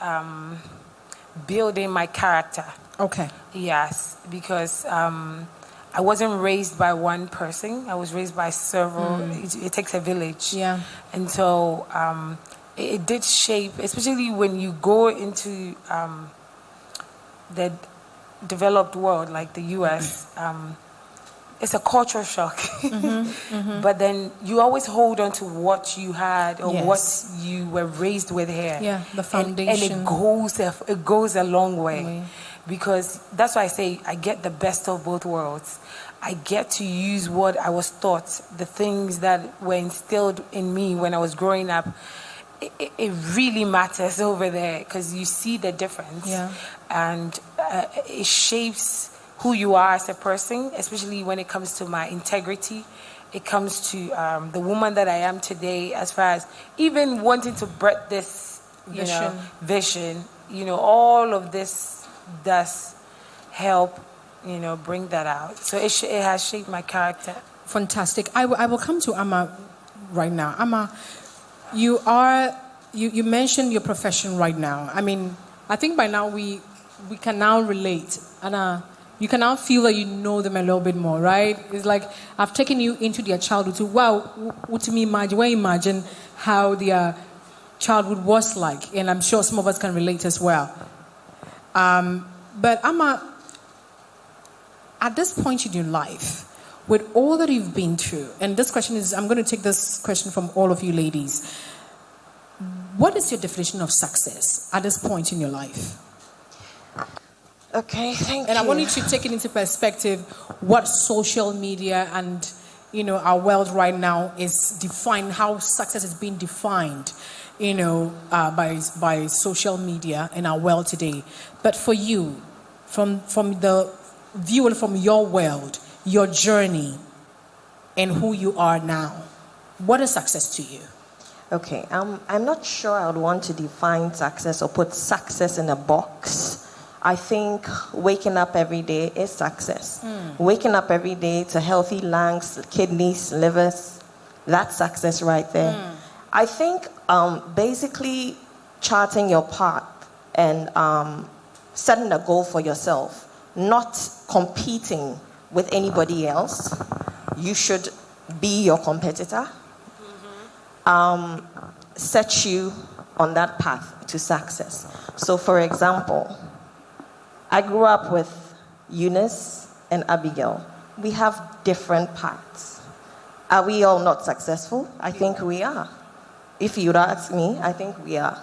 building my character. Okay. Yes, because I wasn't raised by one person. I was raised by several. It takes a village. Yeah. And so it did shape, especially when you go into the developed world like the U.S., it's a culture shock. But then you always hold on to what you had or what you were raised with here. Yeah, the foundation. And it goes a long way. Because that's why I say I get the best of both worlds. I get to use what I was taught, the things that were instilled in me when I was growing up. It really matters over there because you see the difference. Yeah. And it shapes who you are as a person, especially when it comes to my integrity. It comes to the woman that I am today, as far as even wanting to birth this vision. All of this does help, bring that out. So it has shaped my character. Fantastic. I will come to Amma right now. Amma, you mentioned your profession right now. I mean, I think by now we can now relate. And you can now feel that you know them a little bit more, right? It's like I've taken you into their childhood to, imagine how their childhood was like. And I'm sure some of us can relate as well. But Amma, at this point in your life, with all that you've been through, and this question is, I'm going to take this question from all of you ladies. What is your definition of success at this point in your life? Okay, thank you. And I want you to take it into perspective what social media and, our world right now is defined, how success is being defined, by social media in our world today. But for you, from the view from your world, your journey, and who you are now, what is success to you? Okay, I'm not sure I would want to define success or put success in a box. I think waking up every day is success. Waking up every day to healthy lungs, kidneys, livers, that's success right there. I think basically charting your path and setting a goal for yourself, not competing with anybody else. You should be your competitor. Set you on that path to success. So, for example, I grew up with Eunice and Abigail. We have different paths. Are we all not successful? I think we are. If you'd ask me, I think we are.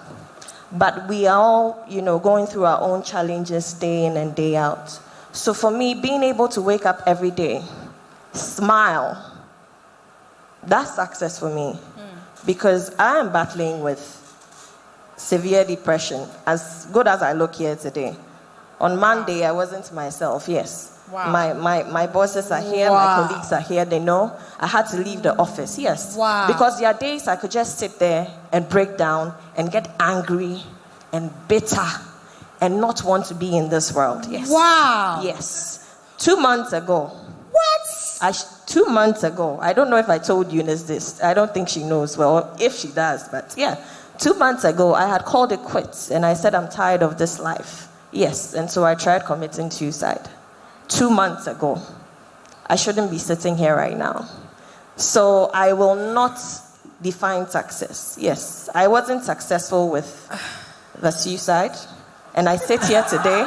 But we are all, going through our own challenges day in and day out. So for me, being able to wake up every day, smile, that's success for me. Because I am battling with severe depression, as good as I look here today. On Monday, I wasn't myself, yes. Wow. My bosses are here, my colleagues are here, they know. I had to leave the office, yes. Wow. Because there are days I could just sit there and break down and get angry and bitter and not want to be in this world, yes. Wow. Yes. 2 months ago. What? 2 months ago, I don't know if I told Eunice this. I don't think she knows, well, if she does, but yeah. 2 months ago, I had called it quits and I said I'm tired of this life. Yes, and so I tried committing suicide. 2 months ago. I shouldn't be sitting here right now. So I will not define success. Yes, I wasn't successful with the suicide, and I sit here today.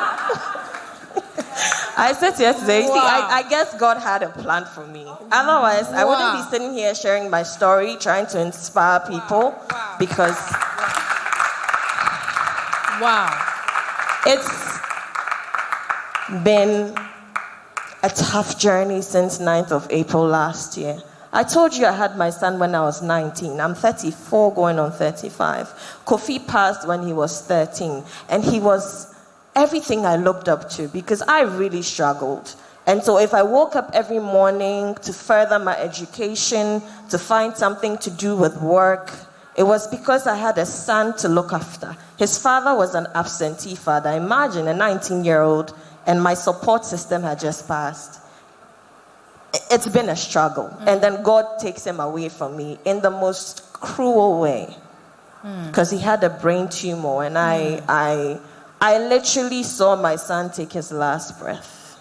You see, I guess God had a plan for me. Otherwise, I wouldn't be sitting here sharing my story, trying to inspire people, because Wow. It's been a tough journey since 9th of April last year. I told you I had my son when I was 19. I'm 34 going on 35. Kofi passed when he was 13. And he was everything I looked up to because I really struggled. And so if I woke up every morning to further my education, to find something to do with work, it was because I had a son to look after. His father was an absentee father. Imagine a 19-year-old, and my support system had just passed. It's been a struggle. And then God takes him away from me in the most cruel way. Because he had a brain tumor, and I literally saw my son take his last breath.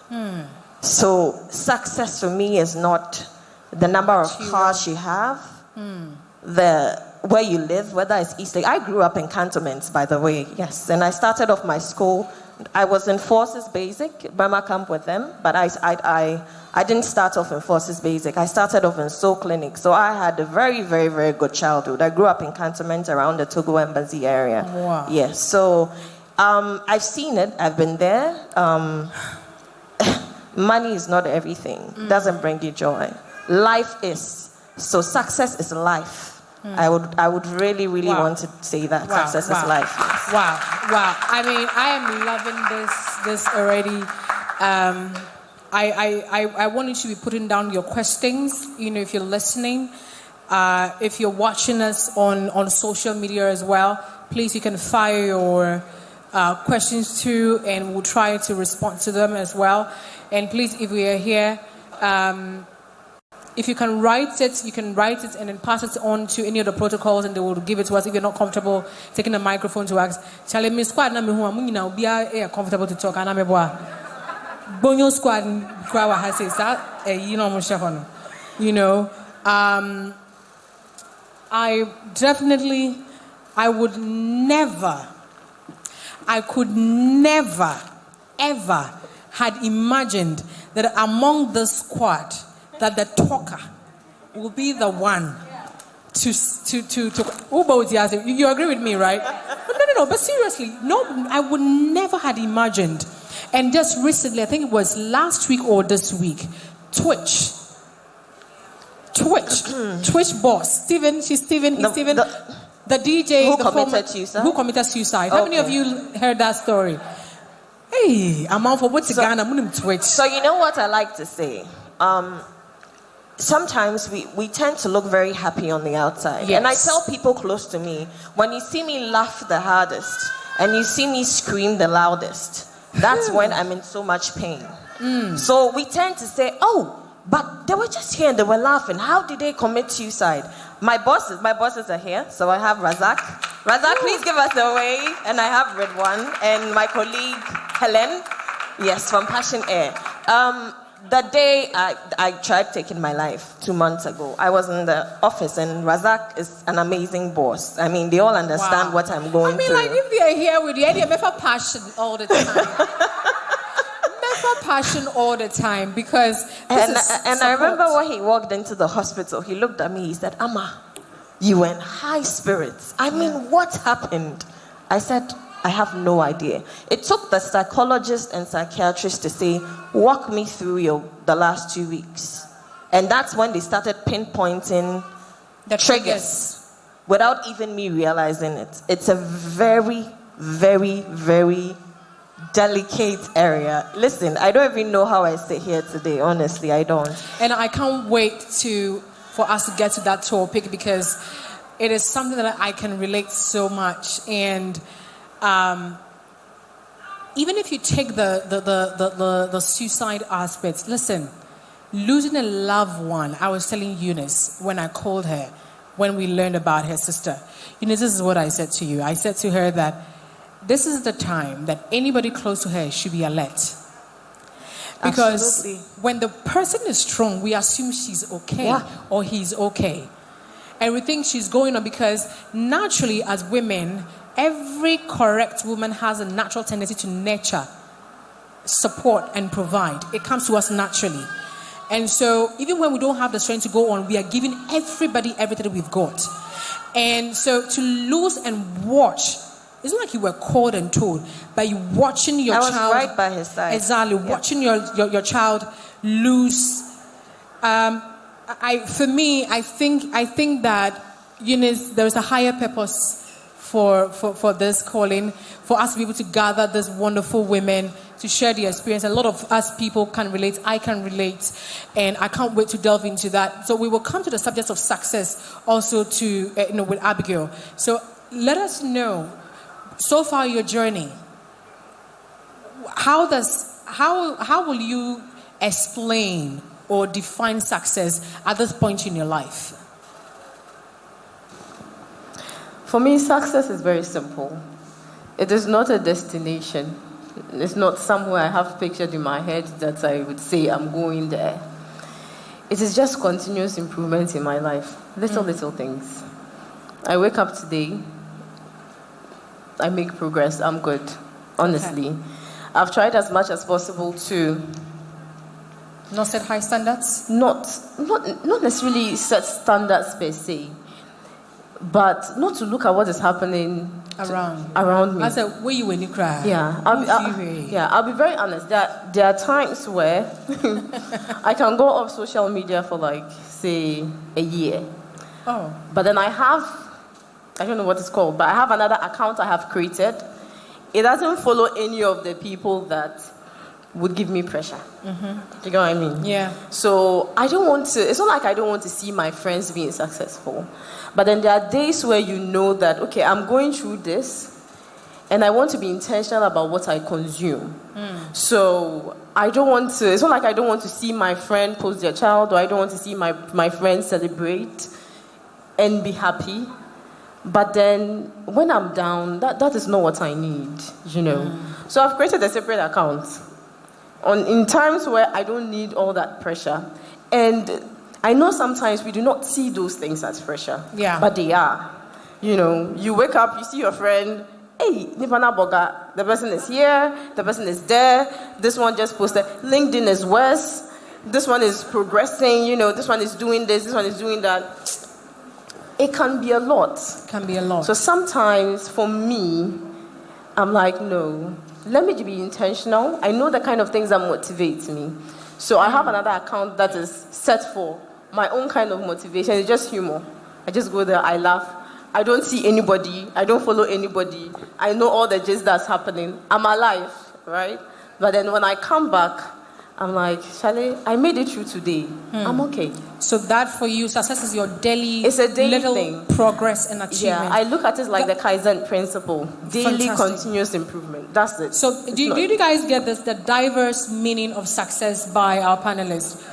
So success for me is not the number of cars you have, where you live, whether it's East Lake. I grew up in cantonments, by the way, yes. And I started off my school. I was in Forces Basic, Burma Camp with them, but I didn't start off in Forces Basic. I started off in Soul Clinic. So I had a very, very, very good childhood. I grew up in cantonments around the Togo Embassy area. Wow. Yes, so I've seen it. I've been there. Money is not everything. It doesn't bring you joy. Life is. So success is life. I would really, really want to say that. Success is life. Yes. Wow. I mean, I am loving this already. I want you to be putting down your questions, if you're listening. If you're watching us on social media as well, please, you can fire your questions too, and we'll try to respond to them as well. And please, if we are here, if you can write it, and then pass it on to any of the protocols, and they will give it to us. If you're not comfortable taking the microphone to ask, Charlie, me squad na me who am now be comfortable to talk. Ana me boa. Bonyo squad kwa has says that I could never ever had imagined that among the squad, that the talker will be the one to you agree with me, right? No, but seriously, no, I would never had imagined. And just recently, I think it was last week or this week, Twitch boss, Stephen, the DJ who committed suicide. Who committed suicide. How many of you heard that story? Hey, I'm out for what's Ghana, I'm Twitch. So you know what I like to say? Sometimes we tend to look very happy on the outside. Yes. And I tell people close to me, when you see me laugh the hardest and you see me scream the loudest, that's when I'm in so much pain. So we tend to say, oh, but they were just here and they were laughing. How did they commit suicide? My bosses are here. So I have Razak. Razak, please give us a wave. And I have Redwan and my colleague Helen. Yes, from Passion Air. The day I tried taking my life 2 months ago, I was in the office, and Razak is an amazing boss. I mean, they all understand what I'm going through. Like if they're here with you, they're for passion all the time. Passion all the time, because I remember when he walked into the hospital, he looked at me, he said, Amma, you were in high spirits. I mean, what happened? I said, I have no idea. It took the psychologist and psychiatrist to say, walk me through the last 2 weeks. And that's when they started pinpointing the triggers without even me realizing it. It's a very, very, very delicate area. Listen, I don't even know how I sit here today. Honestly, I don't. And I can't wait for us to get to that topic, because it is something that I can relate so much. And even if you take the suicide aspect, listen, losing a loved one. I was telling Eunice when I called her, when we learned about her sister. Eunice, this is what I said to you. I said to her that this is the time that anybody close to her should be alert. Because when the person is strong, we assume she's okay or he's okay. And we think she's going on, because naturally as women, every correct woman has a natural tendency to nurture, support, and provide. It comes to us naturally. And so even when we don't have the strength to go on, we are giving everybody everything we've got. And so to lose and watch it's not like you were called and told, but you watching your child. I was right by his side. Exactly, watching your child lose. I think that Eunice, there is a higher purpose for this calling, for us to be able to gather these wonderful women to share their experience. A lot of us people can relate. I can relate, and I can't wait to delve into that. So we will come to the subject of success also to with Abigail. So let us know, so far your journey. How will you explain or define success at this point in your life? For me, success is very simple. It is not a destination. It's not somewhere I have pictured in my head that I would say I'm going there. It is just continuous improvement in my life. Little things. I wake up today, I make progress, I'm good. Honestly. Okay. I've tried as much as possible to not set high standards? Not necessarily set standards per se, but not to look at what is happening around me. I said, where you when you cry? Yeah, I'll be very honest. There are times where I can go off social media for say a year. Oh. But then I don't know what it's called, but I have another account I have created. It doesn't follow any of the people that would give me pressure. Mm-hmm. Do you know what I mean? Yeah. So I don't want to, it's not like I don't want to see my friends being successful. But then there are days where you know that, okay, I'm going through this and I want to be intentional about what I consume. So I don't want to, it's not like I don't want to see my friend post their child, or I don't want to see my friends celebrate and be happy. But then when I'm down, that is not what I need, So I've created a separate account in times where I don't need all that pressure. And I know sometimes we do not see those things as pressure. Yeah. But they are. You wake up, you see your friend, hey, Nipana Boga, the person is here, the person is there, this one just posted, LinkedIn is worse, this one is progressing, this one is doing this one is doing that. It can be a lot. So sometimes for me, I'm like, no, let me be intentional. I know the kind of things that motivate me. So I have another account that is set for my own kind of motivation. It's just humor. I just go there, I laugh. I don't see anybody. I don't follow anybody. I know all the gist that's happening. I'm alive, right? But then when I come back, I'm like, Shale, I made it through today. I'm okay. So that for you, success is your daily, it's a daily little thing. Progress and achievement. Yeah, I look at it like the Kaizen principle. Daily continuous improvement. That's it. So do you guys get this, the diverse meaning of success by our panelists?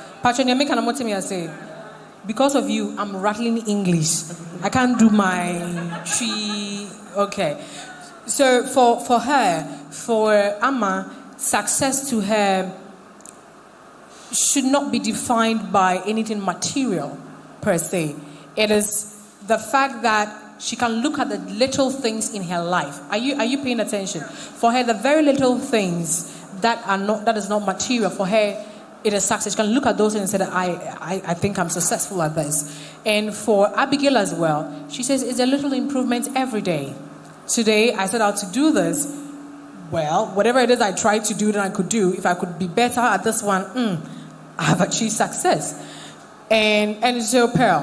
Because of you, I'm rattling English. I can't do my tree. Okay. So for her, for Amma, success to her should not be defined by anything material per se. It is the fact that she can look at the little things in her life. Are you paying attention? For her, the very little things that is not material, for her it is success. She can look at those and say that I think I'm successful at this. And for Abigail as well, she says it's a little improvement every day. Today I set out to do this. Well, whatever it is I tried to do that I could do, if I could be better at this one, I have achieved success. And so, Pearl,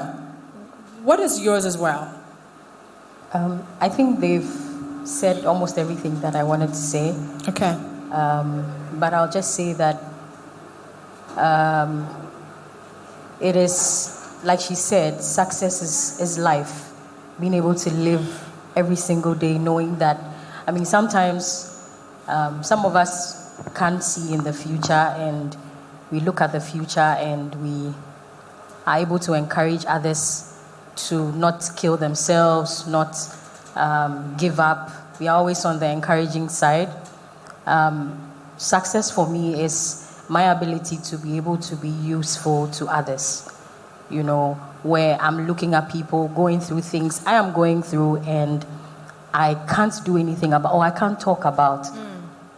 what is yours as well? I think they've said almost everything that I wanted to say. Okay. But I'll just say that it is, like she said, success is life. Being able to live every single day knowing that, sometimes some of us can't see in the future, and we look at the future and we are able to encourage others to not kill themselves, not give up. We are always on the encouraging side. Success for me is my ability to be able to be useful to others, where I'm looking at people going through things I am going through and I can't do anything about, or I can't talk about.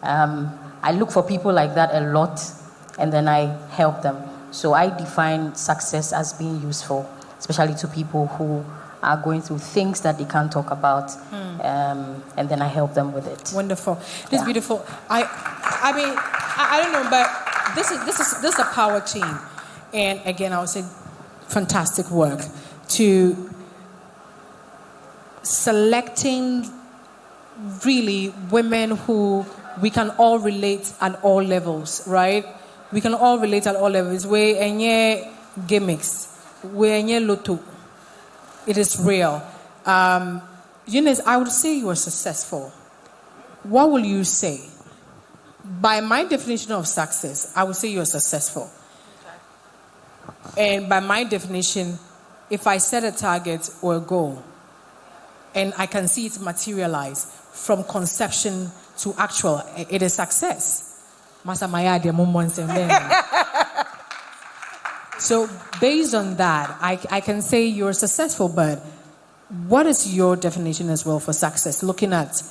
I look for people like that a lot, and then I help them. So I define success as being useful, especially to people who are going through things that they can't talk about, and then I help them with it. Wonderful. This is beautiful. I mean, I don't know, but this is a power team, and again, I would say, fantastic work to selecting really women who we can all relate at all levels, right? We can all relate at all levels. We enye gimmicks, we enye loto. It is real. Eunice, I would say you are successful. What will you say? By my definition of success, I would say you are successful. And by my definition, if I set a target or a goal, and I can see it materialize from conception to actual, it is success. So based on that, I can say you're successful, but what is your definition as well for success? Looking at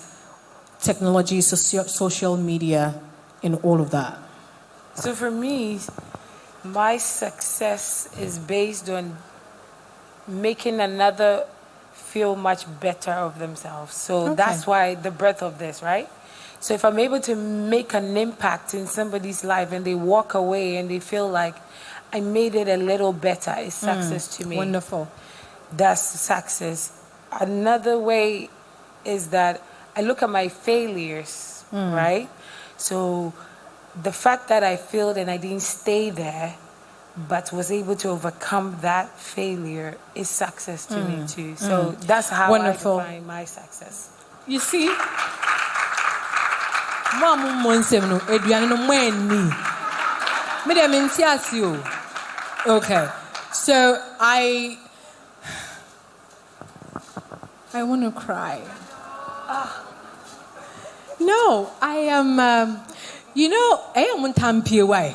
technology, social media, and all of that. So for me, my success is based on making another feel much better of themselves. So that's why the breadth of this, right? So if I'm able to make an impact in somebody's life and they walk away and they feel like I made it a little better, it's success to me. Wonderful. That's success. Another way is that I look at my failures, right? So the fact that I failed and I didn't stay there, but was able to overcome that failure is success to me too. So that's how I define my success. You see? Okay. So I want to cry. No, I am, I am Tampia. Why?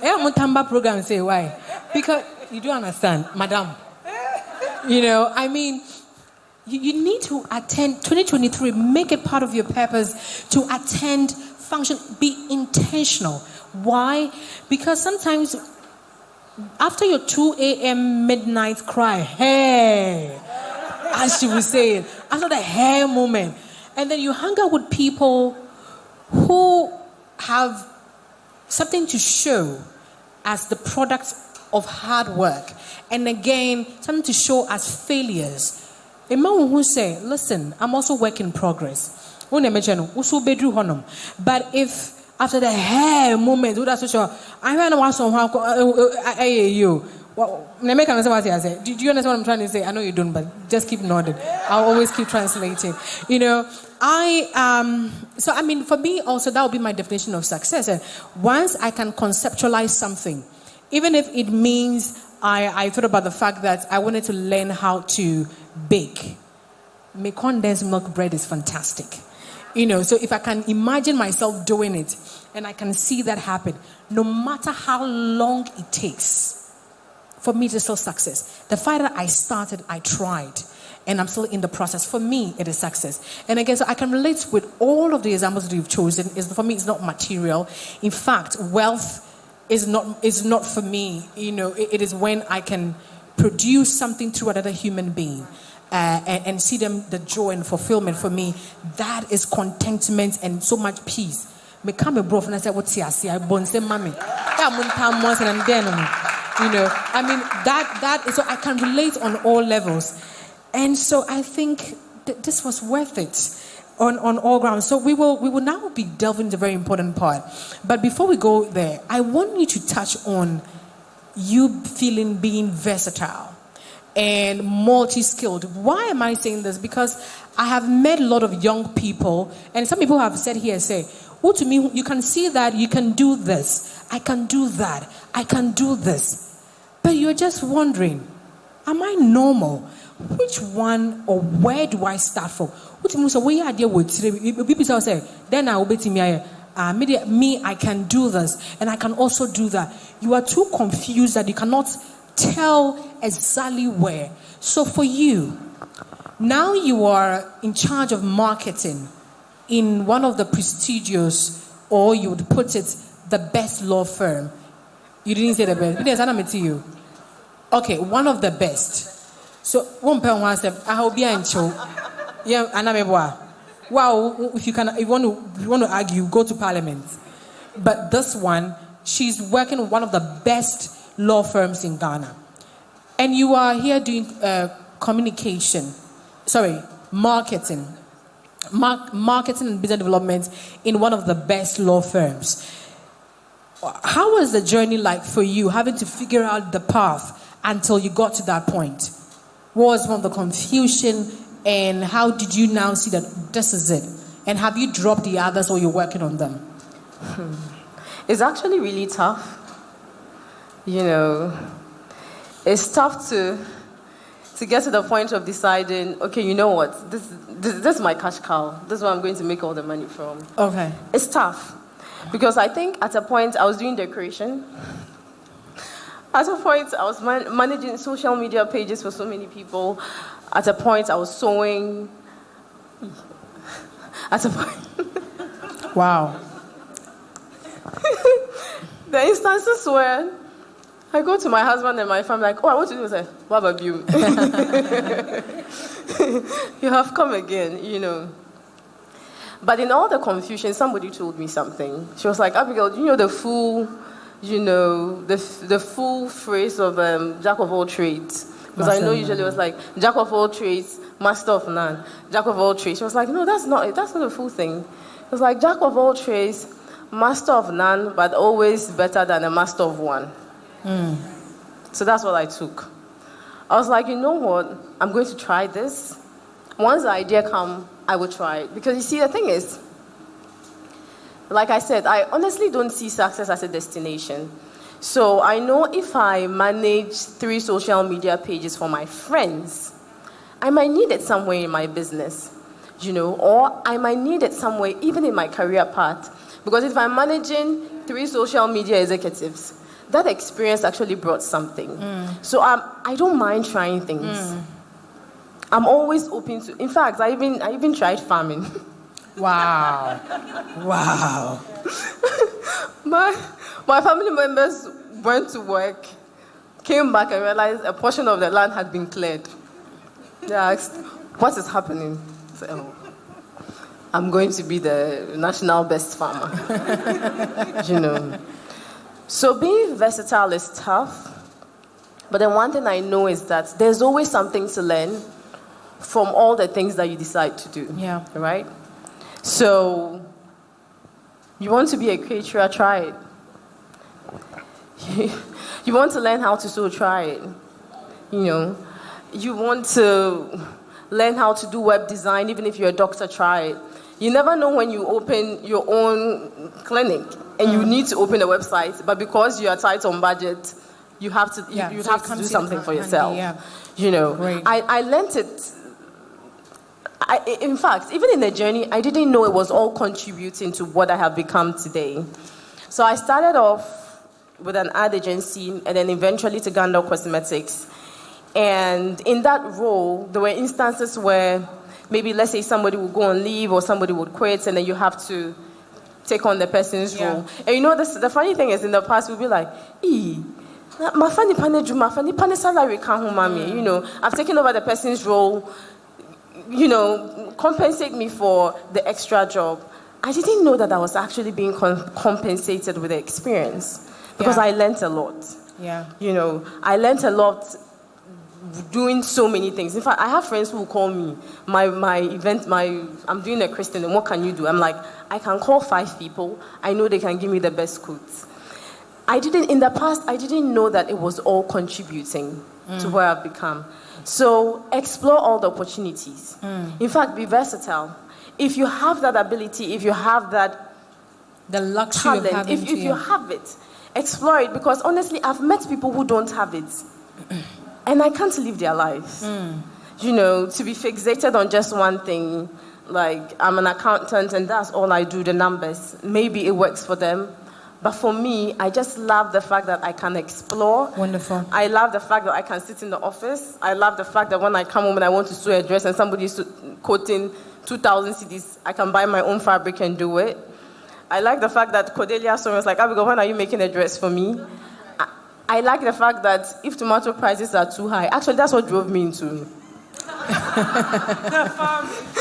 I am Tamba program. Say why? Because you do understand, madam. I mean, you need to attend 2023, make it part of your purpose to attend, function, be intentional. Why? Because sometimes after your 2 a.m. midnight cry, hey, as she was saying, after the hair moment, and then you hang out with people who have something to show as the product of hard work, and again, something to show as failures. A man who say, listen, I'm also work in progress. But if after the hair moment, do you understand what I'm trying to say? I know you don't, but just keep nodding. I'll always keep translating. So I mean, for me also, that would be my definition of success. And once I can conceptualize something, even if it means I thought about the fact that I wanted to learn how to bake. My condensed milk bread is fantastic. So if I can imagine myself doing it and I can see that happen, no matter how long it takes, for me, it's still success. The fact that I started, I tried, and I'm still in the process. For me, it is success. And again, so I can relate with all of the examples that you've chosen. For me, it's not material. In fact, wealth is not for me. It is when I can produce something through another human being. And see them the joy and fulfillment. For me, that is contentment and so much peace. Me come a bro and I say, what's here? I bonse mommy. I mean that is so I can relate on all levels, and so I think this was worth it on all grounds. So we will now be delving into a very important part. But before we go there, I want you to touch on you being versatile and multi-skilled. Why am I saying this? Because I have met a lot of young people, and some people have said here, well, to me, you can see that you can do this, I can do that, I can do this. But you're just wondering, am I normal? Which one or where do I start from? People say, then I will be to me, I can do this, and I can also do that. You are too confused that you cannot tell exactly where. So for you, now you are in charge of marketing in one of the prestigious, or you would put it, the best law firm. You didn't say the best. To you. Okay, one of the best. So one person wants them. I hope you enjoy. Yeah, Anameboa. Wow, if you want to argue, go to Parliament. But this one, she's working with one of the best law firms in Ghana, and you are here doing marketing and business development in one of the best law firms. How was the journey like for you, having to figure out the path until you got to that point? What was one of the confusion, and how did you now see that this is it? And have you dropped the others, or you're working on them? It's actually really tough. You know, it's tough to get to the point of deciding, okay, you know what, this is my cash cow. This is where I'm going to make all the money from. Okay. It's tough. Because I think at a point I was doing decoration. At a point I was managing social media pages for so many people. At a point I was sewing. At a point. Wow. The instances where I go to my husband and my family like, oh, I want to do this. What about you? You have come again, you know. But in all the confusion, somebody told me something. She was like, Abigail, you know the full phrase of jack of all trades? Because I know usually it was like, jack of all trades, master of none. Jack of all trades. She was like, no, that's not it. That's not the full thing. It was like, jack of all trades, master of none, but always better than a master of one. So that's what I took. I was like, you know what? I'm going to try this. Once the idea comes, I will try it. Because you see, the thing is, like I said, I honestly don't see success as a destination. So I know if I manage 3 social media pages for my friends, I might need it somewhere in my business, you know, or I might need it somewhere even in my career path. Because if I'm managing 3 social media executives, that experience actually brought something. So I don't mind trying things. I'm always open to. In fact, I even tried farming. Wow. Wow. My family members went to work, came back and realized a portion of the land had been cleared. They asked, what is happening? I said, oh, I'm going to be the national best farmer. You know. So being versatile is tough. But then one thing I know is that there's always something to learn from all the things that you decide to do. Yeah. Right? So, you want to be a caterer, try it. You want to learn how to sew, try it. You know, you want to learn how to do web design, even if you're a doctor, try it. You never know when you open your own clinic and you need to open a website, but because you are tight on budget, you have to you have to do something for yourself. You know, Great. I learned it. In fact, even in the journey, I didn't know it was all contributing to what I have become today. So I started off with an ad agency and then eventually to Gandalf Cosmetics. And in that role, there were instances where maybe, let's say, somebody would go on leave or somebody would quit, and then you have to take on the person's role. And you know, the funny thing is, in the past, we'll be like, my funny salary can't hold mommy. You know, I've taken over the person's role, you know, compensate me for the extra job. I didn't know that I was actually being compensated with the experience because I learned a lot. Yeah. You know, I learned a lot doing so many things. In fact, I have friends who call me, I'm doing a Christian, and what can you do? I'm like, I can call 5 people. I know they can give me the best quotes. In the past, I didn't know that it was all contributing to where I've become. So explore all the opportunities. In fact, be versatile. If you have that ability, if you have that the luxury talent, if you have it, explore it. Because honestly, I've met people who don't have it. And I can't live their lives. You know, to be fixated on just one thing, like I'm an accountant and that's all I do, the numbers. Maybe it works for them. But for me, I just love the fact that I can explore. Wonderful. I love the fact that I can sit in the office. I love the fact that when I come home and I want to sew a dress and somebody's quoting 2,000 cedis, I can buy my own fabric and do it. I like the fact that Cordelia Sewing was like, Abigail, when are you making a dress for me? I like the fact that if tomato prices are too high, actually that's what drove me into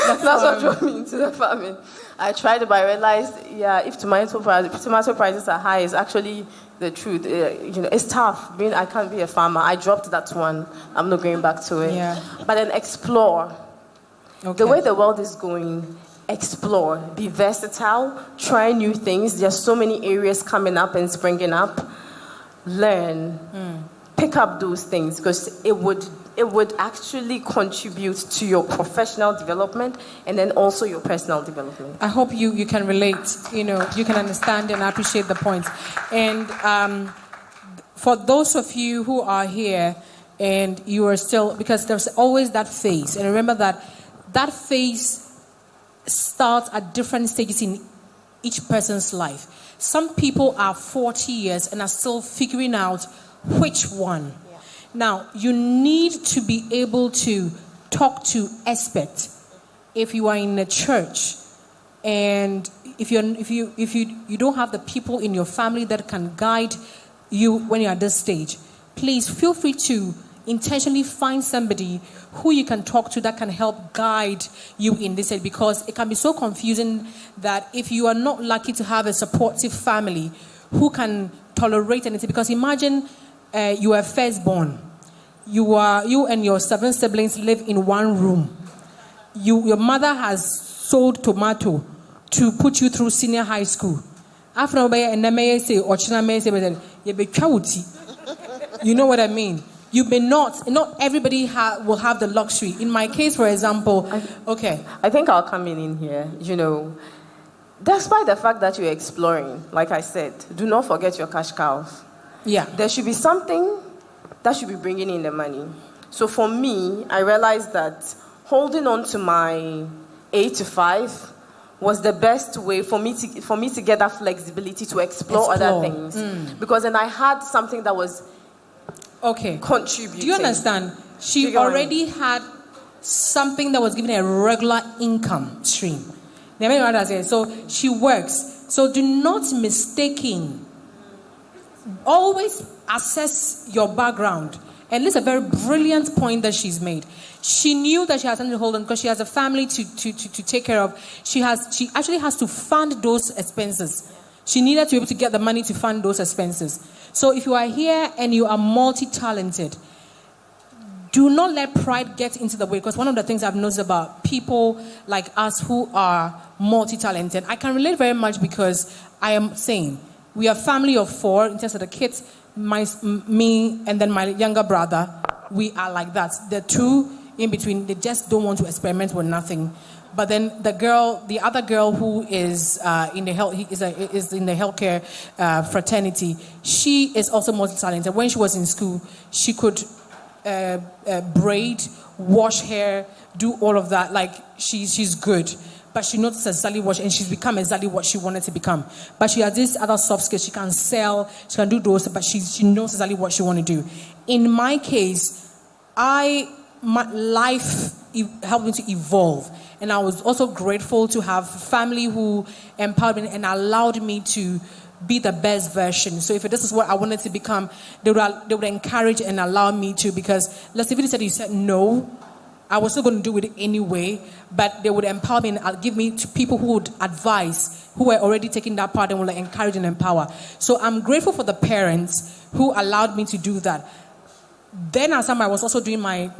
That's what drove me into the farming. I tried it, but I realized, if tomato prices are high, it's actually the truth. It's tough. I can't be a farmer. I dropped that one. I'm not going back to it. Yeah. But then explore. Okay. The way the world is going, explore. Be versatile. Try new things. There's so many areas coming up and springing up. Learn. Pick up those things because it would actually contribute to your professional development and then also your personal development. I hope you can relate, you can understand and appreciate the points. And for those of you who are here and you are still, because there's always that phase, and remember that phase starts at different stages in each person's life. Some people are 40 years and are still figuring out which one. Yeah. Now, you need to be able to talk to experts. If you are in a church and if you don't have the people in your family that can guide you when you're at this stage, please feel free to intentionally find somebody who you can talk to that can help guide you in this area, because it can be so confusing that if you are not lucky to have a supportive family who can tolerate anything, because imagine you are firstborn. You and your 7 siblings live in one room. Your mother has sold tomato to put you through senior high school. After you know what I mean? You may not everybody will have the luxury. In my case, for example, I think I'll come in here. Despite the fact that you're exploring, like I said, do not forget your cash cows. Yeah. There should be something that should be bringing in the money. So for me, I realized that holding on to my 8 to 5 was the best way for me to get that flexibility to explore other things. Because then I had something that was contributing. Do you understand? She already had something that was giving her a regular income stream. So she works. So do not mistaking. Always assess your background. And this is a very brilliant point that she's made. She knew that she has something to hold on because she has a family to take care of. She actually has to fund those expenses. She needed to be able to get the money to fund those expenses. So if you are here and you are multi-talented, do not let pride get into the way, because one of the things I've noticed about people like us who are multi-talented, I can relate very much because I am saying, we are a family of 4 in terms of the kids, me, and then my younger brother. We are like that. The 2 in between, they just don't want to experiment with nothing. But then the other girl who is in the healthcare fraternity, she is also multi-talented. When she was in school, she could braid, wash hair, do all of that. Like she's good. But she knows exactly what, and she's become exactly what she wanted to become. But she has these other soft skills. She can sell, she can do those, but she knows exactly what she wants to do. In my case, my life helped me to evolve. And I was also grateful to have family who empowered me and allowed me to be the best version. So if this is what I wanted to become, they would encourage and allow me to, because let's say if you said no, I was still going to do it anyway, but they would empower me and give me to people who would advise, who were already taking that part and would encourage and empower. So I'm grateful for the parents who allowed me to do that. Then as I was also doing my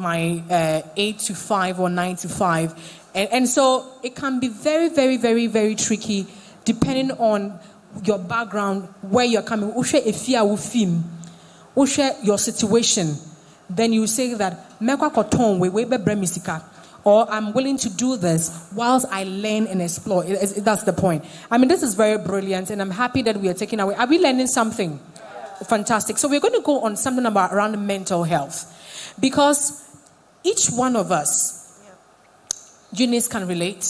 8 to 5 or 9 to 5. And so it can be very, very, very, very tricky depending on your background, where you're coming. Your situation. Then you say that, or I'm willing to do this whilst I learn and explore. That's the point. I mean, this is very brilliant, and I'm happy that we are taking away. Are we learning something? Fantastic. So we're going to go on something around mental health, because each one of us, Eunice can relate.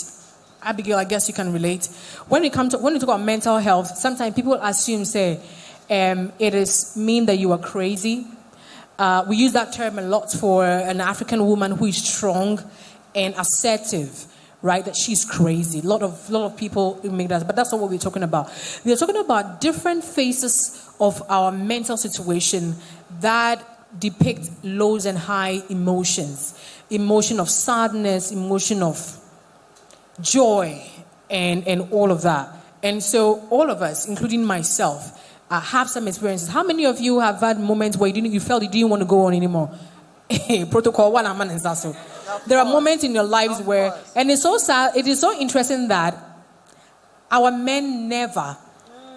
Abigail, I guess you can relate. When we talk about mental health, sometimes people assume, it is mean that you are crazy. We use that term a lot for an African woman who is strong and assertive, right? That she's crazy. A lot of people make that, but that's not what we're talking about. We're talking about different phases of our mental situation that depict lows and high emotions. Emotion of sadness, emotion of joy, and all of that. And so all of us, including myself, have some experiences. How many of you have had moments where you felt you didn't want to go on anymore? Protocol one, there are moments in your lives where, and it's so sad, it is so interesting that our men never,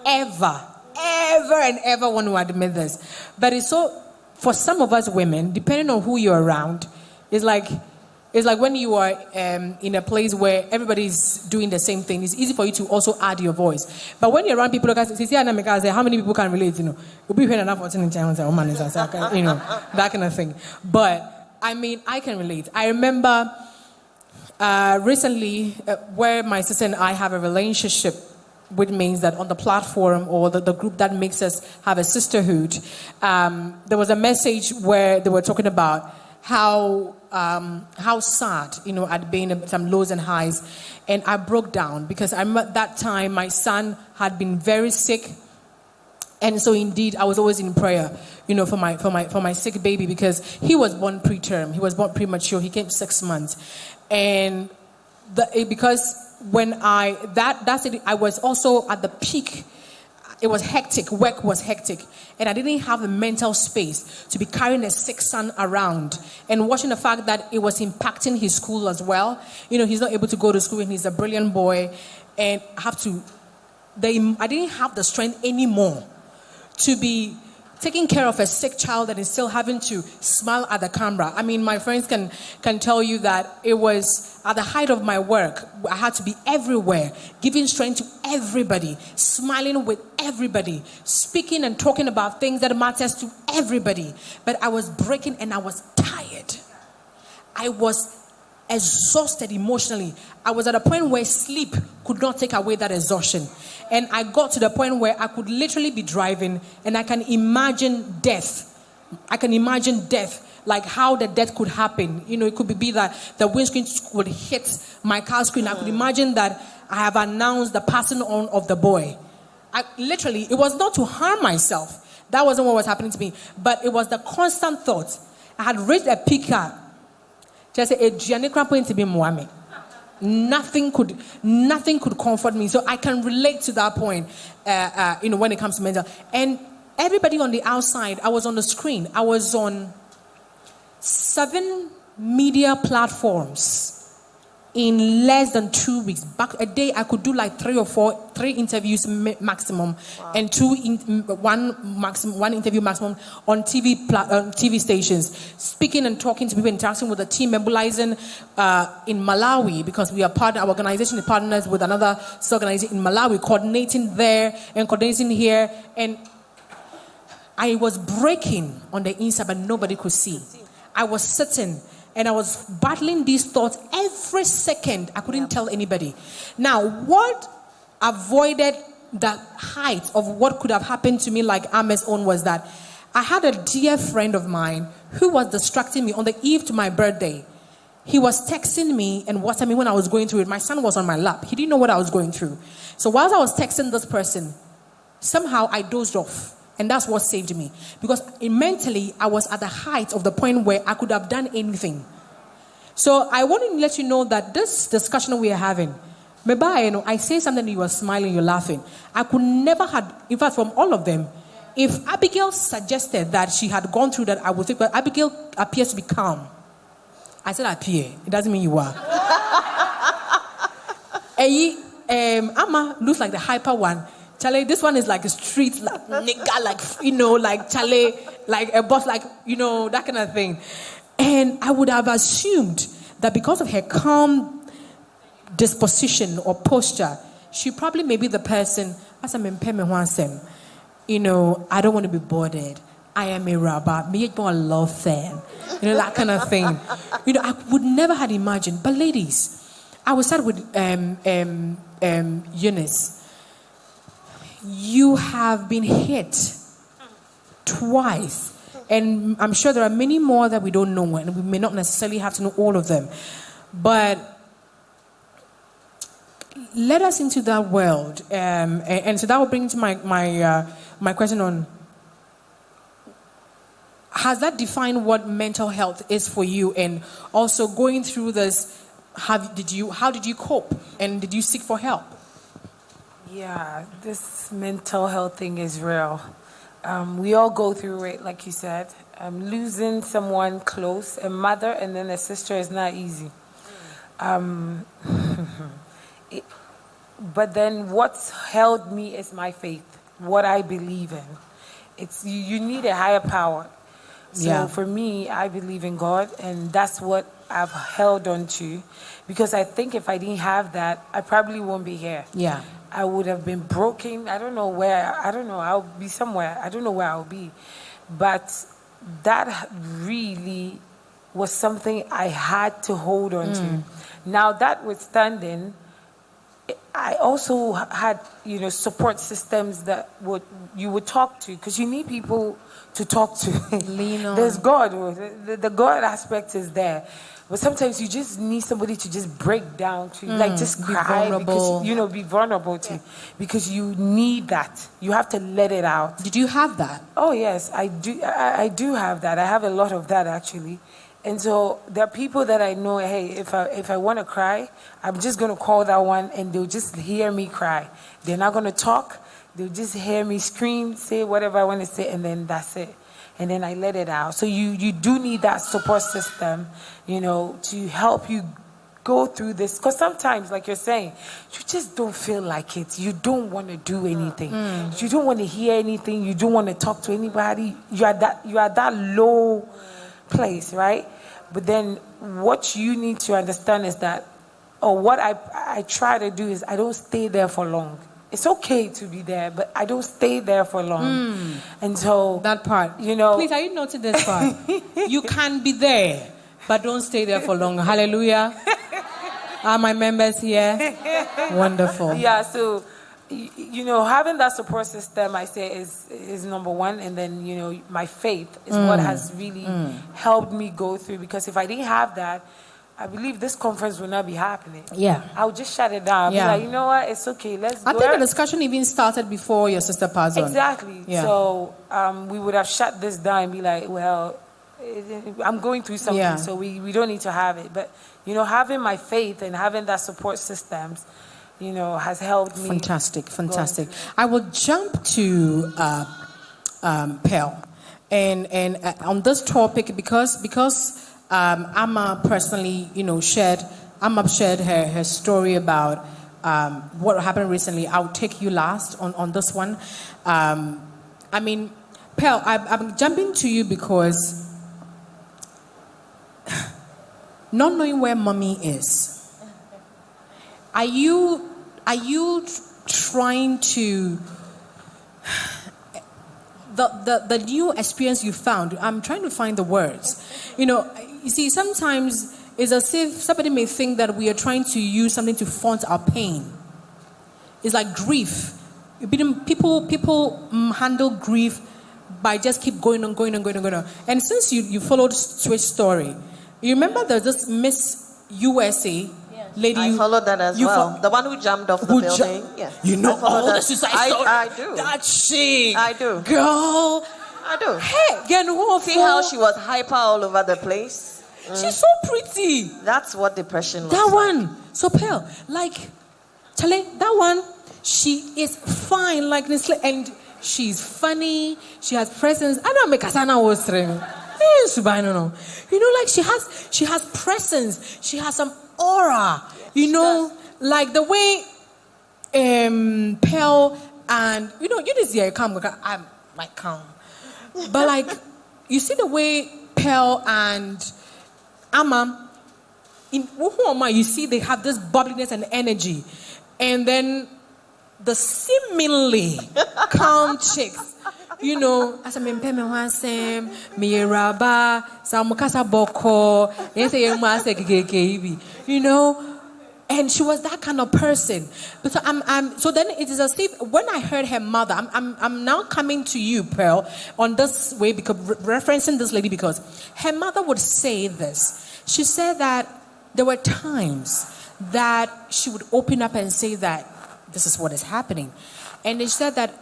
ever want to admit this. But it's so, for some of us women, depending on who you're around, it's like when you are in a place where everybody's doing the same thing, it's easy for you to also add your voice. But when you're around people, like how many people can relate, you know, that kind of thing. But I mean, I can relate. I remember recently where my sister and I have a relationship, which means that on the platform or the group that makes us have a sisterhood, there was a message where they were talking about how sad, you know, I'd been in some lows and highs, and I broke down because I remember that time my son had been very sick. And so indeed, I was always in prayer, you know, for my sick baby, because he was born preterm. He was born premature. He came 6 months. And because when I was also at the peak. It was hectic. Work was hectic. And I didn't have the mental space to be carrying a sick son around and watching the fact that it was impacting his school as well. You know, he's not able to go to school and he's a brilliant boy. And I didn't have the strength anymore to be taking care of a sick child that is still having to smile at the camera. I mean, my friends can tell you that it was at the height of my work. I had to be everywhere, giving strength to everybody, smiling with everybody, speaking and talking about things that matters to everybody. But I was breaking and I was tired. I was exhausted emotionally. I was at a point where sleep could not take away that exhaustion. And I got to the point where I could literally be driving and I can imagine death. Like how the death could happen. You know, it could be that the windscreen would hit my car screen. I could imagine that I have announced the passing on of the boy. It was not to harm myself. That wasn't what was happening to me. But it was the constant thought. I had reached a peak. Just a journey cramping to be Muhammad. Nothing could comfort me. So I can relate to that point, you know, when it comes to mental. And everybody on the outside, I was on the screen. I was on 7 media platforms in less than 2 weeks. Back a day, I could do like 3 interviews maximum, wow. And one interview maximum on TV stations, speaking and talking to people, interacting with the team, mobilizing in Malawi, because we are our organization is partners with another organization in Malawi, coordinating there and coordinating here, and I was breaking on the inside, but nobody could see. I was sitting. And I was battling these thoughts every second. I couldn't tell anybody. Now, what avoided the height of what could have happened to me, like Ame's own, was that I had a dear friend of mine who was distracting me on the eve to my birthday. He was texting me and WhatsApping me when I was going through it. My son was on my lap. He didn't know what I was going through. So whilst I was texting this person, somehow I dozed off. And that's what saved me. Because mentally, I was at the height of the point where I could have done anything. So I want to let you know that this discussion we are having, maybe I say something, you are smiling, you're laughing. I could never have, in fact, from all of them, if Abigail suggested that she had gone through that, I would think, but Abigail appears to be calm. I said appear. It doesn't mean you are. Amma looks like the hyper one. Charlie, this one is like a street, like nigga, like, you know, like Charlie, like a boss, like, you know, that kind of thing. And I would have assumed that because of her calm disposition or posture, she probably may be the person, as I'm in, you know, I don't want to be bothered. I am a rabbi. Me a love fan. You know, that kind of thing. You know, I would never have imagined. But ladies, I will start with Eunice. You have been hit twice, and I'm sure there are many more that we don't know, and we may not necessarily have to know all of them. But let us into that world. And so that will bring to my question on, has that defined what mental health is for you? And also going through this, how did you cope? And did you seek for help? Yeah, this mental health thing is real. We all go through it, like you said. Losing someone close, a mother and then a sister, is not easy. But then what's held me is my faith, what I believe in. It's you need a higher power. So for me, I believe in God, and that's what I've held on to, because I think if I didn't have that, I probably won't be here. Yeah. I would have been broken. I don't know where. I don't know. I'll be somewhere. I don't know where I'll be. But that really was something I had to hold on to. Now, that withstanding, I also had, support systems that you would talk to, because you need people to talk to. Lean on. There's God. The God aspect is there. But sometimes you just need somebody to just break down to, like, just cry, because, be vulnerable to, because you need that. You have to let it out. Did you have that? Oh, yes, I do. I do have that. I have a lot of that, actually. And so there are people that I know, hey, if I want to cry, I'm just going to call that one, and they'll just hear me cry. They're not going to talk. They'll just hear me scream, say whatever I want to say, and then that's it. And then I let it out. So you do need that support system, to help you go through this. Because sometimes, like you're saying, you just don't feel like it. You don't want to do anything. You don't want to hear anything. You don't want to talk to anybody. You are that low place, right? But then what you need to understand is that, or what I try to do is I don't stay there for long. It's okay to be there, but I don't stay there for long. And so that part, Please, are you noting this part? You can be there, but don't stay there for long. Hallelujah. Are my members here? Wonderful. Yeah, so, having that support system, I say, is number one. And then, my faith is what has really helped me go through. Because if I didn't have that, I believe this conference will not be happening. Yeah. I'll just shut it down. Yeah. Be like, you know what? It's okay. Let's go. I think the discussion even started before your sister passed on. Exactly. Yeah. So we would have shut this down and be like, well, I'm going through something, so we don't need to have it. But, having my faith and having that support systems, has helped me. Fantastic. I will jump to Pearl. And on this topic, because Amma personally, shared her story about what happened recently. I'll take you last on this one. Pearl, I'm jumping to you because not knowing where mommy is, are you trying to the new experience you found? I'm trying to find the words. You see, sometimes it's as if somebody may think that we are trying to use something to font our pain. It's like grief. People handle grief by just keep going on. And since you followed Switch's story, you remember there's this Miss USA lady. I followed that as well. The one who jumped off the building. Yes. All the suicide story. I do. That shit. I do. Girl. I do. Hey, see how she was hyper all over the place? She's so pretty. That's what depression looks like. That one. Like. So pale. Like, Charlie, that one, she is fine like this. And she's funny. She has presence. I don't make Asana was like she has presence. She has some aura. Like the way Pearl and you just hear calm. I'm like calm. But like you see the way Pearl and Amma in Wuhuoma, you see they have this bubbliness and energy. And then the seemingly calm chicks, as I'm in Pemewasem, Miraba, Samukasa Boko, and she was that kind of person. But so then it is as if when I heard her mother, I'm now coming to you, Pearl, on this way because referencing this lady because her mother would say this. She said that there were times that she would open up and say that this is what is happening. And they said that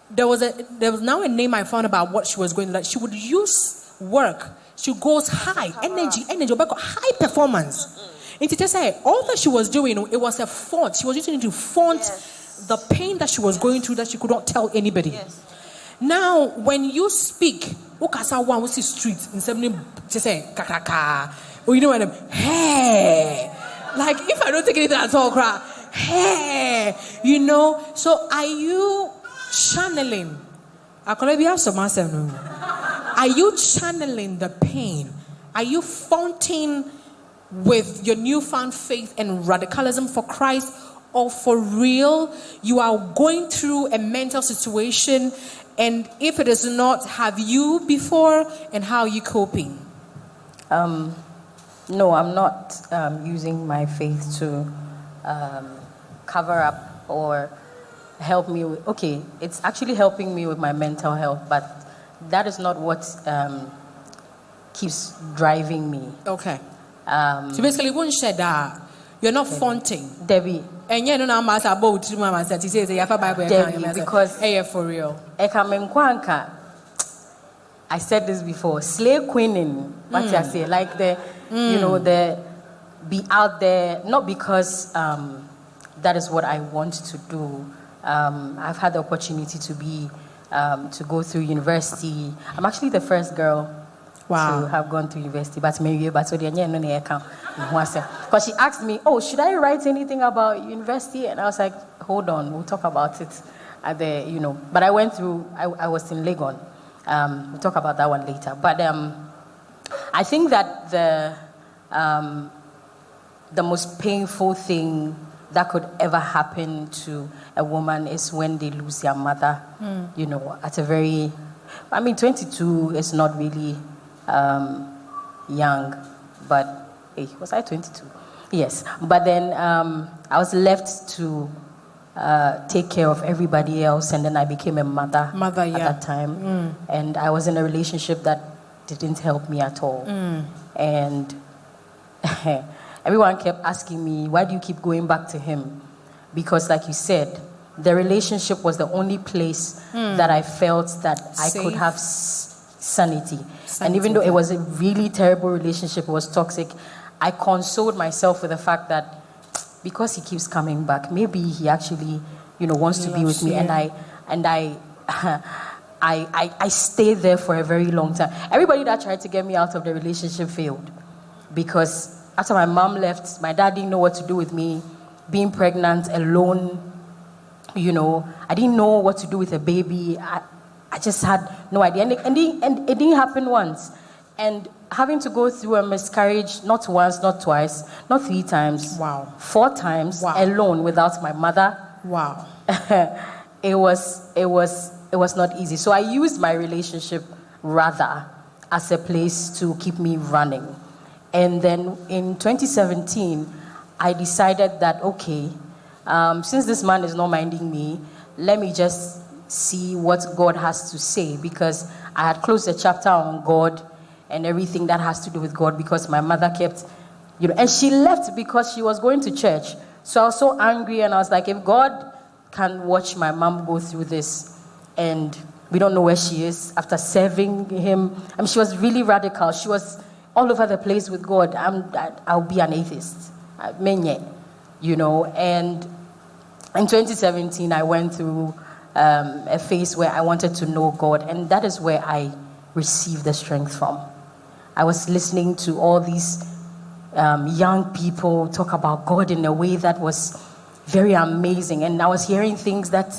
there was now a name I found about what she was going to like. She would use work. She goes high, energy, high performance. And to just say, all that she was doing, it was a font. She was using it to font the pain that she was going through that she could not tell anybody. Yes. Now, when you speak, one see street in something just say kakaka, or you know what I mean? Hey, like if I don't take anything at all, cry. Hey, you know. So are you channeling? Are you channeling the pain? Are you founting with your newfound faith and radicalism for Christ, or for real you are going through a mental situation? And if it is not, have you before, and how are you coping? No, I'm not using my faith to cover up or help me with, okay, it's actually helping me with my mental health, but that is not what keeps driving me. Okay. So basically, one share that you're not fronting. Debbie. And you know now, Master about to Mama said, he says, "You have a Bible because hey, for real." I said this before. Slave queening, what I say, like the, you know, the be out there, not because that is what I want to do. I've had the opportunity to be to go through university. I'm actually the first girl to have gone to university, but maybe because she asked me, "Oh, should I write anything about university?" And I was like, "Hold on, we'll talk about it at the, you know." But I went through. I was in Legon. We'll talk about that one later. But I think that the most painful thing that could ever happen to a woman is when they lose their mother. You know, at a very, 22 is not really young, but hey, was I 22? Yes. But then I was left to take care of everybody else, and then I became a mother at that time. And I was in a relationship that didn't help me at all. And everyone kept asking me, "Why do you keep going back to him?" Because like you said, the relationship was the only place that I felt that I could have sanity. And even though it was a really terrible relationship, it was toxic, I consoled myself with the fact that because he keeps coming back, maybe he actually, you know, wants to be with me. And I stayed there for a very long time. Everybody that tried to get me out of the relationship failed, because after my mom left, my dad didn't know what to do with me, being pregnant, alone. You know, I didn't know what to do with a baby. I just had no idea. And it didn't happen once. And having to go through a miscarriage, not once, not twice, not 3 times, 4 times, alone without my mother. Wow. It was not easy. So I used my relationship rather as a place to keep me running. And then in 2017, I decided that, okay, since this man is not minding me, let me just see what God has to say, because I had closed the chapter on God and everything that has to do with God, because my mother kept, you know, and she left because she was going to church. So I was so angry, and I was like, if God can watch my mom go through this, and we don't know where she is after serving him. She was really radical. She was all over the place with God. I'll be an atheist. You know, and in 2017, I went through a phase where I wanted to know God, and that is where I received the strength from. I was listening to all these young people talk about God in a way that was very amazing, and I was hearing things that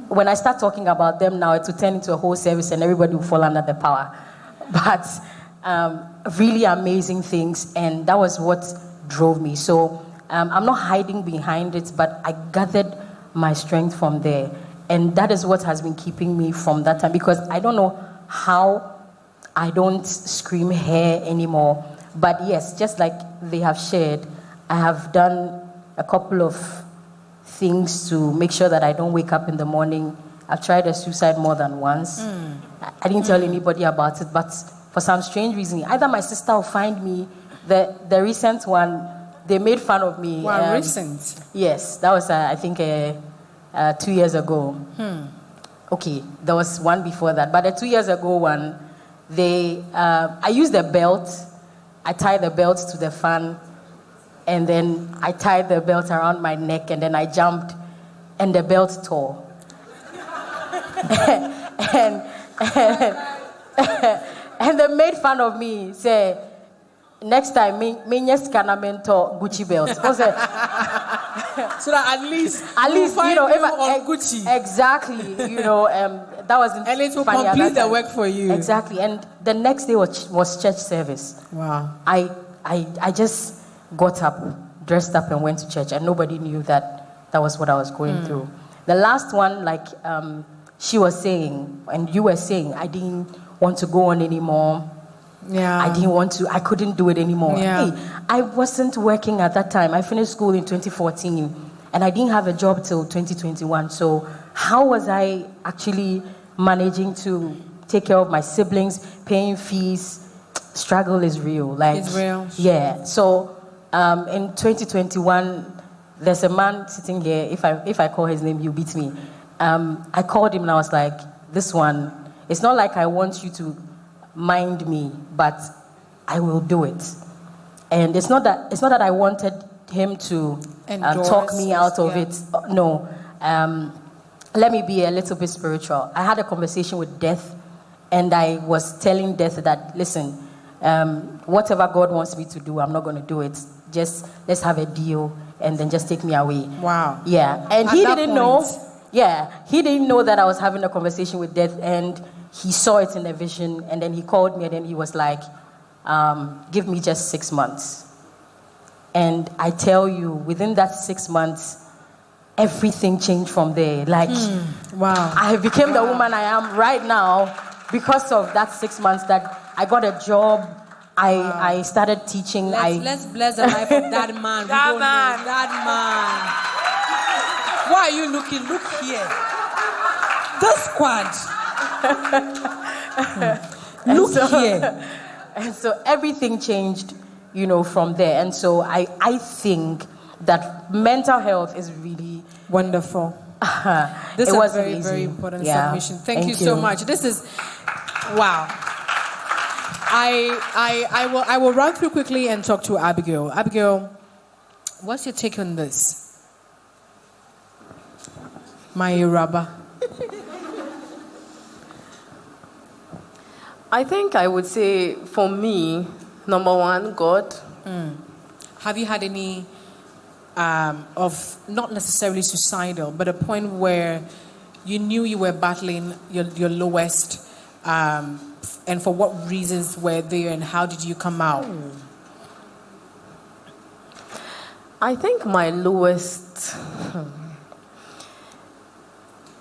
when I start talking about them now, it will turn into a whole service and everybody will fall under the power. But really amazing things, and that was what drove me. So I'm not hiding behind it, but I gathered my strength from there, and that is what has been keeping me from that time, because I don't know how I don't scream hair anymore. But yes, just like they have shared, I have done a couple of things to make sure that I don't wake up in the morning. I've tried a suicide more than once. I didn't tell anybody about it, but for some strange reason, either my sister will find me, the recent one, they made fun of me. Wow, recent. Yes, that was, I think, 2 years ago. Okay, there was one before that. But the 2 years ago one, I used the belt. I tied the belt to the fan. And then I tied the belt around my neck. And then I jumped. And the belt tore. And they made fun of me. Say, next time, me scanamento Gucci belt. So that at least you know, if on Gucci. Exactly. You know, that wasn't. And it will funny complete the work for you. Exactly. And the next day was church service. Wow. I just got up, dressed up, and went to church, and nobody knew that was what I was going through. The last one, like she was saying, and you were saying, I didn't want to go on anymore. Yeah. I couldn't do it anymore. Yeah. Hey, I wasn't working at that time. I finished school in 2014, and I didn't have a job till 2021. So how was I actually managing to take care of my siblings, paying fees? Struggle is real. Like, it's real. Yeah. So in 2021, there's a man sitting here. If I call his name, he'll beat me. I called him and I was like, this one, it's not like I want you to mind me, but I will do it. And it's not that I wanted him to talk me out of it. No. Let me be a little bit spiritual. I had a conversation with death, and I was telling death that, listen, whatever God wants me to do, I'm not going to do it. Just let's have a deal, and then just take me away. Wow. Yeah. And he didn't know. Yeah. He didn't know that I was having a conversation with death, and he saw it in a vision, and then he called me, and then he was like, give me just 6 months. And I tell you, within that 6 months, everything changed from there. Like, wow. I became the woman I am right now because of that 6 months that I got a job. I started teaching. Let's bless the life of that man. That man. Why are you looking? Look here. The squad. Look here. And so everything changed, you know, from there. And so I think that mental health is really wonderful. This is a very, very important submission. Thank you so much. This is wow. I will run through quickly and talk to Abigail. Abigail, what's your take on this? My rubber. I think I would say, for me, number one, God. Have you had any of not necessarily suicidal, but a point where you knew you were battling your lowest, and for what reasons were there, and how did you come out? I think my lowest.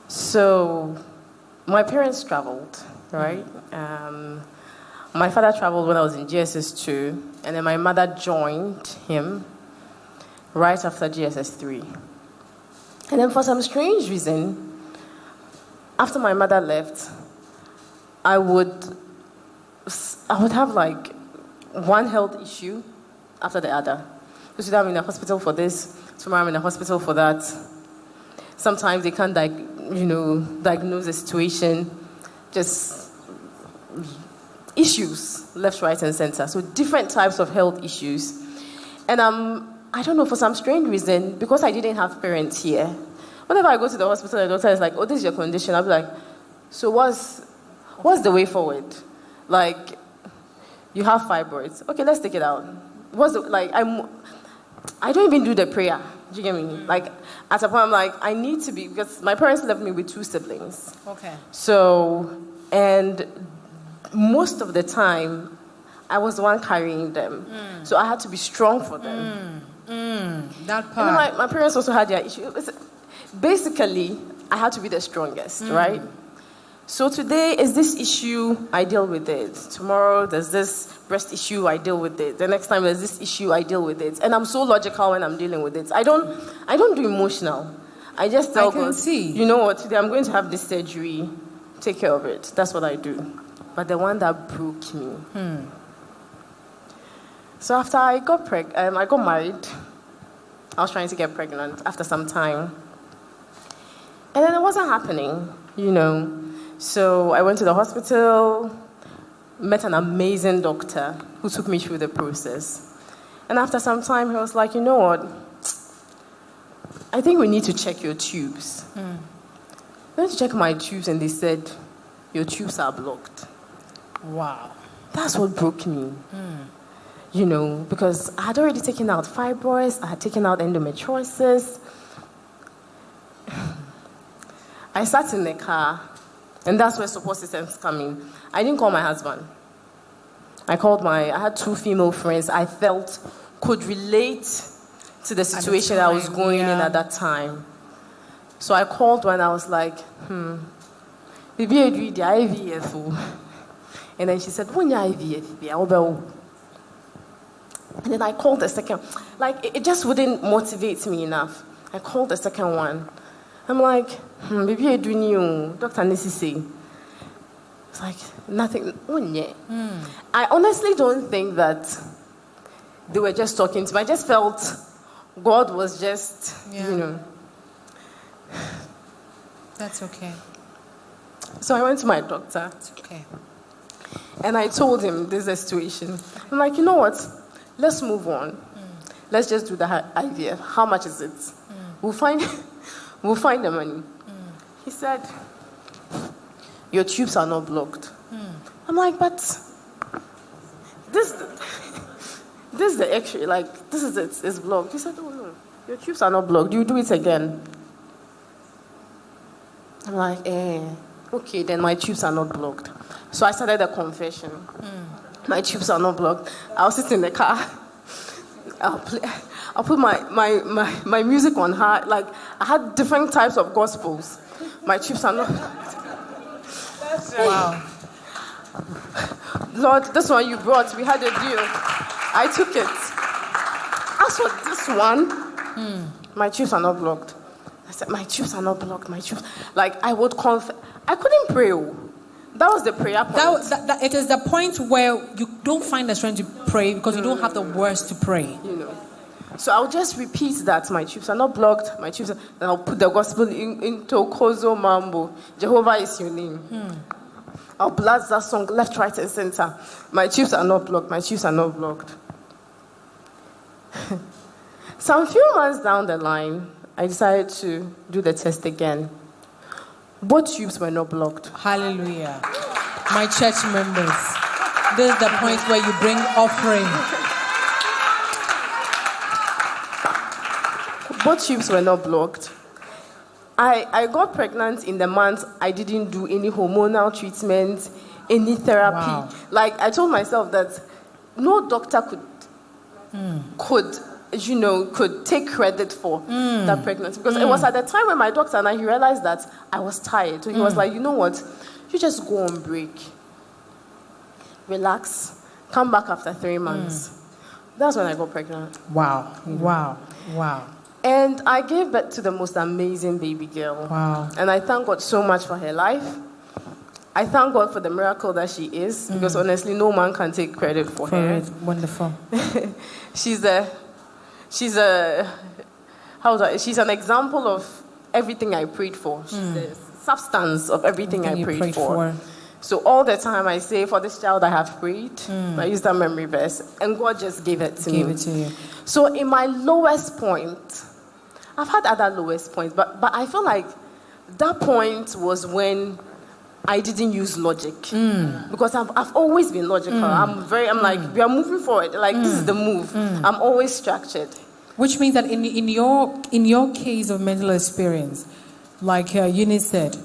So, my parents traveled, right? My father traveled when I was in GSS2, and then my mother joined him right after GSS3. And then for some strange reason, after my mother left, I would have like one health issue after the other. So I'm in the hospital for this, tomorrow I'm in the hospital for that. Sometimes they can't diagnose the situation, just issues left, right, and center. So different types of health issues. And I don't know, for some strange reason, because I didn't have parents here, whenever I go to the hospital, the doctor is like, oh, this is your condition. I'll be like, so what's the way forward? Like, you have fibroids. Okay, let's take it out. I don't even do the prayer. Do you get me? Like, at a point, I'm like, I need to be, because my parents left me with 2 siblings. Okay. So, and most of the time, I was the one carrying them. So I had to be strong for them. That part. And my parents also had their issues. Basically, I had to be the strongest, right? So today is this issue, I deal with it. Tomorrow there's this breast issue, I deal with it. The next time there's this issue, I deal with it. And I'm so logical when I'm dealing with it. I don't do emotional. I just tell God, you know what, today I'm going to have this surgery. Take care of it. That's what I do. But the one that broke me, So after I got married. I was trying to get pregnant after some time. And then it wasn't happening, So I went to the hospital, met an amazing doctor who took me through the process. And after some time, he was like, you know what? I think we need to check your tubes. I went to check my tubes and they said, your tubes are blocked. Wow. That's what broke me. Because I had already taken out fibroids, I had taken out endometriosis. I sat in the car, and that's where support systems come in. I didn't call my husband. I had 2 female friends I felt could relate to the situation I was going in at that time. So I called one, I was like, Baby, I do the IVF. And then she said, when you IVF, and then I called the second. It just wouldn't motivate me enough. I called the second one. I'm like, baby, I do new. Dr. Nisi say. It's like, nothing. I honestly don't think that they were just talking to me. I just felt God was just, That's okay. So I went to my doctor. It's okay. And I told him this is the situation. I'm like, you know what? Let's move on. Let's just do the IVF. How much is it? We'll find the money. He said, your tubes are not blocked. I'm like, but this is the X-ray. This is it. It's blocked. He said, oh no, your tubes are not blocked. You do it again. I'm like, okay, then my tubes are not blocked. So I started a confession. My tubes are not blocked. I'll sit in the car. I'll put my music on high. I had different types of gospels. My tubes are not blocked. Wow. Lord, this one you brought, we had a deal. I took it. As for this one, my tubes are not blocked. I said, my tubes are not blocked. My tubes. I would confess. I couldn't pray. That was the prayer point. It is the point where you don't find the strength to pray because you don't have the words to pray. So I'll just repeat that my tubes are not blocked. My tubes. Then I'll put the gospel into Kozo Mambo. Jehovah is your name. I'll blast that song left, right, and center. My tubes are not blocked. My tubes are not blocked. Some few months down the line, I decided to do the test again. Both tubes were not blocked. Hallelujah. My church members, this is the point where you bring offering. Both tubes were not blocked. I got pregnant in the month I didn't do any hormonal treatment, any therapy. Wow. I told myself that no doctor could take credit for that pregnancy. Because it was at the time when my doctor and he realized that I was tired. So he was like, you know what? You just go on break. Relax. Come back after 3 months. That's when I got pregnant. Wow. Wow. Wow. And I gave birth to the most amazing baby girl. Wow. And I thank God so much for her life. I thank God for the miracle that she is. Because honestly, no man can take credit for her. Wonderful. She's an example of everything I prayed for. She's the substance of everything I prayed for. So all the time I say, for this child I have prayed. I use that memory verse. And God just gave it to me. Gave it to you. So in my lowest point, I've had other lowest points, but I feel like that point was when I didn't use logic. Because I've always been logical. I'm like, we are moving forward. This is the move. I'm always structured. Which means that in your case of mental experience, like Eunice said,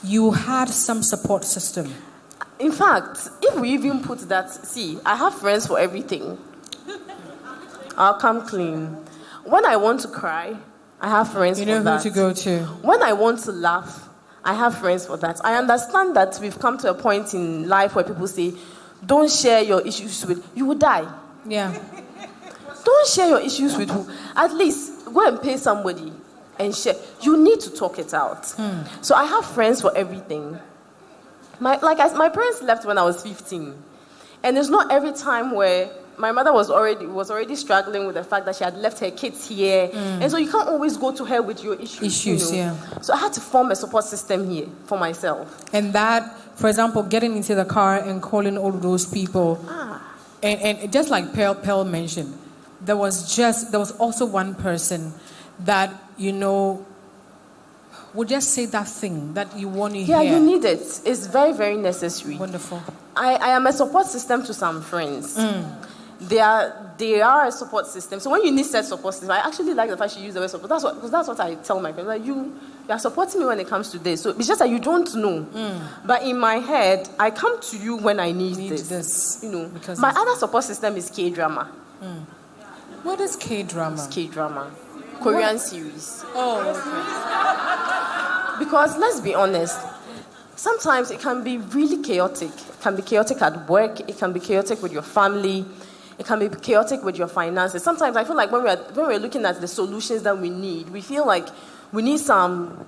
you had some support system. In fact, if we even put that, I have friends for everything. I'll come clean. When I want to cry, I have friends for that. You know who to go to. When I want to laugh, I have friends for that. I understand that we've come to a point in life where people say, don't share your issues with, you will die. Yeah. Don't share your issues with who. At least go and pay somebody and share. You need to talk it out. So I have friends for everything. My parents left when I was 15. And it's not every time where my mother was already struggling with the fact that she had left her kids here, and so you can't always go to her with your issues. Yeah. So I had to form a support system here for myself. And that, for example, getting into the car and calling all of those people, and just like Pearl mentioned, there was also one person that would just say that thing that you want to hear. Yeah, you need it. It's very, very necessary. Wonderful. I am a support system to some friends. They are a support system. So when you need said support system, I actually like the fact she used the word support. Because that's what I tell my friends. Like, you are supporting me when it comes to this. So it's just that you don't know. But in my head, I come to you when I need this. Because my other support system is K-drama. What is K-drama? It's K-drama. Korean series. Oh, okay. Because let's be honest, sometimes it can be really chaotic. It can be chaotic at work. It can be chaotic with your family. It can be chaotic with your finances. Sometimes I feel like when we're looking at the solutions that we need, we feel like we need some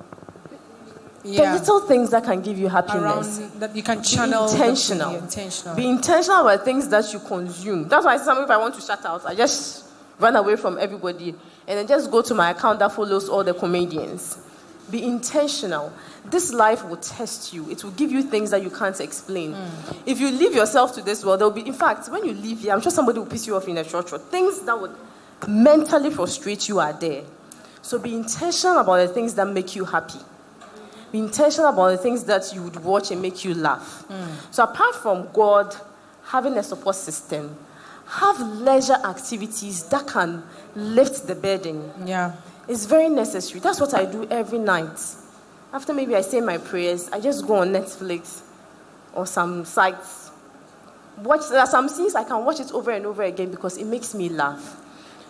the little things that can give you happiness. Around that you can channel. Be intentional. Be intentional about things that you consume. That's why sometimes if I want to shut out, I just run away from everybody and then just go to my account that follows all the comedians. Be intentional. This life will test you. It will give you things that you can't explain. If you leave yourself to this world, there'll be, in fact, when you leave here, I'm sure somebody will piss you off in a short. Things that would mentally frustrate you are there. So be intentional about the things that make you happy. Be intentional about the things that you would watch and make you laugh. So apart from God, having a support system, have leisure activities that can lift the burden. Yeah. It's very necessary. That's what I do every night. After maybe I say my prayers, I just go on Netflix or some sites. There are some scenes I can watch it over and over again because it makes me laugh.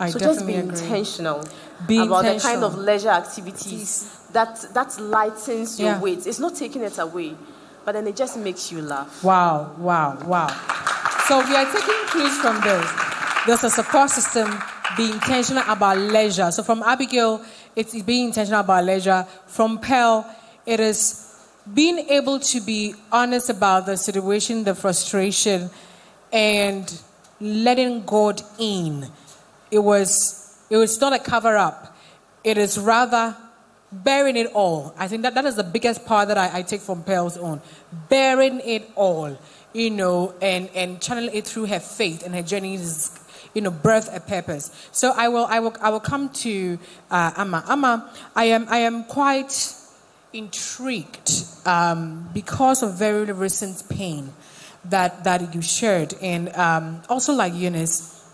So just be intentional about the kind of leisure activities that lightens your weight. It's not taking it away, but then it just makes you laugh. Wow. So we are taking clues from this. There's a support system. Be intentional about leisure. So from Abigail, it's being intentional about leisure. From Pearl, it is being able to be honest about the situation, the frustration, and letting God in. It was not a cover-up. It is rather bearing it all. I think that is the biggest part that I take from Pearl's own. Bearing it all, and channeling it through her faith and her journeys. Birth a purpose. So I will come to Amma. Amma, I am quite intrigued because of very recent pain that you shared, and also like Eunice.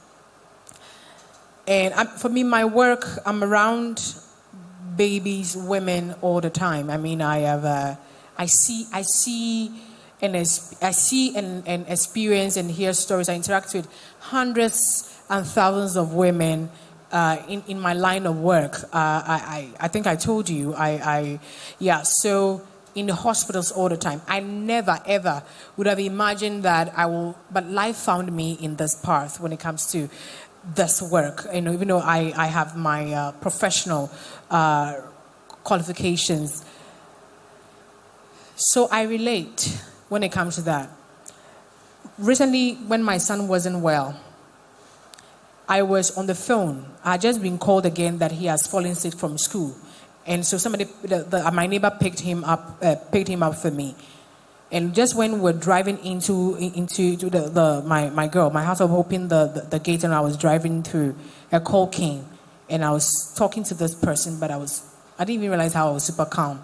And for me, my work, I'm around babies, women all the time. I mean, I see and experience and hear stories. I interact with hundreds and thousands of women in my line of work. I think I told you. So in the hospitals all the time. I never ever would have imagined that but life found me in this path when it comes to this work. Even though I have my professional qualifications. So I relate when it comes to that. Recently, when my son wasn't well, I was on the phone. I had just been called again that he has fallen sick from school. And so my neighbor picked him up for me. And just when we're driving into my girl, my house, I was opening the gate and I was driving through, a call came. And I was talking to this person, but I didn't even realize how I was super calm.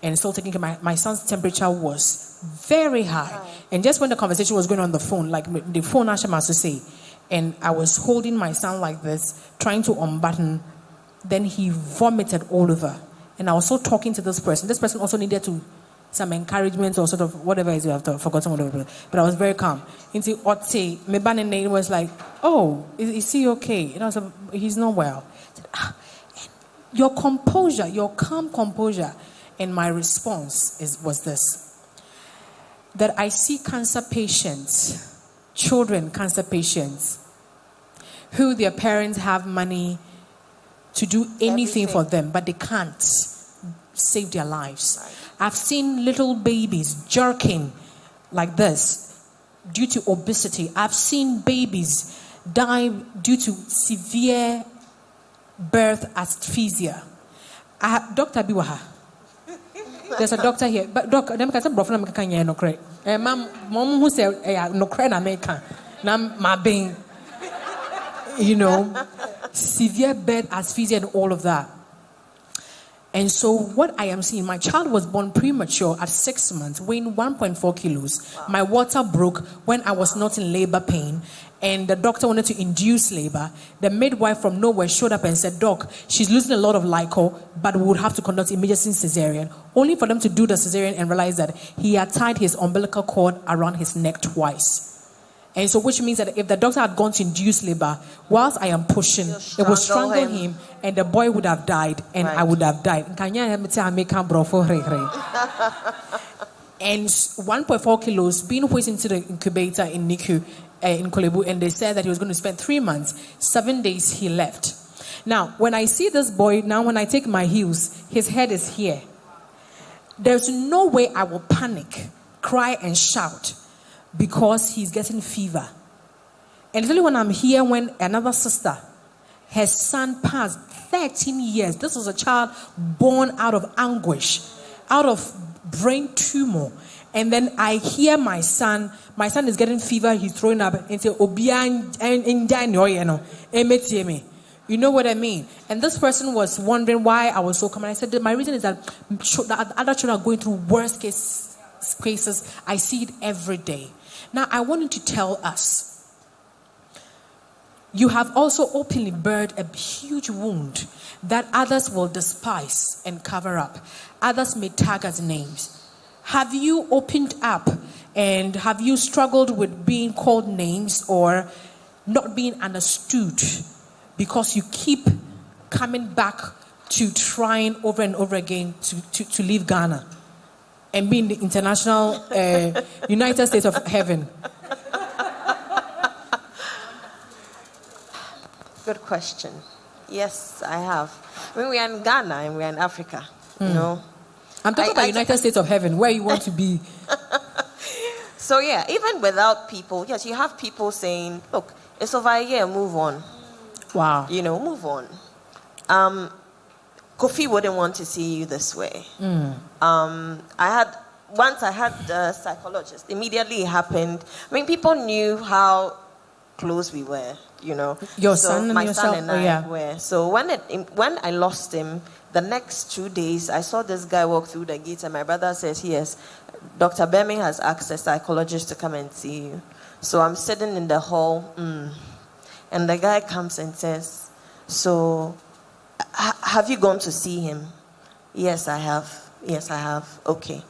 And still taking care. My son's temperature was very high. And just when the conversation was going on the phone, like the phone actually must say, and I was holding my son like this, trying to unbutton, then he vomited all over. And I was still talking to this person. This person also needed some encouragement or sort of whatever it is, you have forgotten whatever. But I was very calm. Into Otse, my banana was like, "Oh, is he okay?" And I was like, "He's not well." I said, your composure, your calm composure. And my response was this: that I see cancer patients, children cancer patients, who their parents have money to do anything for them, but they can't save their lives. I've seen little babies jerking like this due to obesity. I've seen babies died due to severe birth asphyxia. Dr. Biwaha. There's a doctor here. But doc, them can say brofna me kan no cre. Mom who say no cre na me kan. Na ma being, severe birth asphyxia and all of that. And so what I am seeing, my child was born premature at 6 months, weighing 1.4 kilos. Wow. My water broke when I was not in labor pain, and the doctor wanted to induce labor. The midwife from nowhere showed up and said, Doc, she's losing a lot of liquor, but we would have to conduct emergency cesarean, only for them to do the cesarean and realize that he had tied his umbilical cord around his neck twice. And so, which means that if the doctor had gone to induce labor, whilst I am pushing, it would strangle him, and the boy would have died, and I would have died. And 1.4 kilos being put into the incubator in NICU in Kolebu, and they said that he was going to spend 3 months. 7 days he left. Now, when I see this boy, now when I take my heels, his head is here. There's no way I will panic, cry, and shout, because he's getting fever. And it's only when I'm here when another sister, her son passed 13 years. This was a child born out of anguish, out of brain tumor. And then I hear my son is getting fever, he's throwing up, and say, you know what I mean? And this person was wondering why I was so calm. And I said, my reason is that the other children are going through worst cases. I see it every day. Now, I wanted to tell us, you have also openly bared a huge wound that others will despise and cover up. Others may tag as names. Have you opened up and have you struggled with being called names or not being understood because you keep coming back to trying over and over again to leave Ghana and be in the international United States of Heaven? Good question. Yes, I have. When we are in Ghana and we are in Africa, you know. I'm talking about United States of Heaven, where you want to be. So yeah, even without people, yes, you have people saying, look, it's over a year, move on. Wow. Move on. Kofi wouldn't want to see you this way. I had a psychologist. Immediately it happened. I mean, people knew how close we were, Your son and my yourself? son and I were. So when I lost him, the next 2 days, I saw this guy walk through the gate, and my brother says, yes, Dr. Bemi has asked a psychologist to come and see you. So I'm sitting in the hall, and the guy comes and says, so have you gone to see him? Yes, I have. Okay.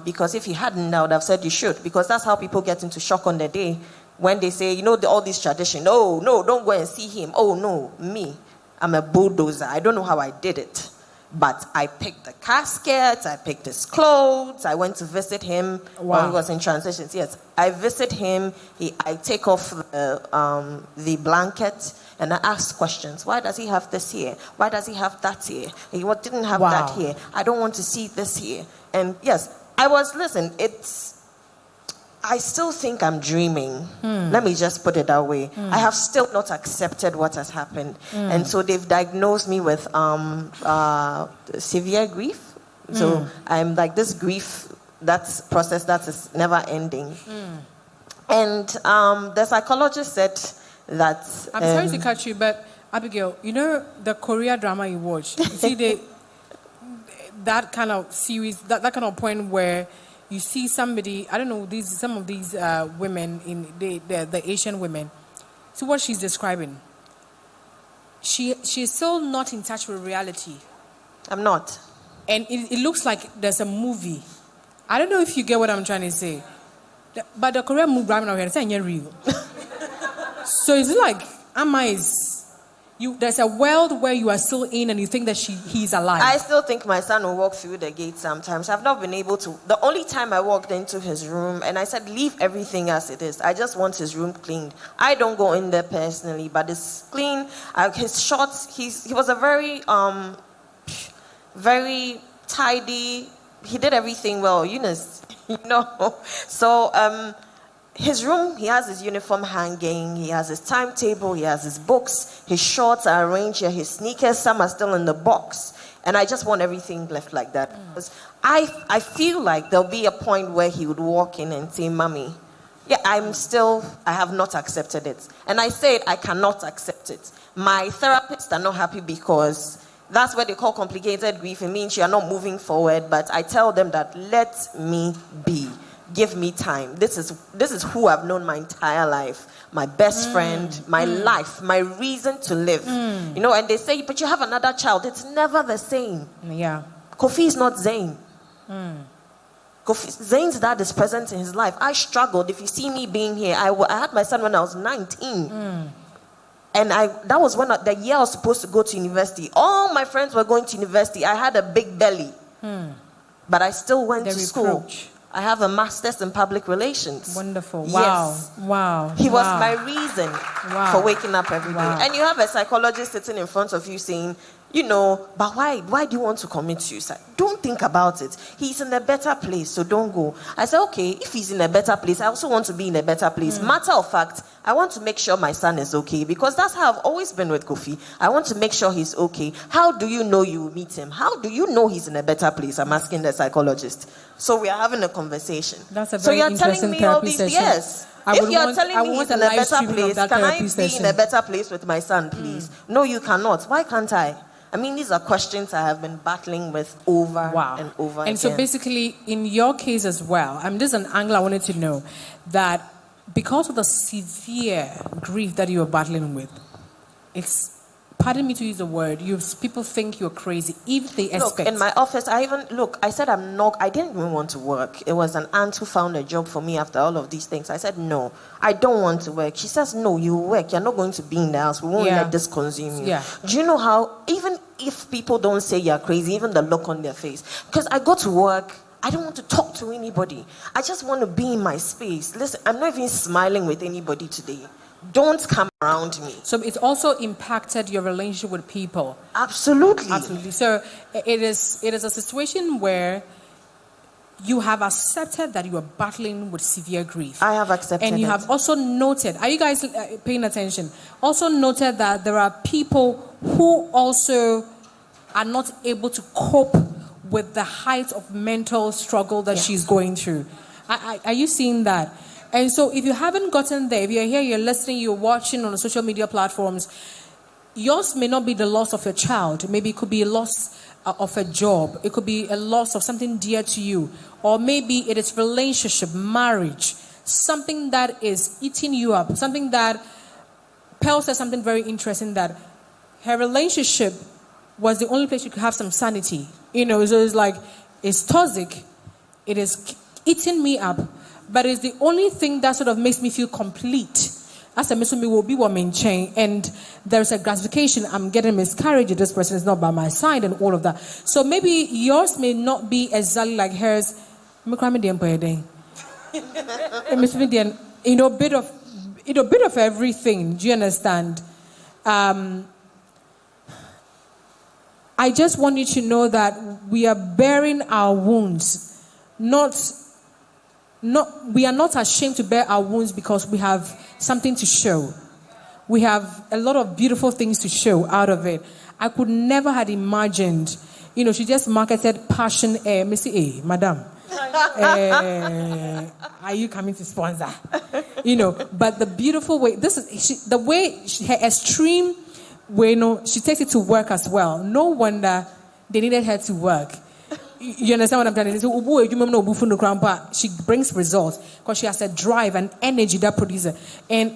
Because if you hadn't, I would have said you should, because that's how people get into shock on the day when they say, all this tradition. Oh, no, don't go and see him. Oh, no, me. I'm a bulldozer. I don't know how I did it. But I picked the casket, I picked his clothes, I went to visit him when he was in transitions. Yes, I visit him, I take off the blanket, and I ask questions. Why does he have this here? Why does he have that here? He didn't have that here. I don't want to see this here. And yes, I still think I'm dreaming. Let me just put it that way. I have still not accepted what has happened. And so they've diagnosed me with severe grief. So I'm like this grief, that's process that is never ending. And the psychologist said that... I'm sorry to cut you, but Abigail, the Korea drama you watch, you see that kind of series, that kind of point where you see somebody, I don't know, some of these women, in the Asian women. See what she's describing. She's still not in touch with reality. I'm not. And it looks like there's a movie. I don't know if you get what I'm trying to say. But the Korean movie, it's not real. So it's like, there's a world where you are still in and you think that he's alive. I still think my son will walk through the gate sometimes. I've not been able to. The only time I walked into his room and I said, leave everything as it is. I just want his room cleaned. I don't go in there personally, but it's clean. His shorts, he was a very, very tidy. He did everything well, Eunice, So his room, he has his uniform hanging, he has his timetable, he has his books, his shorts are arranged here, his sneakers, some are still in the box. And I just want everything left like that. Because I feel like there'll be a point where he would walk in and say, Mommy, yeah, I have not accepted it. And I said, I cannot accept it. My therapists are not happy because that's what they call complicated grief. It means you are not moving forward. But I tell them that let me be. Give me time. This is who I've known my entire life. My best friend, my life, my reason to live. You know, and they say, but you have another child. It's never the same. Yeah. Kofi is not Zayn. Zayn's dad is present in his life. I struggled. If you see me being here, I had my son when I was 19. And that was the year I was supposed to go to university. All my friends were going to university. I had a big belly. But I still went to school. I have a master's in public relations. Wonderful. Wow. Yes. Wow. He was my reason for waking up every day. And you have a psychologist sitting in front of you saying, you know, but why do you want to commit suicide? Don't think about it. He's in a better place, so don't go. I said, okay, if he's in a better place, I also want to be in a better place. Matter of fact, I want to make sure my son is okay, because that's how I've always been with Kofi. I want to make sure he's okay. How do you know you will meet him? How do you know he's in a better place? I'm asking the psychologist. So we are having a conversation. That's a very interesting therapy session. Yes. If you're telling me he's in a better place, can I be in a better place with my son, please? No, you cannot. Why can't I? I mean, these are questions I have been battling with over and over again. And so basically, in your case as well, there's an angle I wanted to know, that because of the severe grief that you are battling with, it's, pardon me to use the word, people think you're crazy, if they expect. Look, in my office, I said I didn't even want to work. It was an aunt who found a job for me after all of these things. I said, no, I don't want to work. She says, no, you work. You're not going to be in the house. We won't let this consume you. Yeah. Do you know how, even if people don't say you're crazy, even the look on their face, because I go to work, I don't want to talk to anybody. I just want to be in my space. Listen, I'm not even smiling with anybody today. Don't come around me. So it's also impacted your relationship with people. Absolutely. Absolutely. So it is a situation where you have accepted that you are battling with severe grief. I have accepted and you have also noted, are you guys paying attention? Also noted that there are people who also are not able to cope with the height of mental struggle that she's going through. Are you seeing that? And so if you haven't gotten there, if you're here, you're listening, you're watching on the social media platforms, yours may not be the loss of your child. Maybe it could be a loss of a job. It could be a loss of something dear to you. Or maybe it is relationship, marriage, something that is eating you up. Something that, Pearl said something very interesting, that her relationship was the only place you could have some sanity. You know, so it's like, it's toxic. It is eating me up. But it's the only thing that sort of makes me feel complete. As a Mr. will be woman chain, and there's a gratification. I'm getting miscarriage. This person is not by my side, and all of that. So maybe yours may not be exactly like hers. Bit of everything. Do you understand? I just want you to know that we are bearing our wounds, we are not ashamed to bear our wounds because we have something to show. We have a lot of beautiful things to show out of it. I could never have imagined, she just marketed passion air. Missy A, madam, are you coming to sponsor? But the beautiful way, her extreme way, she takes it to work as well. No wonder they needed her to work. You understand what I'm trying to say? She brings results because she has a drive and energy that produces. And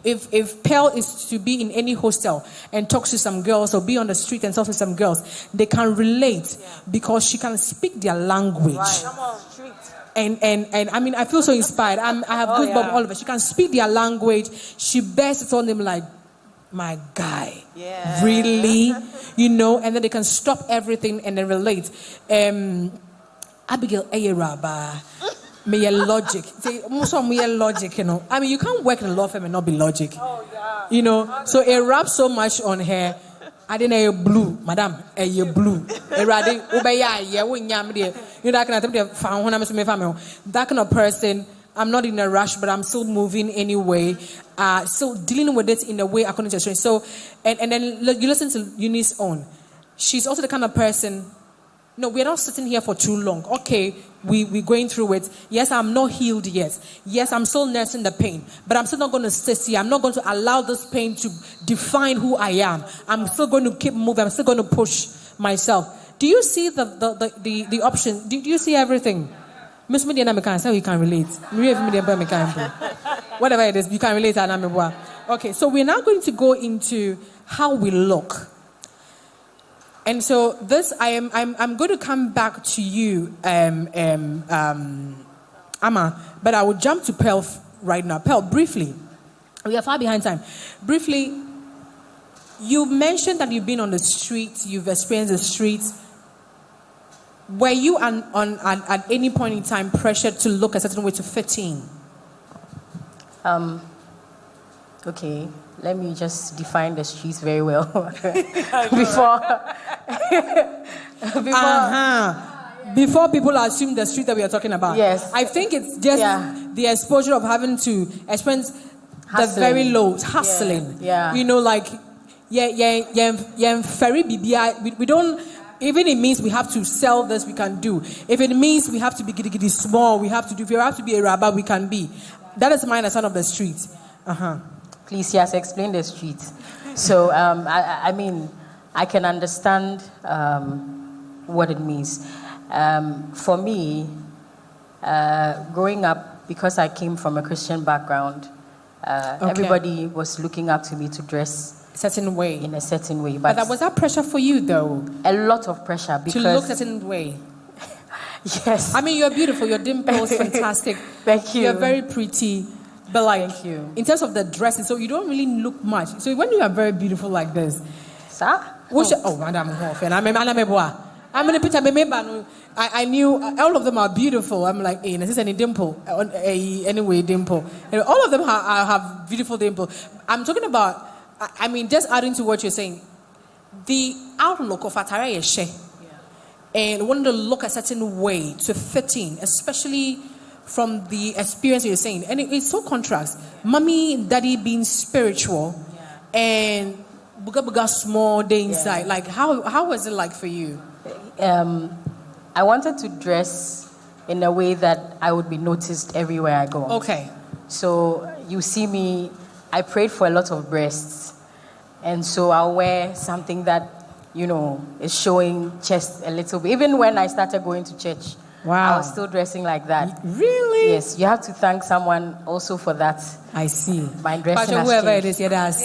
if Pearl is to be in any hostel and talk to some girls or be on the street and talk to some girls, they can relate because she can speak their language. Right. Come on, street. And I mean, I feel so inspired. I have goosebumps all of it. She can speak their language. She bears it on them like, my guy, really, and then they can stop everything and then relate. Abigail Ayeraba, may logic. Logic, I mean, you can't work in a law firm and not be logic. So it wraps so much on her. I didn't know blue, madam, a blue. That kind of person, I'm not in a rush, but I'm still moving anyway. So dealing with it in a way according to your strength. So, and then you listen to Eunice's own. She's also the kind of person, no, we're not sitting here for too long. Okay, we're going through it. Yes, I'm not healed yet. Yes, I'm still nursing the pain. But I'm still not going to sit here. I'm not going to allow this pain to define who I am. I'm still going to keep moving. I'm still going to push myself. Do you see the option? Do you see everything? Miss Media Namikan, so you can relate. Whatever it is, you can relate. Okay, so we're now going to go into how we look. And so this, I'm going to come back to you, Amma, but I will jump to Pearl right now. Pearl, briefly, we are far behind time. Briefly, you mentioned that you've been on the streets, you've experienced the streets. Were you at any point in time pressured to look a certain way to fit in? Okay, let me just define the streets very well before people assume the street that we are talking about. Yes, I think it's just the exposure of having to experience the very low hustling. Yeah. You know, like very BBI. We don't. Even it means we have to sell this, we can do. If it means we have to be giddy small, we have to do. If you have to be a rabbi, we can be. That is my understanding of the streets. Please, yes, explain the streets. So, I mean, I can understand what it means. For me, growing up, because I came from a Christian background, everybody was looking up to me to dress certain way. In a certain way. But was that pressure for you, though? A lot of pressure. Because to look a certain way. Yes. I mean, you're beautiful. Your dimples, fantastic. Thank you. You're very pretty. But like, thank you. In terms of the dressing, so you don't really look much. So when you are very beautiful like this, Madam Hoff, I'm in a picture. I knew all of them are beautiful. I'm like, hey, this is any dimple, anyway, dimple. And all of them have beautiful dimple. I'm talking about. I mean, just adding to what you're saying, the outlook of Atara Yeshe, and wanting to look a certain way to fit in, especially from the experience you're saying, and it's so contrast. Mommy, daddy being spiritual, and buga small day inside. Like, how was it like for you? I wanted to dress in a way that I would be noticed everywhere I go. Okay. So you see me. I prayed for a lot of breasts, and so I'll wear something that, is showing chest a little bit. Even when I started going to church, I was still dressing like that. Really? Yes, you have to thank someone also for that. I see. My dressing has whoever changed. It is,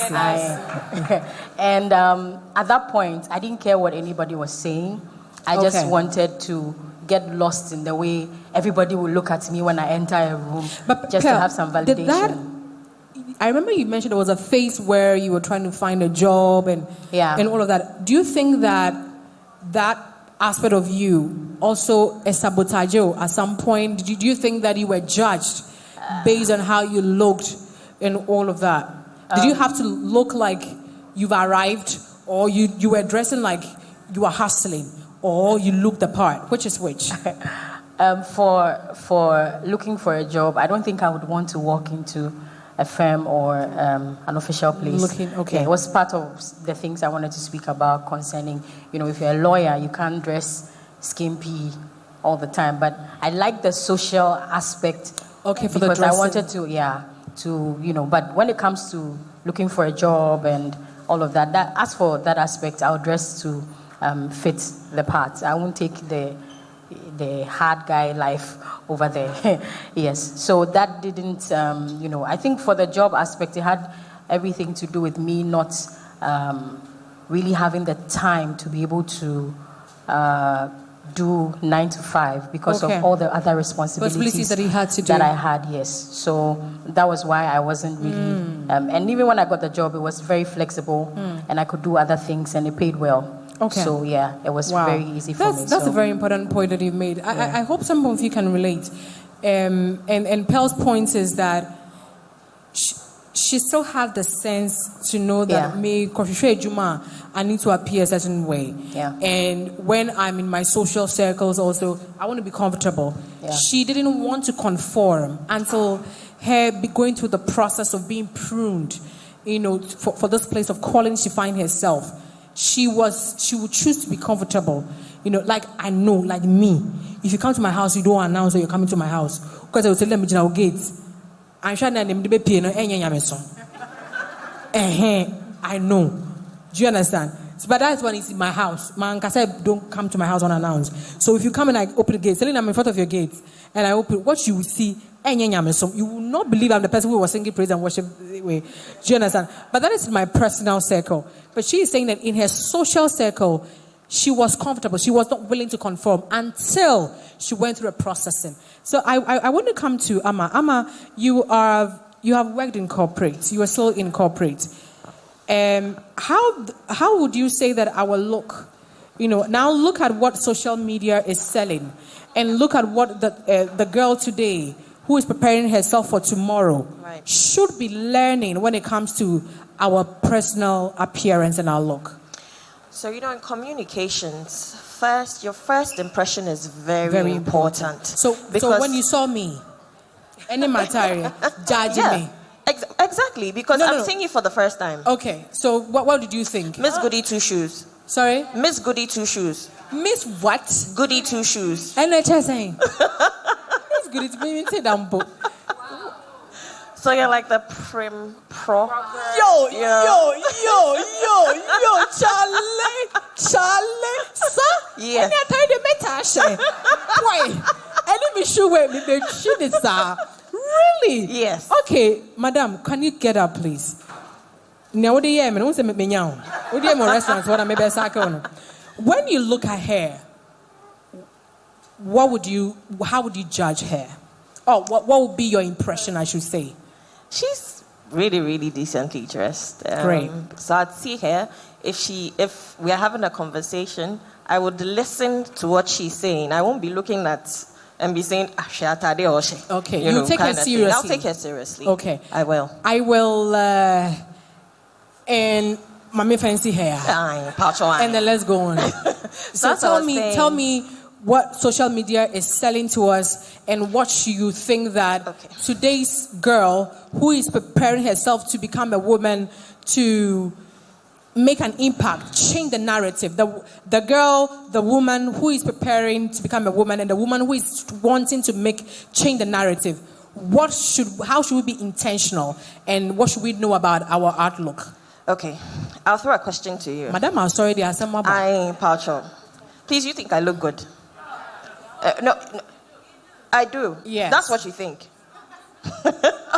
And at that point, I didn't care what anybody was saying. I just wanted to get lost in the way everybody will look at me when I enter a room, just to have some validation. I remember you mentioned there was a phase where you were trying to find a job and all of that. Do you think that aspect of you also a sabotage at some point? Do you think that you were judged based on how you looked and all of that? Did you have to look like you've arrived, or you were dressing like you were hustling, or you looked the part? Which is which? For looking for a job, I don't think I would want to walk into a firm or an official place. It was part of the things I wanted to speak about concerning, if you're a lawyer, you can't dress skimpy all the time. But I like the social aspect. Okay, for because the dressing. I wanted to, but when it comes to looking for a job and all of that, as for that aspect, I'll dress to fit the part. I won't take the hard guy life over there. Yes. So that didn't, I think for the job aspect, it had everything to do with me not really having the time to be able to do 9 to 5 because of all the other responsibilities that he had to do. That I had, yes. So that was why I wasn't really, and even when I got the job, it was very flexible and I could do other things and it paid well. Okay. So yeah, it was very easy for me. That's a very important point that you made. I hope some of you can relate. And Pearl's point is that she still had the sense to know that I need to appear a certain way. Yeah. And when I'm in my social circles also, I want to be comfortable. Yeah. She didn't want to conform until her going through the process of being pruned, for this place of calling she find herself. She would choose to be comfortable. Like I know, like me. If you come to my house, you don't announce that you're coming to my house. Because I will tell them, gates. I'm sure that them be paying I know. Do you understand? But that's when it's in my house. Man, said, don't come to my house unannounced. So if you come and I open the gate, telling I'm in front of your gate, and I open, what you will see, you will not believe I'm the person who was singing praise and worship. Do you understand? But that is my personal circle. But she is saying that in her social circle, she was comfortable. She was not willing to conform until she went through a processing. So I want to come to Amma. Amma, you have worked in corporate. You are still in corporate. How would you say that our look, now look at what social media is selling, and look at what the girl today who is preparing herself for tomorrow should be learning when it comes to our personal appearance and our look. So, in communications, your first impression is very important. So when you saw me, any material, judging me. Exactly, because I'm seeing you for the first time. Okay, so what did you think? Miss Goody Two Shoes. Sorry? Miss Goody Two Shoes. Miss what? Goody Two Shoes. And I just saying. Miss Goody Two Shoes. So you're like the prim pro. Yo, Charlie, sir. Yeah. And I tell you the metashe. Why? And let me show where the shit is. Really? Yes. Okay, madam, can you get up, please? Now, what do you mean? What do you mean? What do you mean? Restaurants? What am I? When you look at her, how would you judge her? Oh, what would be your impression? I should say. She's really, really decently dressed. Great. So I'd see her if we are having a conversation. I would listen to what she's saying. I won't be looking at and be saying, okay, you take her seriously. I'll take her seriously. Okay. I will. And mommy fancy hair. And then let's go on. So tell me what social media is selling to us, and what you think that today's girl who is preparing herself to become a woman, to make an impact, change the narrative. The girl, the woman who is preparing to become a woman, and the woman who is wanting to change the narrative. How should we be intentional, and what should we know about our outlook? Okay, I'll throw a question to you. Madam, I'm sorry, there are some more. Please, you think I look good? No, I do. Yes. That's what you think.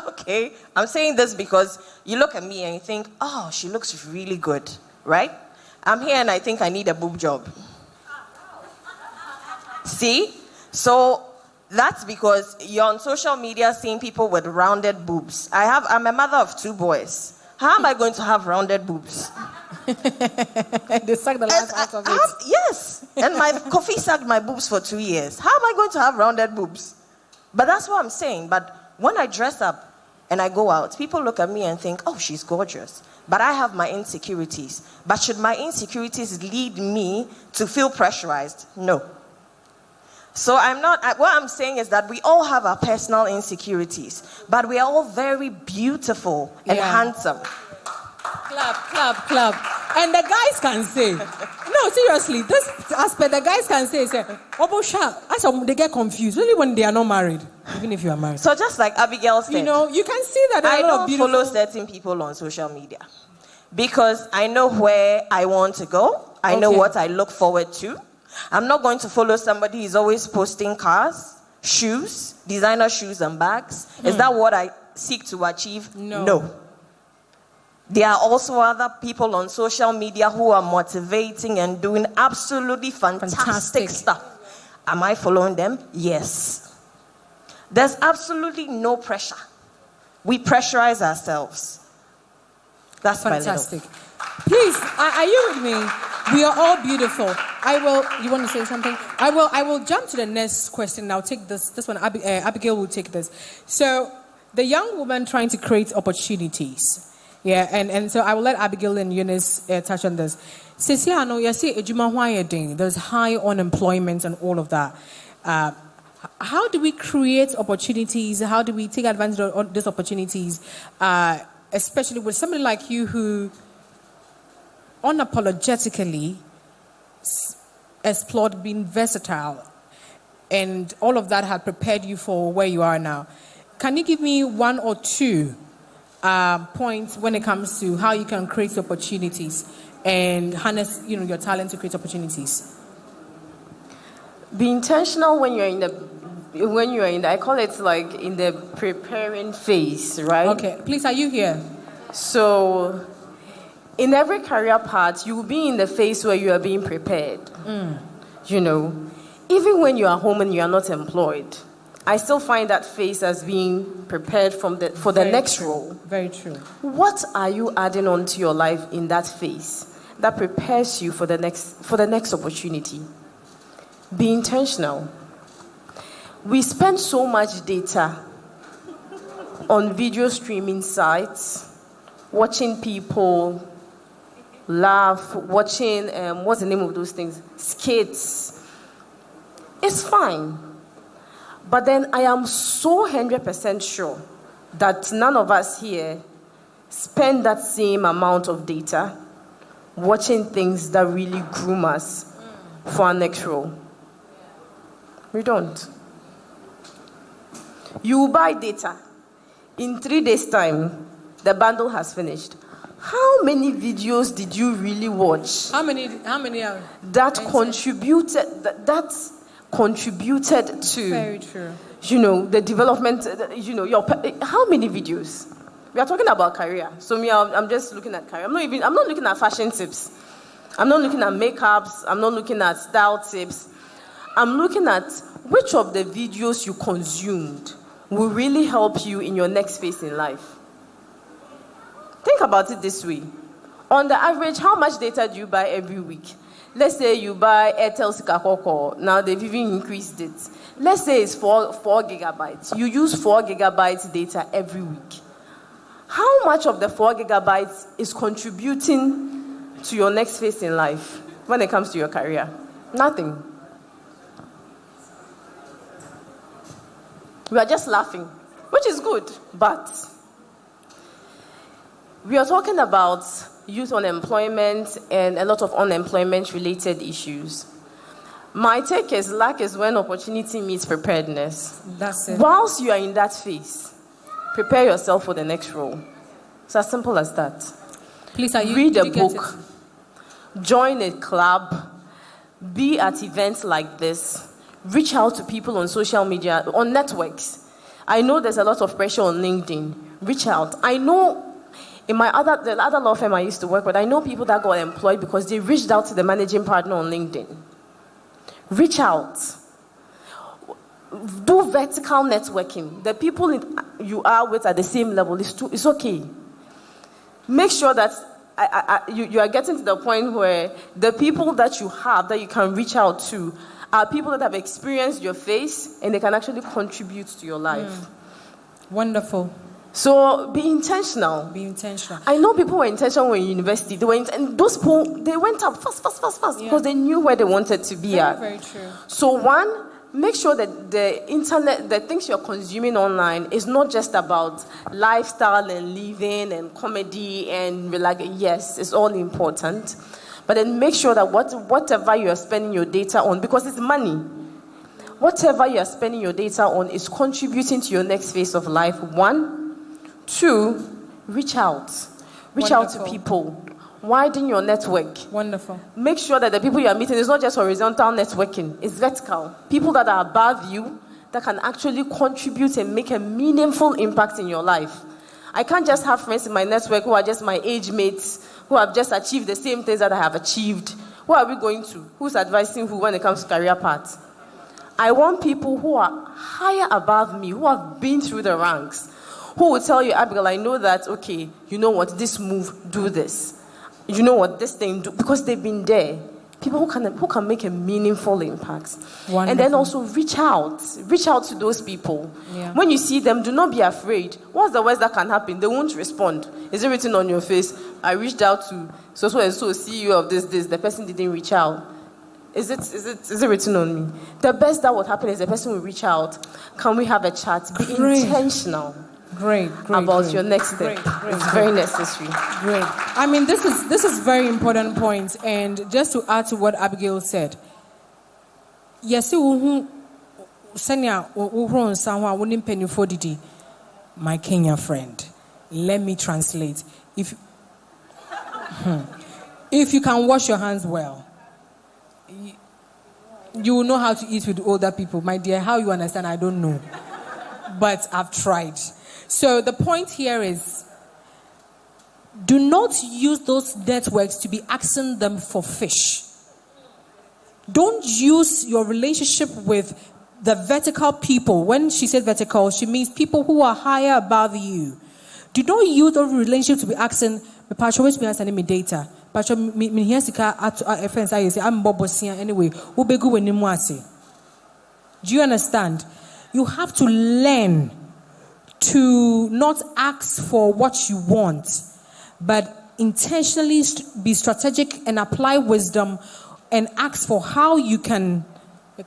Okay, I'm saying this because you look at me and you think, oh, she looks really good, right? I'm here and I think I need a boob job. See? So that's because you're on social media seeing people with rounded boobs. I'm a mother of 2 boys. How am I going to have rounded boobs? They suck the life out of it. Yes. And my coffee sucked my boobs for 2 years. How am I going to have rounded boobs? But that's what I'm saying. But when I dress up and I go out, people look at me and think, oh, she's gorgeous. But I have my insecurities. But should my insecurities lead me to feel pressurized? No. So what I'm saying is that we all have our personal insecurities, but we are all very beautiful and handsome. Clap. And the guys can say, no, seriously, this aspect, the guys can say, they get confused, really when they are not married, even if you are married. So just like Abigail said, you can see that I don't follow certain people on social media because I know where I want to go. I know what I look forward to. I'm not going to follow somebody who's always posting cars, shoes, designer shoes and bags. Is that what I seek to achieve? No. There are also other people on social media who are motivating and doing absolutely fantastic stuff. Am I following them? Yes. There's absolutely no pressure. We pressurize ourselves. That's fantastic. Please, are you with me? We are all beautiful. You want to say something? I will jump to the next question. I'll take this one. Abigail will take this. So, the young woman trying to create opportunities. Yeah, and so I will let Abigail and Eunice touch on this. Cecilia, you see, there's high unemployment and all of that. How do we create opportunities? How do we take advantage of these opportunities, especially with somebody like you who unapologetically explored being versatile, and all of that had prepared you for where you are now? Can you give me one or two points when it comes to how you can create opportunities and harness, your talent to create opportunities? Be intentional when you're in the, I call it like in the preparing phase, right? Okay, please, are you here? So, in every career path, you will be in the phase where you are being prepared. Even when you are home and you are not employed, I still find that phase as being prepared for the next role. Very true. What are you adding on to your life in that phase that prepares you for the next opportunity? Be intentional. We spend so much data on video streaming sites, watching people laugh, watching, what's the name of those things? Skits. It's fine. But then I am so 100% sure that none of us here spend that same amount of data watching things that really groom us for our next role. We don't. You buy data. In 3 days' time, the bundle has finished. How many videos did you really watch? How many that contributed to, very true, the development, how many videos? We are talking about career. So I'm just looking at career. I'm not looking at fashion tips. I'm not looking at makeups. I'm not looking at style tips. I'm looking at which of the videos you consumed will really help you in your next phase in life. Think about it this way. On the average, how much data do you buy every week? Let's say you buy Airtel Sikakoko. Now they've even increased it. Let's say it's 4 gigabytes. You use 4 gigabytes data every week. How much of the 4 gigabytes is contributing to your next phase in life when it comes to your career? Nothing. We are just laughing, which is good, but we are talking about youth unemployment and a lot of unemployment-related issues. My take is luck is when opportunity meets preparedness. That's it. Whilst you are in that phase, prepare yourself for the next role. It's as simple as that. Please, read a book, join a club, be at events like this, reach out to people on social media, on networks. I know there's a lot of pressure on LinkedIn. Reach out. I know in the other law firm I used to work with, I know people that got employed because they reached out to the managing partner on LinkedIn. Reach out. Do vertical networking. The people you are with at the same level, it's okay. Make sure that you are getting to the point where the people that you have that you can reach out to are people that have experienced your face and they can actually contribute to your life. Wonderful. So be intentional. Be intentional. I know people were intentional when in university. And those people, they went up fast because they knew where they wanted to be at. Very true. So one, make sure that the internet, the things you're consuming online is not just about lifestyle and living and comedy and yes, it's all important. But then make sure that whatever you are spending your data on, because it's money, whatever you are spending your data on is contributing to your next phase of life. 1. 2, reach out. Reach out to people. Widen your network. Wonderful. Make sure that the people you are meeting is not just horizontal networking, it's vertical. People that are above you that can actually contribute and make a meaningful impact in your life. I can't just have friends in my network who are just my age mates, who have just achieved the same things that I have achieved. Who are we going to? Who's advising who when it comes to career paths? I want people who are higher above me, who have been through the ranks, who will tell you, Abigail, I know that, okay, you know what, this move, do this. You know what, this thing, do, because they've been there. People who can make a meaningful impact. Wonderful. And then also reach out to those people. Yeah. When you see them, do not be afraid. What's the worst that can happen? They won't respond. Is it written on your face? I reached out to so and so, CEO of this. The person didn't reach out. Is it written on me? The best that would happen is the person will reach out. Can we have a chat? Be intentional. Great. About your next step. It's very necessary. Great. I mean, this is very important point. And just to add to what Abigail said, yes, my Kenya friend. Let me translate. If you can wash your hands well, you will know how to eat with older people. My dear, how you understand, I don't know. But I've tried. So the point here is, do not use those networks to be asking them for fish. Don't use your relationship with the vertical people. When she said vertical, she means people who are higher above you. Do not use those relationships to be asking, me data. Anyway, do you understand? You have to learn to not ask for what you want, but intentionally be strategic and apply wisdom and ask for how you can be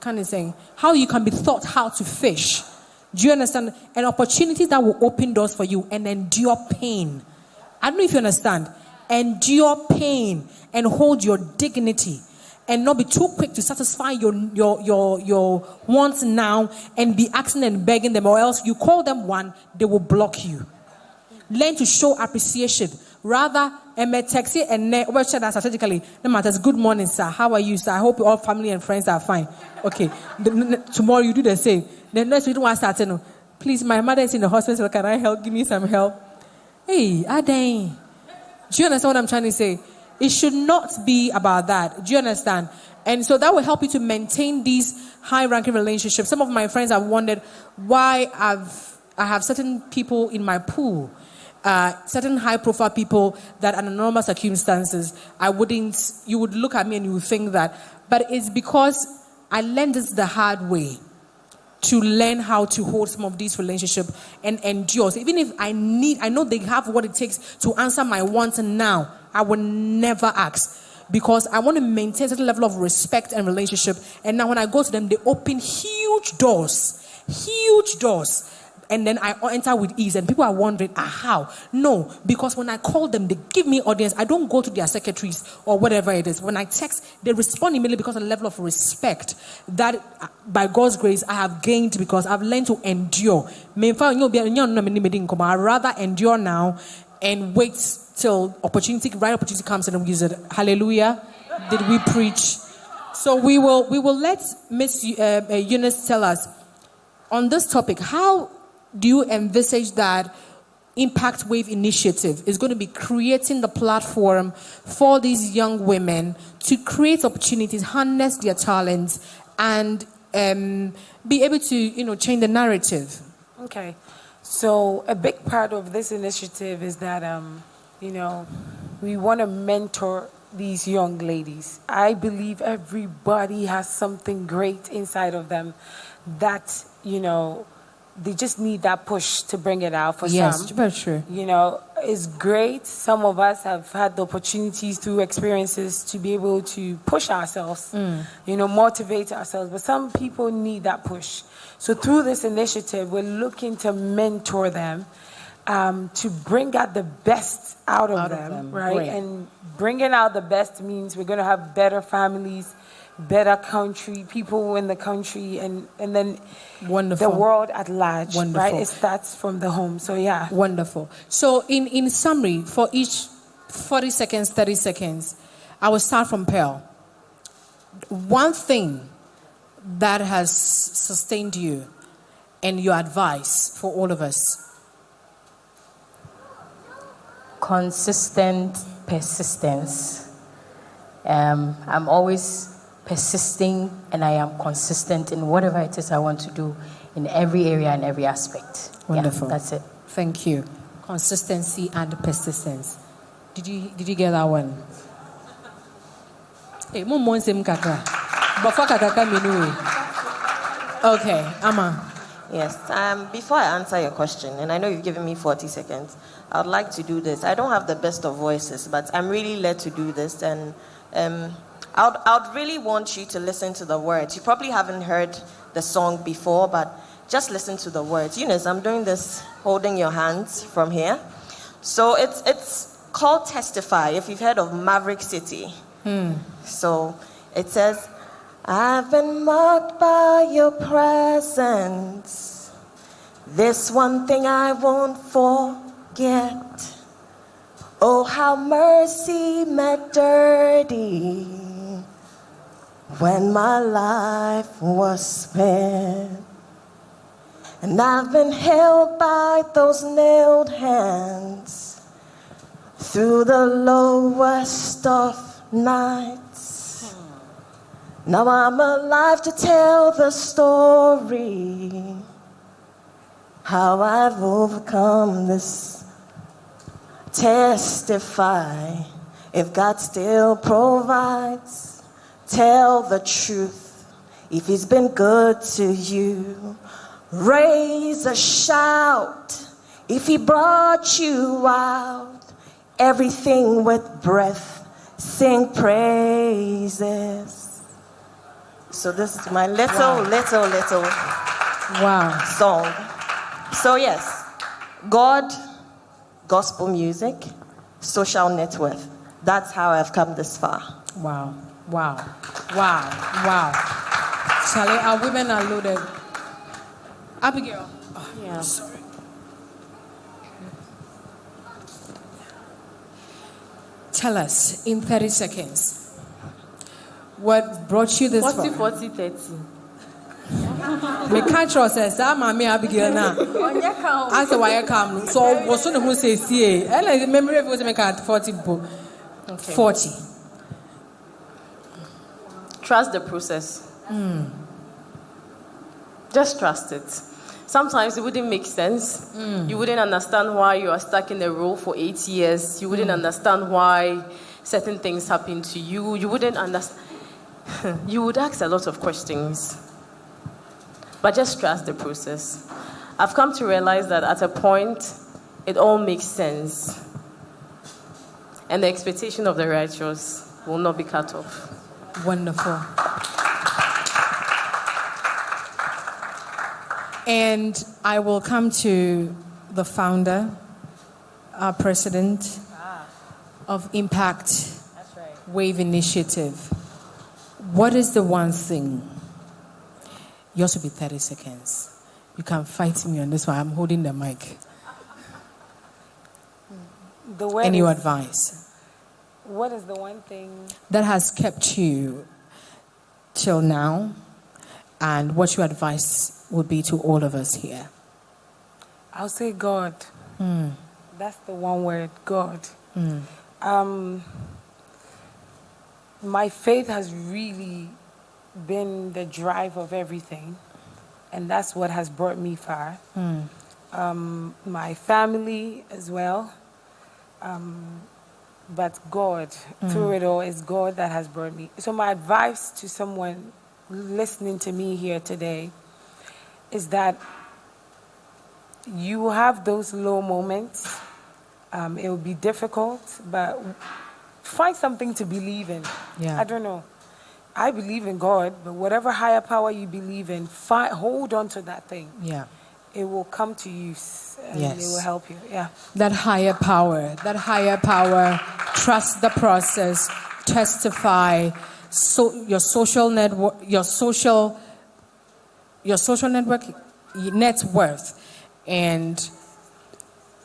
taught how to fish. Do you understand? And opportunities that will open doors for you and endure pain. I don't know if you understand. Endure pain and hold your dignity. And not be too quick to satisfy your wants now and be asking and begging them, or else you call them one, they will block you. Learn to show appreciation. Rather, text and strategically, no matters. Good morning, sir. How are you, sir? I hope all family and friends are fine. Okay. Tomorrow you do the same. The next week, please, my mother is in the hospital. Can I help? Give me some help. Hey, Adane. Do you understand what I'm trying to say? It should not be about that. Do you understand? And so that will help you to maintain these high-ranking relationships. Some of my friends have wondered why I have certain people in my pool, certain high-profile people that under normal circumstances, you would look at me and you would think that. But it's because I learned this the hard way, to learn how to hold some of these relationships and endure. So even if I know they have what it takes to answer my wants now, I will never ask, because I want to maintain a certain level of respect and relationship. And now when I go to them, they open huge doors. And then I enter with ease. And people are wondering, how? No, because when I call them, they give me audience. I don't go to their secretaries or whatever it is. When I text, they respond immediately because of the level of respect that, by God's grace, I have gained because I've learned to endure. I'd rather endure now and wait till right opportunity comes and we use it. Hallelujah. Did we preach? So we will let Miss Eunice tell us on this topic, how do you envisage that Impact Wave initiative is going to be creating the platform for these young women to create opportunities, harness their talents, and be able to, change the narrative? Okay. So a big part of this initiative is that, we want to mentor these young ladies. I believe everybody has something great inside of them that, they just need that push to bring it out for some. Yes, very true. It's great. Some of us have had the opportunities through experiences to be able to push ourselves, motivate ourselves. But some people need that push. So through this initiative, we're looking to mentor them, to bring out the best out of them, right? Great. And bringing out the best means we're going to have better families, better country, people in the country, and then wonderful. The world at large, wonderful. Right? It starts from the home. So yeah. Wonderful. So in summary, for each 40 seconds, 30 seconds, I will start from Pearl. One thing that has sustained you and your advice for all of us. Consistent persistence. I'm always persisting, and I am consistent in whatever it is I want to do in every area and every aspect. Wonderful. Yeah, that's it. Thank you. Consistency and persistence. Did you get that one? Hey, okay, Amma. Yes. Before I answer your question, and I know you've given me 40 seconds, I would like to do this. I don't have the best of voices, but I'm really led to do this, and I'd really want you to listen to the words. You probably haven't heard the song before, but just listen to the words. Eunice, I'm doing this holding your hands from here. So it's called Testify, if you've heard of Maverick City. So it says, I've been marked by your presence. This one thing I won't forget. Oh, how mercy met dirty when my life was spent. And I've been held by those nailed hands through the lowest of nights. Now I'm alive to tell the story, how I've overcome this. Testify, if God still provides. Tell the truth, if He's been good to you. Raise a shout, if He brought you out. Everything with breath, sing praises. So this is my little song. So yes, God, gospel music, social net worth. That's how I've come this far. Wow. Charlie, our women are loaded. Abigail. Oh, yeah. Sorry. Tell us in 30 seconds what brought you this far. 40, 30. Me can't trust us. I'm Abigail now. I said, why I come? So, what's on who says, yeah, and memory of me can't 40. Okay. 40. Trust the process. Just trust it. Sometimes it wouldn't make sense. You wouldn't understand why you are stuck in a role for 8 years. You wouldn't understand why certain things happen to you. You wouldn't understand. You would ask a lot of questions. But just trust the process. I've come to realize that at a point, it all makes sense. And the expectation of the righteous will not be cut off. Wonderful. And I will come to the founder, our president of Impact Wave Initiative. What is the one thing? Yours will be 30 seconds. You can fight me on this one. I'm holding the mic. Any advice? What is the one thing that has kept you till now? And what your advice would be to all of us here? I'll say God. That's the one word, God. My faith has really been the drive of everything, and that's what has brought me far. My family as well, but God, through it all, is God that has brought me. So my advice to someone listening to me here today is that you have those low moments. It will be difficult, but find something to believe in. Yeah. I don't know. I believe in God, but whatever higher power you believe in, hold on to that thing. Yeah. It will come to use and Yes. it will help you. Yeah. That higher power, trust the process, testify. So your social network, net worth, and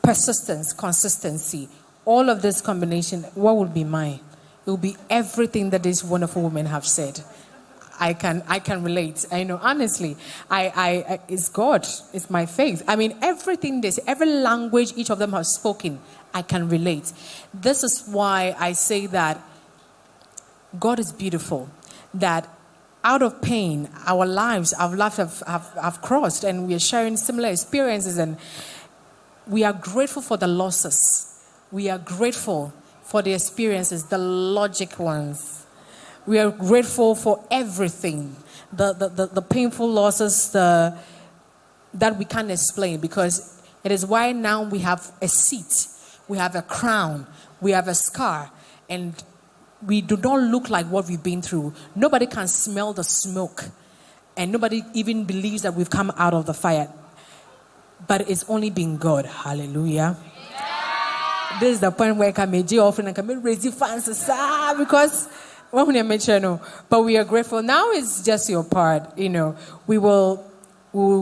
persistence, consistency. All of this combination, what would be mine? It will be everything that these wonderful women have said. I can relate. I know, honestly, it's God, it's my faith. I mean, everything every language each of them have spoken, I can relate. This is why I say that God is beautiful, that out of pain, our lives, our lives have crossed, and we are sharing similar experiences, and we are grateful for the losses. We are grateful for the experiences, the logic ones. We are grateful for everything, the painful losses that we can't explain, because it is why now we have a seat, we have a crown, we have a scar, and we do not look like what we've been through. Nobody can smell the smoke, and nobody even believes that we've come out of the fire. But it's only been God. Hallelujah. Yeah. This is the point where I can make offering and can raise your fans because but we are grateful. Now it's just your part. We'll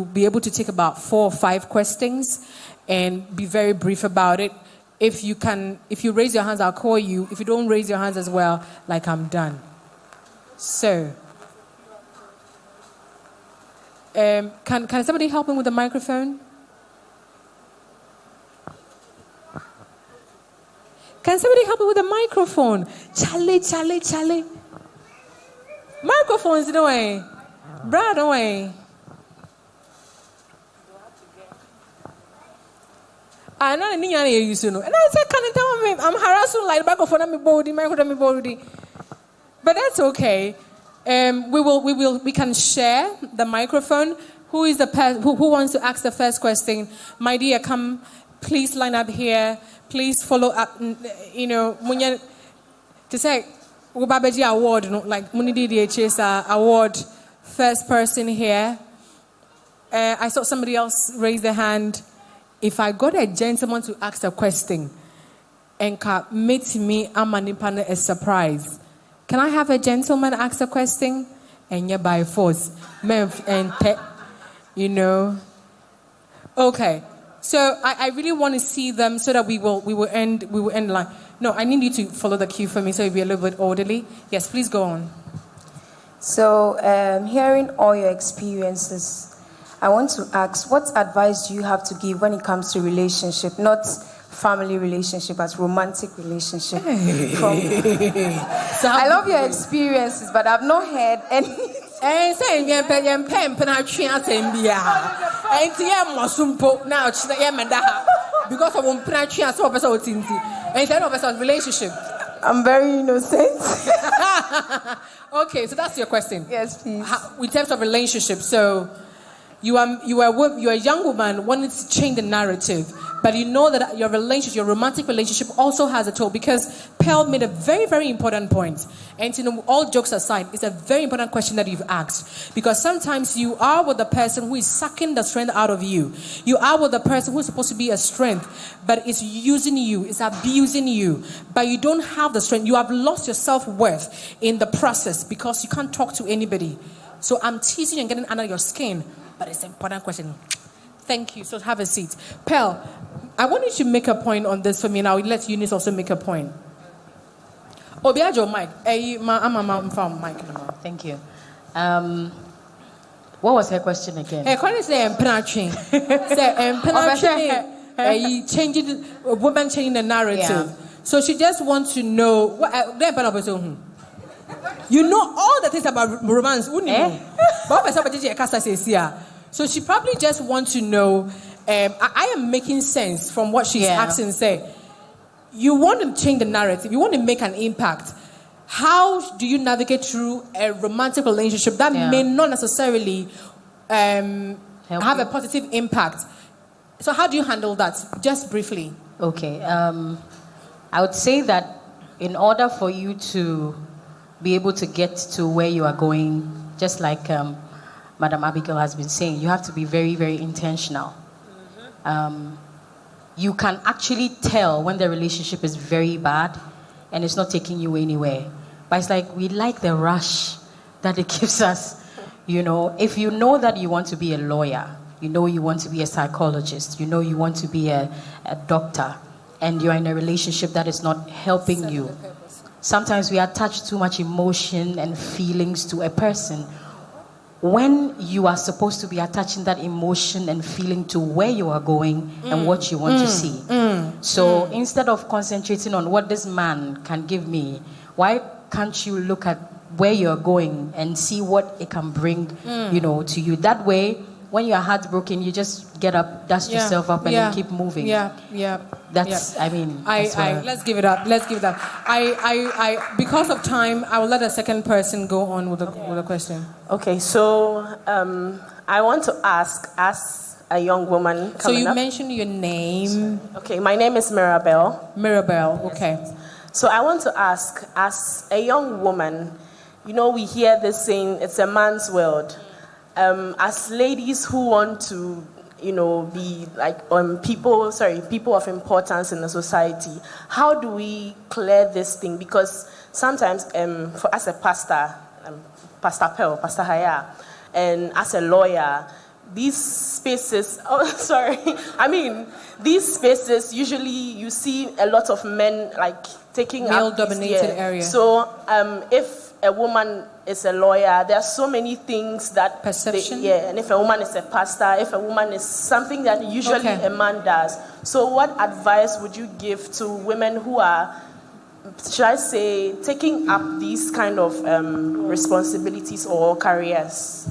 be able to take about 4 or 5 questions and be very brief about it. If you raise your hands, I'll call you. If you don't raise your hands as well, I'm done. So, can somebody help me with the microphone? Can somebody help me with the microphone? Charlie. Microphones, no way. Brad, no way. I know any you know. And I said, can you tell me I'm harassing like microphone me body. But that's okay. We can share the microphone. Who is the who wants to ask the first question? My dear, come, please line up here. Please follow up. To say Ubabeji award, like Munidi DHS award, first person here. I saw somebody else raise their hand. If I got a gentleman to ask a question, and meet me, I'm a surprise. Can I have a gentleman ask a question? And by force, Okay. So I really want to see them so that we will end line. No, I need you to follow the cue for me so it'll be a little bit orderly. Yes, please go on. So hearing all your experiences, I want to ask, what advice do you have to give when it comes to relationship, not family relationship, but romantic relationship? I love your experiences, but I've not heard any. Because of relationship. I'm very innocent. Okay, so that's your question. Yes, please. In terms of relationship, so you are a young woman wanting to change the narrative, but you know that your relationship, your romantic relationship, also has a toll. Because Pearl made a very, very important point, and all jokes aside, it's a very important question that you've asked. Because sometimes you are with the person who is sucking the strength out of you. You are with the person who is supposed to be a strength, but it's using you, it's abusing you. But you don't have the strength. You have lost your self-worth in the process because you can't talk to anybody. So I'm teasing you and getting under your skin. But it's an important question. Thank you. So have a seat. Pearl, I want you to make a point on this for me, and I'll let Eunice also make a point. Oh, behind your mic. I'm from mic. Thank you. What was her question again? Her question is changing women changing the narrative. Yeah. So she just wants to know what. You know all the things about romance, So she probably just wants to know. I am making sense from what she's asking. Say, you want to change the narrative. You want to make an impact. How do you navigate through a romantic relationship that may not necessarily have a positive impact? So how do you handle that? Just briefly. Okay. I would say that in order for you to be able to get to where you are going, just like Madam Abigail has been saying, you have to be very, very intentional. You can actually tell when the relationship is very bad and it's not taking you anywhere. But it's like we like the rush that it gives us. If you know that you want to be a lawyer, you want to be a psychologist, you want to be a doctor, and you're in a relationship that is not helping you. Sometimes we attach too much emotion and feelings to a person when you are supposed to be attaching that emotion and feeling to where you are going and what you want to see. So instead of concentrating on what this man can give me, why can't you look at where you're going and see what it can bring, to you? That way, when you're heartbroken, you just get up, dust yourself up, and then keep moving. That's, I mean, let's give it up. I because of time, I will let a second person go on with a question. Okay, so I want to ask, as a young woman So you up, mentioned your name. Okay, my name is Mirabelle. Mirabelle, okay. So I want to ask, as a young woman, you know, we hear this saying, it's a man's world. As ladies who want to, you know, be like people of importance in the society, how do we clear this thing? Because sometimes, as a pastor, Pastor Pearl, Pastor Haya, and as a lawyer, these spaces, these spaces, usually you see a lot of men like taking up male-dominated area. So if a woman is a lawyer, there are so many things that perception. And if a woman is a pastor, if a woman is something that usually a man does. So what advice would you give to women who are, should I say, taking up these kind of responsibilities or careers?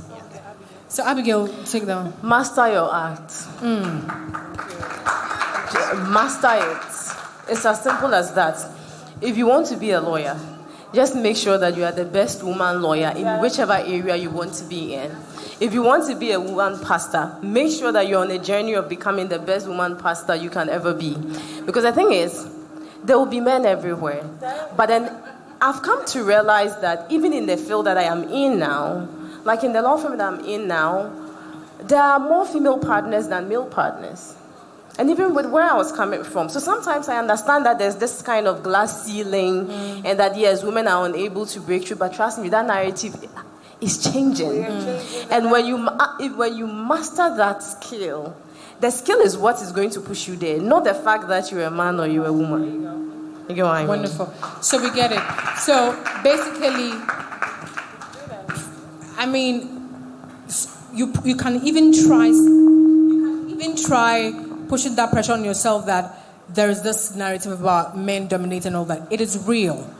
So Abigail, take them. Master your art. Master it. It's as simple as that. If you want to be a lawyer, just make sure that you are the best woman lawyer in whichever area you want to be in. If you want to be a woman pastor, make sure that you're on a journey of becoming the best woman pastor you can ever be. Because the thing is, there will be men everywhere. But then I've come to realize that even in the field that I am in now, like in the law firm that I'm in now, there are more female partners than male partners. And even with where I was coming from. So sometimes I understand that there's this kind of glass ceiling and that, yes, women are unable to break through. But trust me, that narrative is changing. And when you master that skill, the skill is what is going to push you there, not the fact that you're a man or you're a woman. You get what I mean? Wonderful. So we get it. So basically, I mean, you can even try pushing that pressure on yourself that there is this narrative about men dominating all that. It is real.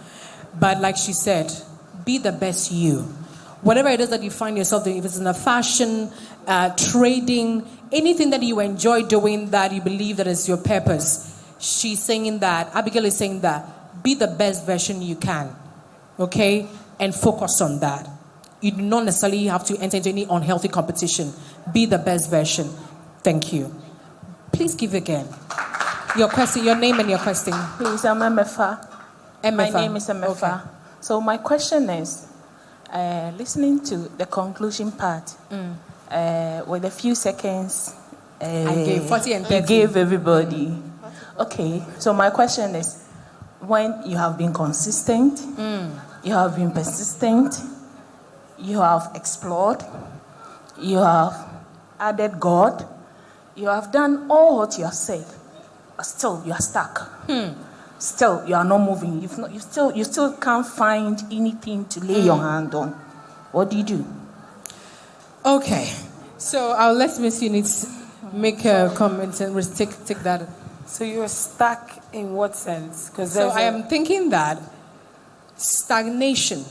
But like she said, be the best you. Whatever it is that you find yourself doing, if it's in a fashion, trading, anything that you enjoy doing that you believe that is your purpose, she's saying that, Abigail is saying that, be the best version you can. Okay? And focus on that. You do not necessarily have to enter into any unhealthy competition. Be the best version. Thank you. Please give again. Your question, your name and your question. Please, I'm Emefa. My name is Emefa. Okay. So my question is, listening to the conclusion part, with a few seconds, I gave 40 and 30. You gave everybody. Okay, so my question is, when you have been consistent, you have been persistent, you have explored, you have added God, you have done all what you have said, but still you are stuck. Still you are not moving. You still can't find anything to lay your hand on. What do you do? Okay, so I'll let Miss Eunice make a comment and take that. So you're stuck in what sense? So I am thinking that stagnation,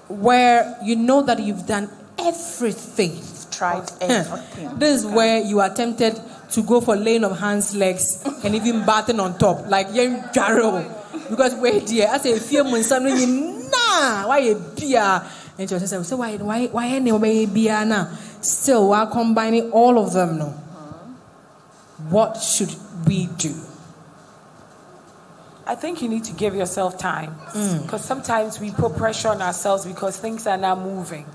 where you know that you've done everything. Tried everything. This is where you are tempted to go for laying of hands, legs, and even batten on top, like young Jarrow. Because wait, dear, I say if you're why a beer? And she said, so why any beer now? Still, while combining all of them, no. What should we do? I think you need to give yourself time, because sometimes we put pressure on ourselves because things are not moving.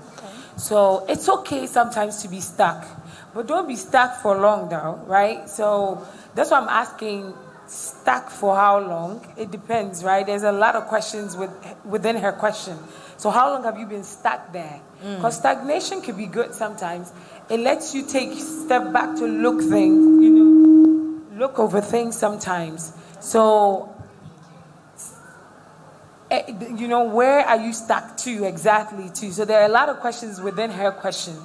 So it's okay sometimes to be stuck, but don't be stuck for long though, right? So that's why I'm asking, stuck for how long? It depends, right? There's a lot of questions within her question. So how long have you been stuck there? Because stagnation can be good sometimes. It lets you take a step back to look over things sometimes. So, where are you stuck to exactly to? So there are a lot of questions within her question.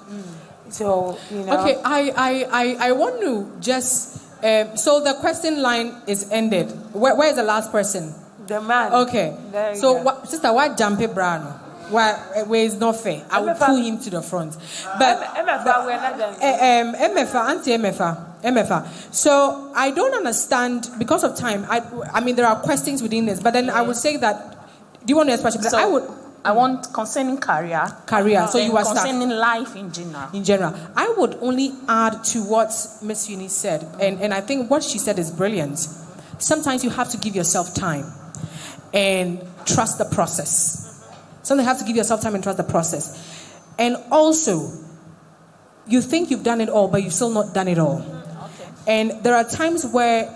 So, Okay, I want to just, so the question line is ended. Where is the last person? The man. Okay. So, sister, why jump it, Brano? where it's not fair. I will pull him to the front. But MFA. So I don't understand because of time. I mean, there are questions within this, but then I would say that. Do you want to explain? So I want concerning career. So you are concerning life in general. In general, I would only add to what Miss Eunice said, and I think what she said is brilliant. Sometimes you have to give yourself time and trust the process. Sometimes you have to give yourself time and trust the process. And also, you think you've done it all, but you've still not done it all. Okay. And there are times where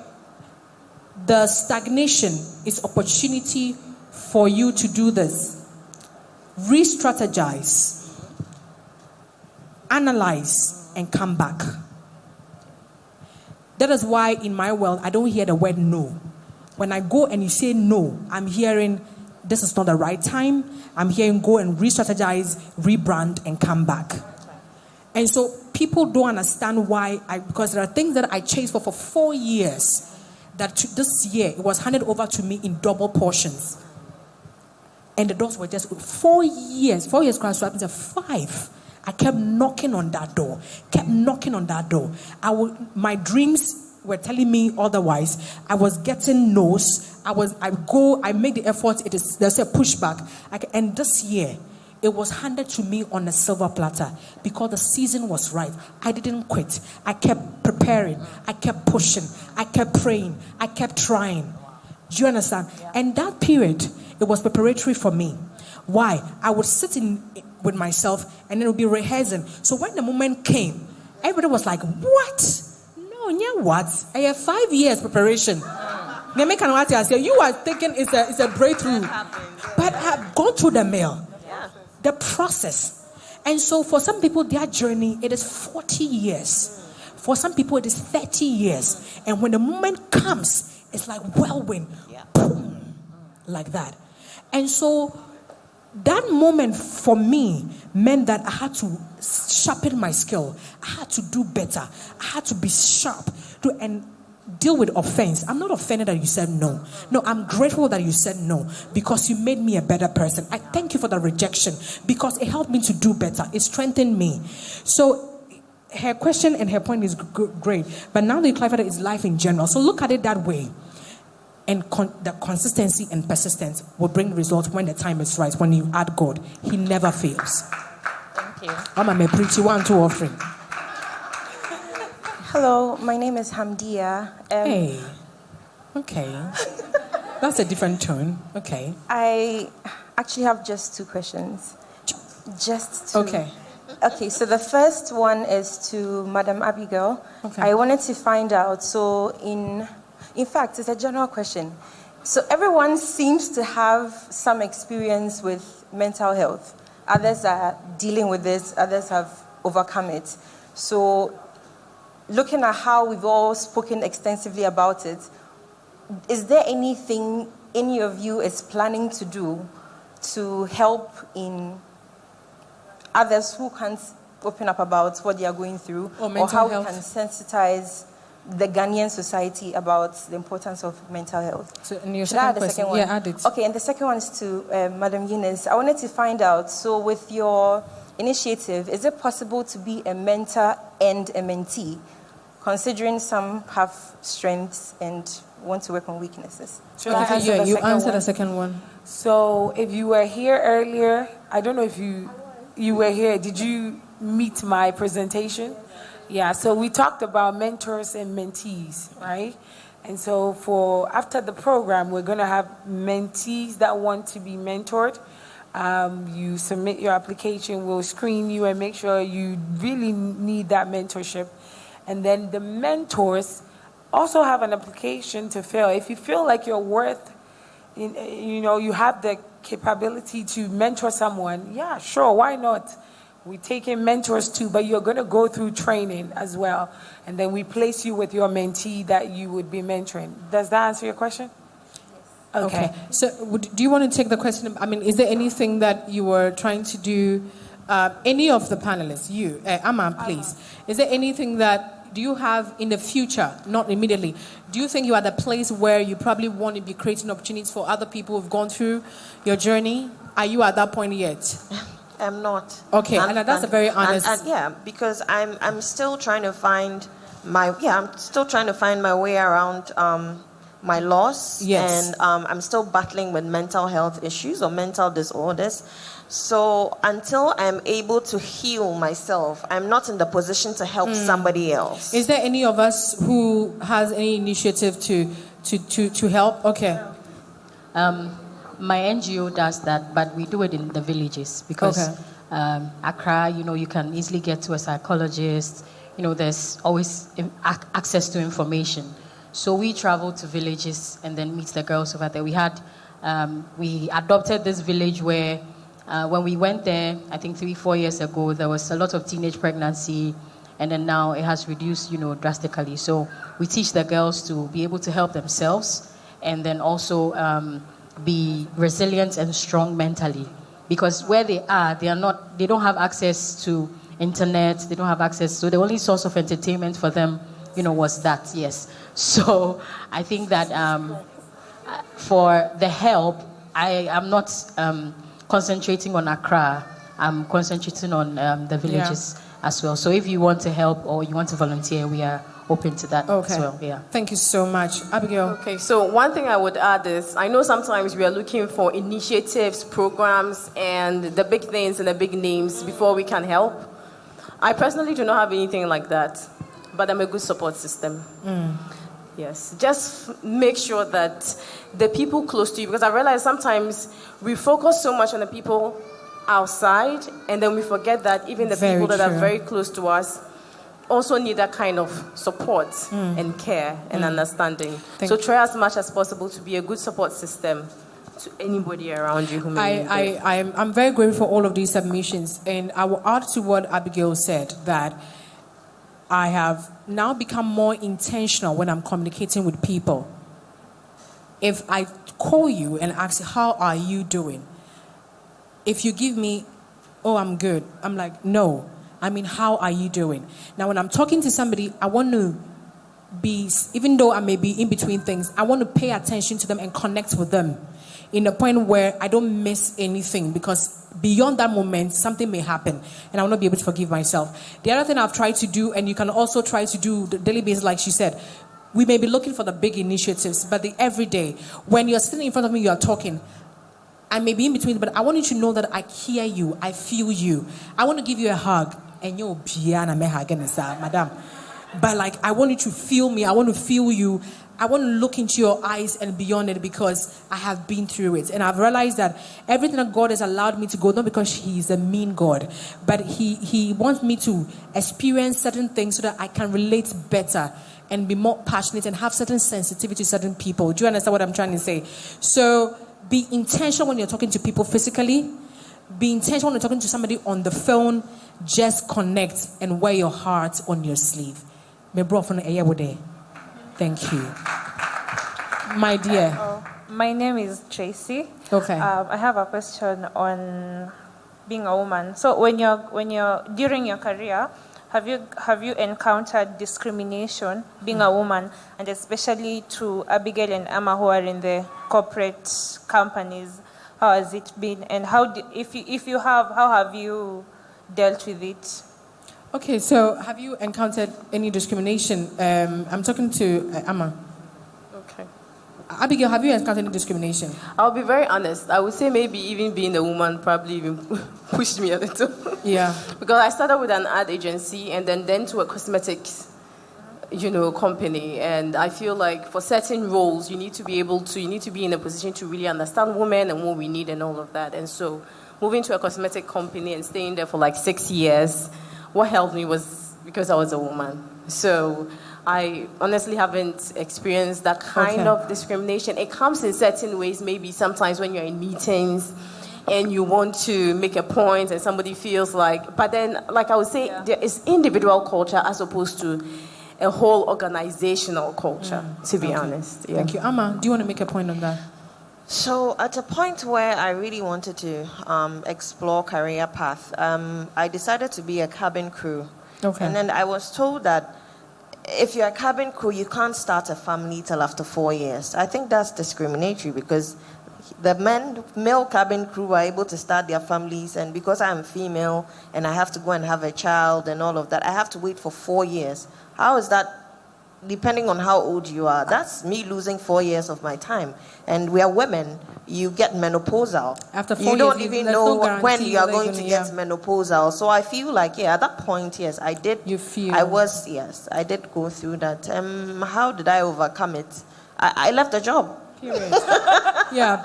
the stagnation is opportunity for you to do this. Re-strategize, analyze, and come back. That is why in my world, I don't hear the word no. When I go and you say no, I'm hearing this is not the right time. I'm hearing go and re-strategize, rebrand, and come back. And so people don't understand why because there are things that I chased for 4 years that this year it was handed over to me in double portions. And the doors were just 4 years. 4 years class happened to 5. I kept knocking on that door. My dreams were telling me otherwise. I was getting no's. I made the effort. There's a pushback. And this year, it was handed to me on a silver platter because the season was right. I didn't quit. I kept preparing. I kept pushing. I kept praying. I kept trying. Do you understand? Yeah. And that period, it was preparatory for me. Why? I would sit with myself and then it would be rehearsing. So when the moment came, everybody was like, what? No, yeah, what? I have 5 years preparation. You are thinking it's a breakthrough. But I've gone through the mill. The process. And so for some people, their journey, it is 40 years. For some people, it is 30 years. And when the moment comes, it's like whirlwind. Boom, like that. And so that moment for me meant that I had to sharpen my skill. I had to do better. I had to be sharp and deal with offense. I'm not offended that you said no. No, I'm grateful that you said no because you made me a better person. I thank you for the rejection because it helped me to do better. It strengthened me. So her question and her point is great. But now the clarified is life in general. So look at it that way. And the consistency and persistence will bring results when the time is right. When you add God, He never fails. Thank you. I'm a preachy 1-2 offering. Hello, my name is Hamdia. Hey. Okay. That's a different tone. Okay. I actually have just 2 questions. Just 2. Okay, so the first one is to Madam Abigail. Okay. I wanted to find out, so in fact, it's a general question. So everyone seems to have some experience with mental health. Others are dealing with this, others have overcome it. So looking at how we've all spoken extensively about it, is there anything any of you is planning to do to help in others who can't open up about what they are going through, or how we can sensitize the Ghanaian society about the importance of mental health? So, and your second question? Yeah, add it. Okay, and the second one is to Madam Eunice. I wanted to find out, so with your initiative, is it possible to be a mentor and a mentee, considering some have strengths and want to work on weaknesses? You answered the second one. So if you were here earlier, I don't know if you were here, did you meet my presentation? Yeah, so we talked about mentors and mentees, right? And so after the program, we're going to have mentees that want to be mentored. You submit your application, we'll screen you and make sure you really need that mentorship. And then the mentors also have an application to fill. If you feel like you're worth, you have the capability to mentor someone, yeah, sure, why not? We take in mentors too, but you're going to go through training as well. And then we place you with your mentee that you would be mentoring. Does that answer your question? Yes. Okay. So do you want to take the question? I mean, is there anything that you were trying to do, any of the panelists, you, Amma, please, is there anything that do you have in the future, not immediately, do you think you are at the place where you probably want to be creating opportunities for other people who've gone through your journey? Are you at that point yet? I'm not. Okay, and that's a very honest... because I'm still trying to find my way around my loss. Yes. And I'm still battling with mental health issues or mental disorders. So until I'm able to heal myself, I'm not in the position to help somebody else. Is there any of us who has any initiative to help? Okay. My NGO does that, but we do it in the villages because Accra, you can easily get to a psychologist. There's always access to information. So we travel to villages and then meet the girls over there. We adopted this village where when we went there, I think 3-4 years ago, there was a lot of teenage pregnancy, and then now it has reduced, drastically. So we teach the girls to be able to help themselves and then also be resilient and strong mentally. Because where they are, they don't have access to internet, they don't have access, so the only source of entertainment for them, was that, yes. So I think that for the help, I am not concentrating on Accra. I'm concentrating on the villages as well. So if you want to help or you want to volunteer, we are open to that as well. Yeah. Thank you so much. Abigail. Okay, so one thing I would add is, I know sometimes we are looking for initiatives, programs, and the big things and the big names before we can help. I personally do not have anything like that, but I'm a good support system. Yes, just make sure that the people close to you, because I realize sometimes we focus so much on the people outside, and then we forget that even the people that are very close to us also need that kind of support and care and understanding. So try as much as possible to be a good support system to anybody around you who may need it. I'm very grateful for all of these submissions, and I will add to what Abigail said, that I have now become more intentional when I'm communicating with people. If I call you and ask, how are you doing? If you give me, oh, I'm good, I'm like, no. I mean, how are you doing? Now, when I'm talking to somebody, I want to be, even though I may be in between things, I want to pay attention to them and connect with them in a point where I don't miss anything, because beyond that moment, something may happen and I will not be able to forgive myself. The other thing I've tried to do, and you can also try to do the daily basis, like she said, we may be looking for the big initiatives, but the everyday, when you're sitting in front of me, you are talking, I may be in between, but I want you to know that I hear you, I feel you. I want to give you a hug. And you're madam. But like, I want you to feel me, I want to feel you. I want to look into your eyes and beyond it, because I have been through it. And I've realized that everything that God has allowed me to go, not because He's a mean God, but He wants me to experience certain things so that I can relate better and be more passionate and have certain sensitivity to certain people. Do you understand what I'm trying to say? So be intentional when you're talking to people physically. Be intentional when you're talking to somebody on the phone. Just connect and wear your heart on your sleeve. Thank you. My dear. My name is Tracy. Okay. I have a question on being a woman. So when you're during your career, have you encountered discrimination being a woman, and especially to Abigail and Amma who are in the corporate companies? How has it been, and if you have, how have you dealt with it? Okay, so have you encountered any discrimination? I'm talking to Amma. Okay. Abigail, have you encountered any discrimination? I'll be very honest. I would say maybe even being a woman probably even pushed me a little. Yeah. Because I started with an ad agency and then to a cosmetics, company. And I feel like for certain roles, you need to be in a position to really understand women and what we need and all of that. And so moving to a cosmetic company and staying there for like 6 years, what helped me was because I was a woman. So I honestly haven't experienced that kind of discrimination. It comes in certain ways, maybe sometimes when you're in meetings and you want to make a point and somebody feels like, but then, like I would say, there is individual culture as opposed to a whole organizational culture, to be honest. Yeah. Thank you. Amma, do you want to make a point on that? So at a point where I really wanted to explore career path, I decided to be a cabin crew. Okay. And then I was told that if you're a cabin crew, you can't start a family till after 4 years. I think that's discriminatory because the male cabin crew are able to start their families, and because I'm female and I have to go and have a child and all of that, I have to wait for 4 years. How is that? Depending on how old you are, that's me losing 4 years of my time. And we are women. You get menopausal. After 4 years, you don't even know when you are going to get yeah. menopausal. So I feel like, at that point, yes, I did. You feel? I did go through that. How did I overcome it? I left the job. Period. Yeah,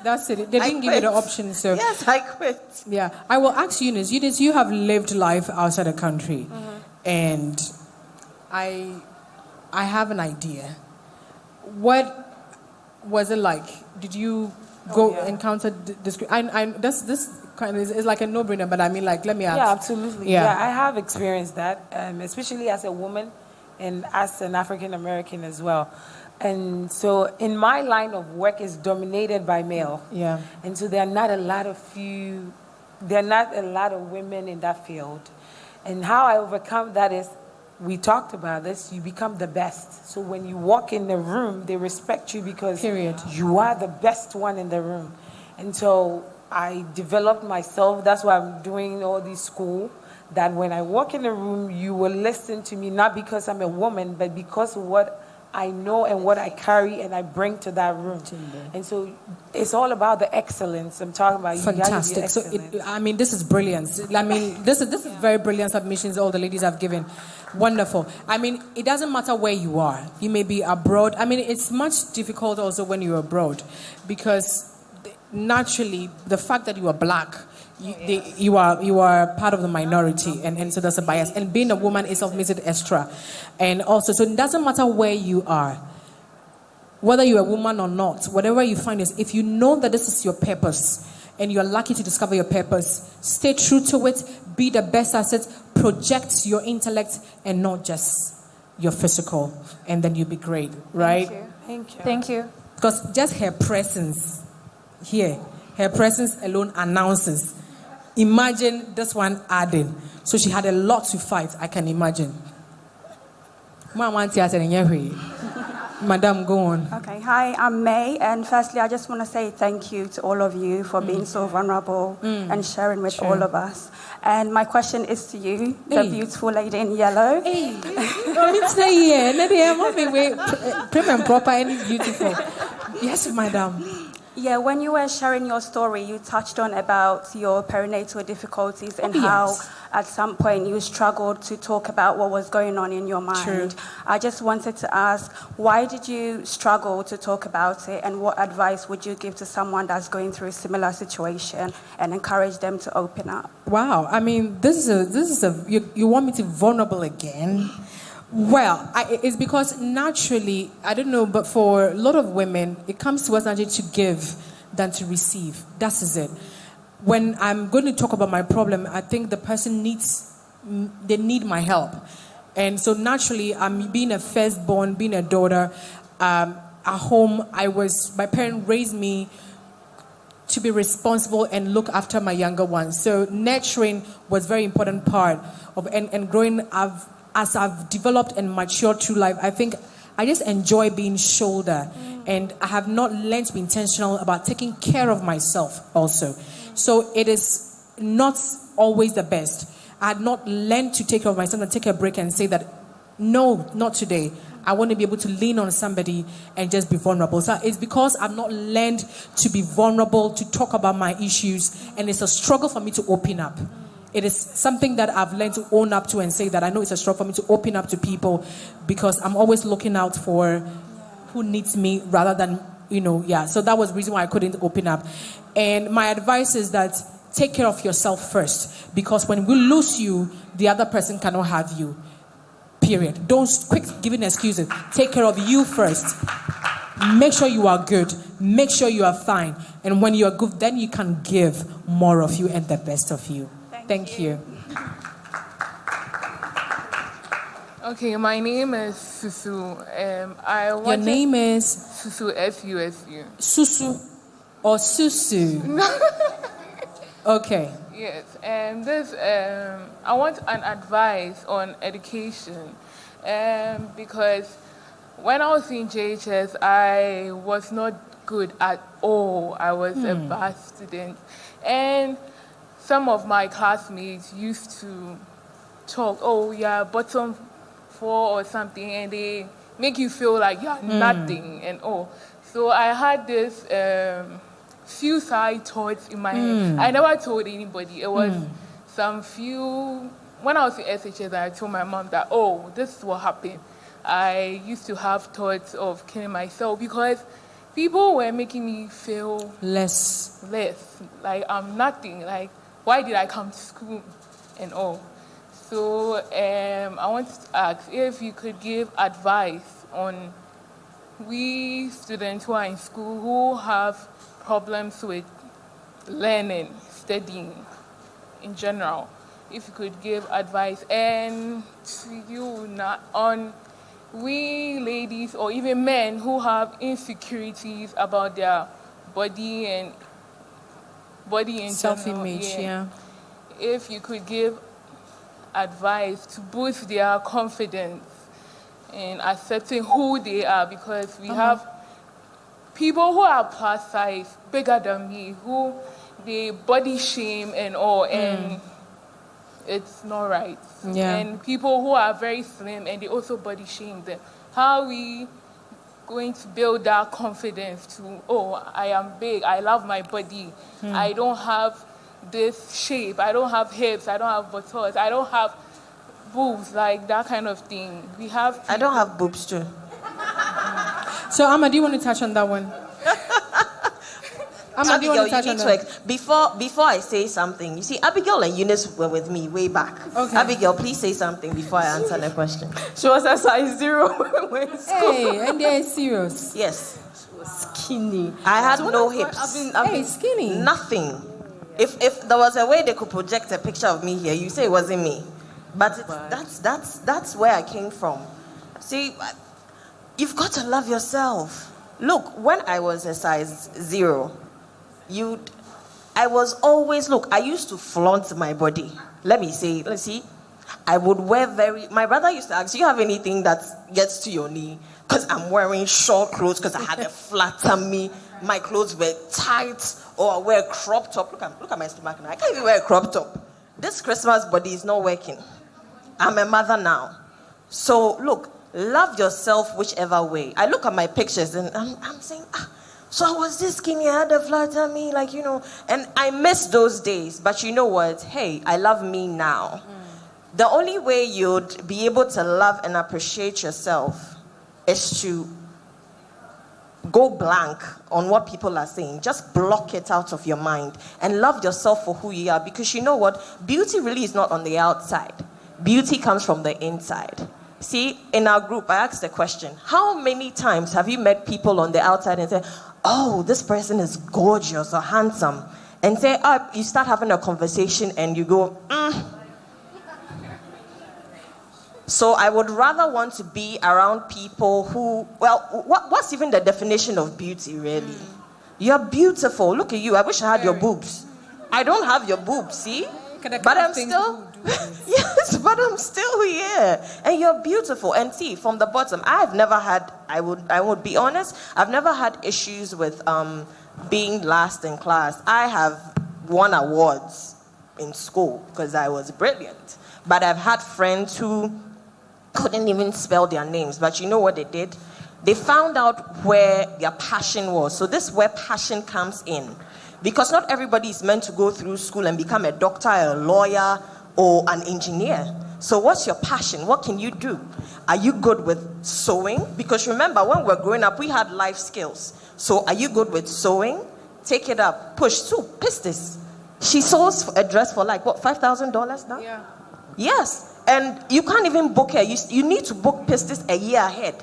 that's it. They didn't give you the option, so. Yes, I quit. Yeah, I will ask Eunice. Eunice, you have lived life outside the country, and I have an idea. What was it like? Did you go encounter this? This kind of is like a no-brainer, but I mean, like, let me ask. Yeah, absolutely. Yeah, I have experienced that, especially as a woman and as an African American as well. And so, in my line of work is dominated by male. Yeah. And so there are not a lot of women in that field. And how I overcome that is, we talked about this, you become the best. So when you walk in the room, they respect you because you are the best one in the room. And so I developed myself. That's why I'm doing all this school, that when I walk in the room, you will listen to me, not because I'm a woman, but because of what I know and what I carry and I bring to that room. And so it's all about the excellence I'm talking about. Fantastic. So this is brilliant. This is very brilliant submissions all the ladies have given. Wonderful. It doesn't matter where you are. You may be abroad. It's much difficult also when you're abroad because naturally the fact that you are black, you are part of the minority, and so there's a bias. And being a woman itself makes it extra. And also, so it doesn't matter where you are, whether you're a woman or not, whatever you find is, if you know that this is your purpose and you're lucky to discover your purpose, stay true to it, be the best at it, project your intellect and not just your physical, and then you'll be great, right? Thank you. Because just her presence here, her presence alone announces. Imagine this one adding. So she had a lot to fight, I can imagine. Madam, go on. Okay, hi, I'm May, and firstly, I just want to say thank you to all of you for being so vulnerable and sharing with all of us. And my question is to you, the beautiful lady in yellow. Prim and proper and beautiful. Yes, madam. Yeah, when you were sharing your story, you touched on about your perinatal difficulties and how at some point you struggled to talk about what was going on in your mind. True. I just wanted to ask, why did you struggle to talk about it, and what advice would you give to someone that's going through a similar situation and encourage them to open up? Wow, this is you want me to be vulnerable again? Well, it's because naturally, I don't know, but for a lot of women, it comes to us naturally to give than to receive. That is it. When I'm going to talk about my problem, I think the person they need my help. And so naturally, I'm being a firstborn, being a daughter, at home, my parents raised me to be responsible and look after my younger ones. So nurturing was a very important part of, and growing up. As I've developed and matured through life, I think I just enjoy being shoulder. And I have not learned to be intentional about taking care of myself also. So it is not always the best. I had not learned to take care of myself and take a break and say that, no, not today. I want to be able to lean on somebody and just be vulnerable. So it's because I've not learned to be vulnerable, to talk about my issues. And it's a struggle for me to open up. It is something that I've learned to own up to and say that I know it's a struggle for me to open up to people because I'm always looking out for who needs me rather than, So that was the reason why I couldn't open up. And my advice is that take care of yourself first, because when we lose you, the other person cannot have you. Period. Don't quit giving excuses. Take care of you first. Make sure you are good. Make sure you are fine. And when you are good, then you can give more of you and the best of you. Thank you. Okay, my name is Susu. Your name is? Susu, S-U-S-U. Susu or Susu? Okay. Yes, and I want an advice on education. because when I was in JHS, I was not good at all. I was a bad student. And some of my classmates used to talk, oh, yeah, bottom 4 or something, and they make you feel like you're nothing and all. So I had this suicide thoughts in my head. I never told anybody. It was some few... When I was in SHS, I told my mom that, oh, this is what happened. I used to have thoughts of killing myself because people were making me feel less, like I'm nothing. Like, why did I come to school and all? So I wanted to ask if you could give advice on we students who are in school who have problems with learning, studying in general. If you could give advice, and to you on we ladies or even men who have insecurities about their body and self-image, yeah. If you could give advice to boost their confidence in accepting who they are, because we have people who are plus size, bigger than me, who they body shame and all, and it's not right. Yeah. And people who are very slim and they also body shame them. How are we going to build that confidence to, oh, I am big, I love my body, I don't have this shape, I don't have hips, I don't have buttocks, I don't have boobs, like that kind of thing. We have people. I don't have boobs too. So, Amma, do you want to touch on that one? Abigail, you need to before I say something. You see, Abigail and Eunice were with me way back. Okay. Abigail, please say something before I answer the question. She was a size 0 when we were in school. Hey, and they're serious. Yes. She was skinny. I had no hips. I've been skinny. Nothing. If there was a way they could project a picture of me here, you say it wasn't me. But that's where I came from. See, you've got to love yourself. Look, when I was a size 0, I was always, I used to flaunt my body. Let's see. I would wear my brother used to ask, do you have anything that gets to your knee? Because I'm wearing short clothes, because I had a flat tummy. My clothes were tight, or I wear a crop top. Look at my stomach now. I can't even wear a crop top. This Christmas body is not working. I'm a mother now. So, love yourself whichever way. I look at my pictures and I'm saying, so I was this skinny, I had a flat tummy, and I miss those days. But you know what? Hey, I love me now. The only way you'd be able to love and appreciate yourself is to go blank on what people are saying. Just block it out of your mind and love yourself for who you are. Because you know what? Beauty really is not on the outside. Beauty comes from the inside. See, in our group, I asked the question, how many times have you met people on the outside and said, oh, this person is gorgeous or handsome, and say, you start having a conversation and you go, So I would rather want to be around people who, what's even the definition of beauty, really? You're beautiful. Look at you. I wish I had your boobs. I don't have your boobs, see? But I'm still... Yes, but I'm still here. And you're beautiful. And see, from the bottom, I've never had, I would be honest, I've never had issues with being last in class. I have won awards in school because I was brilliant. But I've had friends who couldn't even spell their names. But you know what they did? They found out where their passion was. So this is where passion comes in. Because not everybody is meant to go through school and become a doctor, a lawyer, or an engineer. So what's your passion? What can you do? Are you good with sewing? Because remember, when we were growing up, we had life skills. So are you good with sewing? Take it up. Push. Sue, Pistis. She sews a dress for $5,000 now? Yeah. Yes. And you can't even book her. You need to book Pistis a year ahead.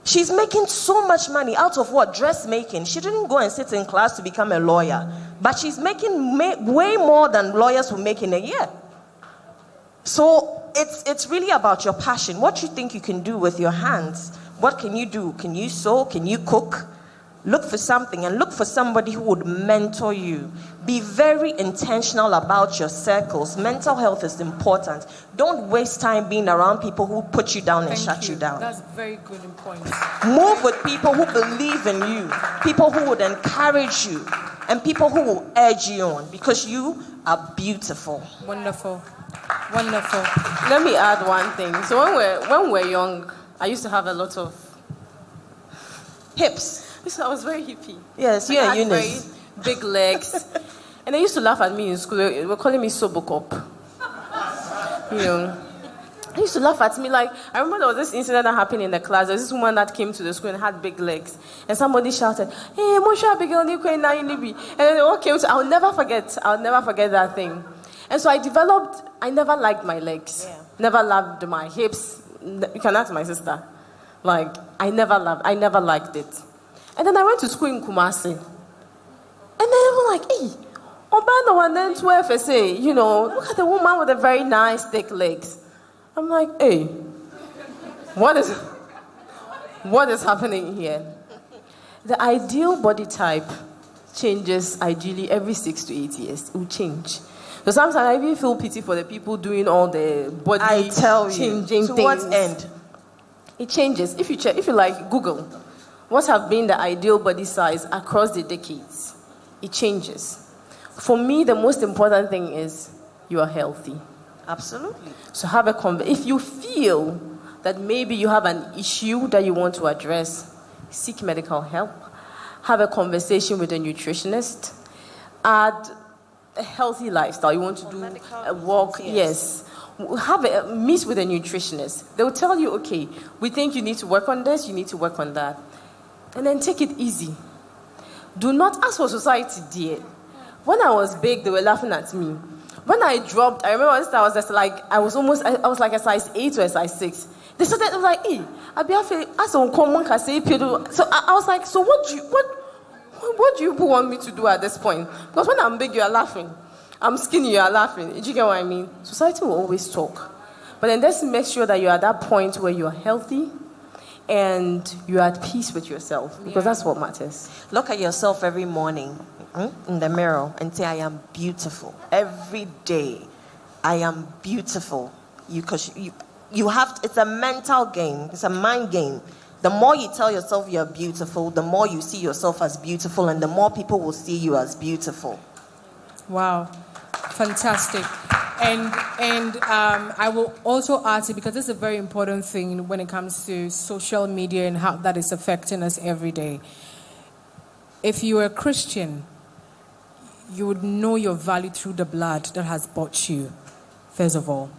She's making so much money out of what? Dressmaking. She didn't go and sit in class to become a lawyer. But she's making way more than lawyers will make in a year. So it's really about your passion. What you think you can do with your hands. What can you do? Can you sew? Can you cook? Look for something and look for somebody who would mentor you. Be very intentional about your circles. Mental health is important. Don't waste time being around people who put you down and shut you down. That's very good point. Move with people who believe in you, people who would encourage you, and people who will urge you on, because you are beautiful. Wonderful. Wonderful. Let me add one thing. So when we're young, I used to have a lot of hips. So I was very hippie. Yes, you I are had Eunice. very big legs. And they used to laugh at me in school. They were calling me Sobokop. You know. They used to laugh at me. Like, I remember there was this incident that happened in the class. There was this woman that came to the school and had big legs. And somebody shouted, "Hey, Mosha, big girl, you can't now, you need." And then they all came to, I'll never forget that thing. And so I never liked my legs. Yeah. Never loved my hips. You can ask my sister. Like, I never liked it. And then I went to school in Kumasi. And then they were like, "Hey, Obano one then 12 FSA, you know, look at the woman with the very nice thick legs." I'm like, "Hey, what is happening here?" The ideal body type changes ideally every 6 to 8 years. It will change. So sometimes I even feel pity for the people doing all the body changing things. To what end? It changes. If you like Google, what have been the ideal body size across the decades? It changes. For me, the most important thing is you are healthy. Absolutely. So if you feel that maybe you have an issue that you want to address, seek medical help. Have a conversation with a nutritionist. Add a healthy lifestyle. You want to do a walk? Yes. Meet with a nutritionist. They will tell you, okay, we think you need to work on this, you need to work on that. And then take it easy. Do not ask for society, dear. When I was big, they were laughing at me. When I dropped, I remember I was just like, I was like a size 8 or a size 6. They started like, "Hey, so I was like, so what do you want me to do at this point? Because when I'm big, you are laughing. I'm skinny, you are laughing. Do you get what I mean? Society will always talk. But then let's make sure that you're at that point where you're healthy and you're at peace with yourself, because that's what matters. Look at yourself every morning in the mirror and say, "I am beautiful." Every day, I am beautiful. Because you have, it's a mental game. It's a mind game. The more you tell yourself you're beautiful, the more you see yourself as beautiful, and the more people will see you as beautiful. Wow. Fantastic. And I will also ask you, because this is a very important thing when it comes to social media and how that is affecting us every day. If you are a Christian, you would know your value through the blood that has bought you, first of all.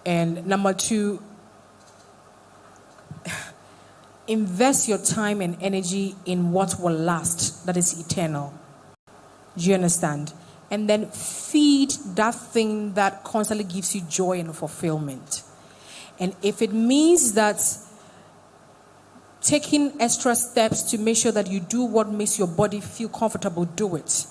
And number 2, invest your time and energy in what will last, that is eternal. Do you understand? And then feed that thing that constantly gives you joy and fulfillment. And if it means that taking extra steps to make sure that you do what makes your body feel comfortable, do it.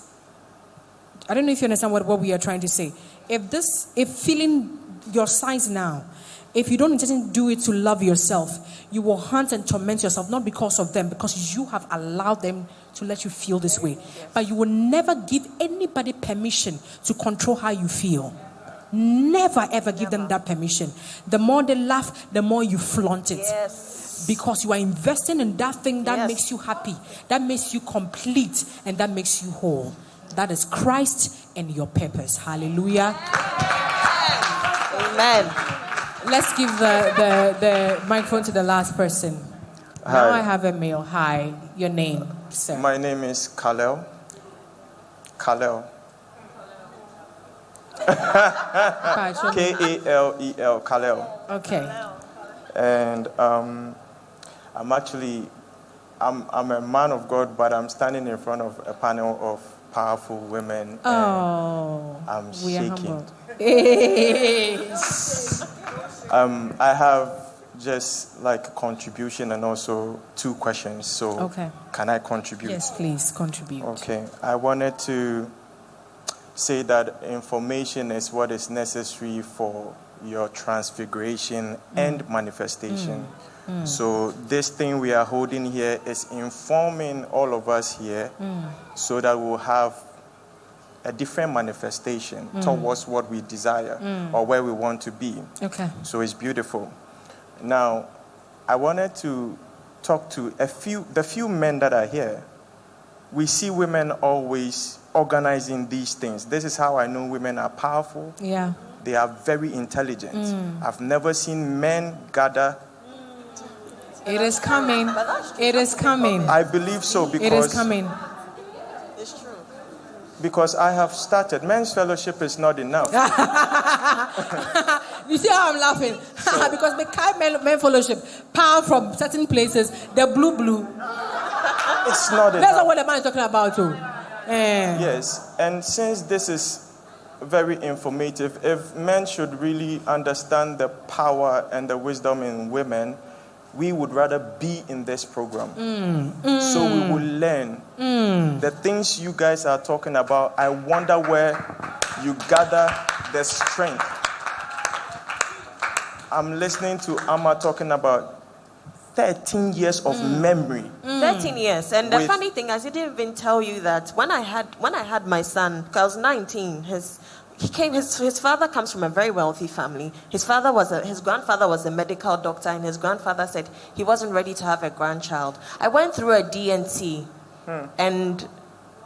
I don't know if you understand what we are trying to say. If feeling your size now, if you don't just do it to love yourself, you will hunt and torment yourself, not because of them, because you have allowed them to let you feel this way. But you will never give anybody permission to control how you feel. Never, ever give them that permission. The more they laugh, the more you flaunt it. Yes. Because you are investing in that thing that makes you happy, that makes you complete, and that makes you whole. That is Christ and your purpose. Hallelujah. Amen. Let's give the microphone to the last person. Hi. Now I have a male. Hi. Your name, sir? My name is Kalel. Kalel. K-A-L-E-L. Kalel. Okay. And I'm a man of God, but I'm standing in front of a panel of powerful women. Oh, and I'm we shaking. Are I have just like a contribution and also 2 questions. So okay. Can I contribute? Yes, please contribute. Okay. I wanted to say that information is what is necessary for your transfiguration and manifestation. So this thing we are holding here is informing all of us here so that we'll have a different manifestation towards what we desire or where we want to be. Okay. So it's beautiful. Now, I wanted to talk to the few men that are here. We see women always organizing these things. This is how I know women are powerful. Yeah. They are very intelligent. I've never seen men gather. It is coming. It is coming. I believe so because it is coming. It's true. Because I have started. Men's fellowship is not enough. You see how I'm laughing? Because the Kai men fellowship, power from certain places, the blue. It's not enough. That's not what the man is talking about too. Yes, and since this is very informative, if men should really understand the power and the wisdom in women, we would rather be in this program. So we will learn the things you guys are talking about. I wonder where you gather the strength. I'm listening to Amma talking about 13 years of memory. 13 years. And the funny thing is, I didn't even tell you that when I had my son, I was 19, his father comes from a very wealthy family. His grandfather was a medical doctor, and his grandfather said he wasn't ready to have a grandchild. I went through a D&T, and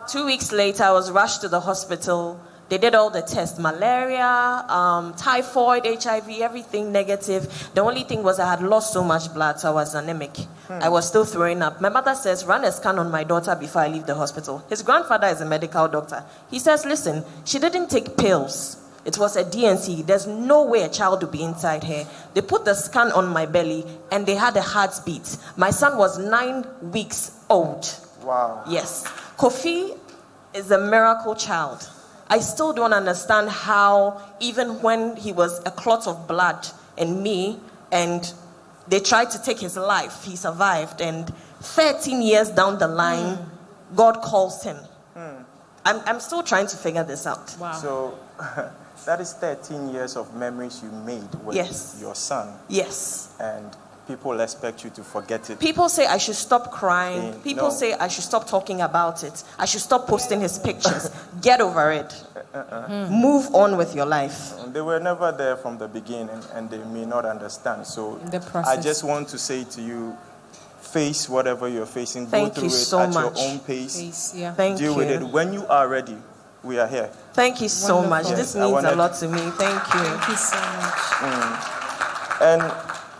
2 weeks later I was rushed to the hospital. They did all the tests, malaria, typhoid, HIV, everything negative. The only thing was I had lost so much blood, so I was anemic. I was still throwing up. My mother says, run a scan on my daughter before I leave the hospital. His grandfather is a medical doctor. He says, listen, she didn't take pills. It was a D&C. There's no way a child would be inside her. They put the scan on my belly, and they had a heartbeat. My son was 9 weeks old. Wow. Yes. Kofi is a miracle child. I still don't understand how, even when he was a clot of blood in me, and they tried to take his life, he survived. And 13 years down the line, God calls him. I'm still trying to figure this out. Wow. So that is 13 years of memories you made with your son. Yes. And people expect you to forget it. People say I should stop crying. People say I should stop talking about it. I should stop posting his pictures. Get over it. Move on with your life. They were never there from the beginning, and they may not understand. So I just want to say to you, face whatever you're facing. Go through it at your own pace. Thank you. Deal with it. When you are ready, we are here. Thank you so much. This means a lot to me. Thank you. Thank you so much. And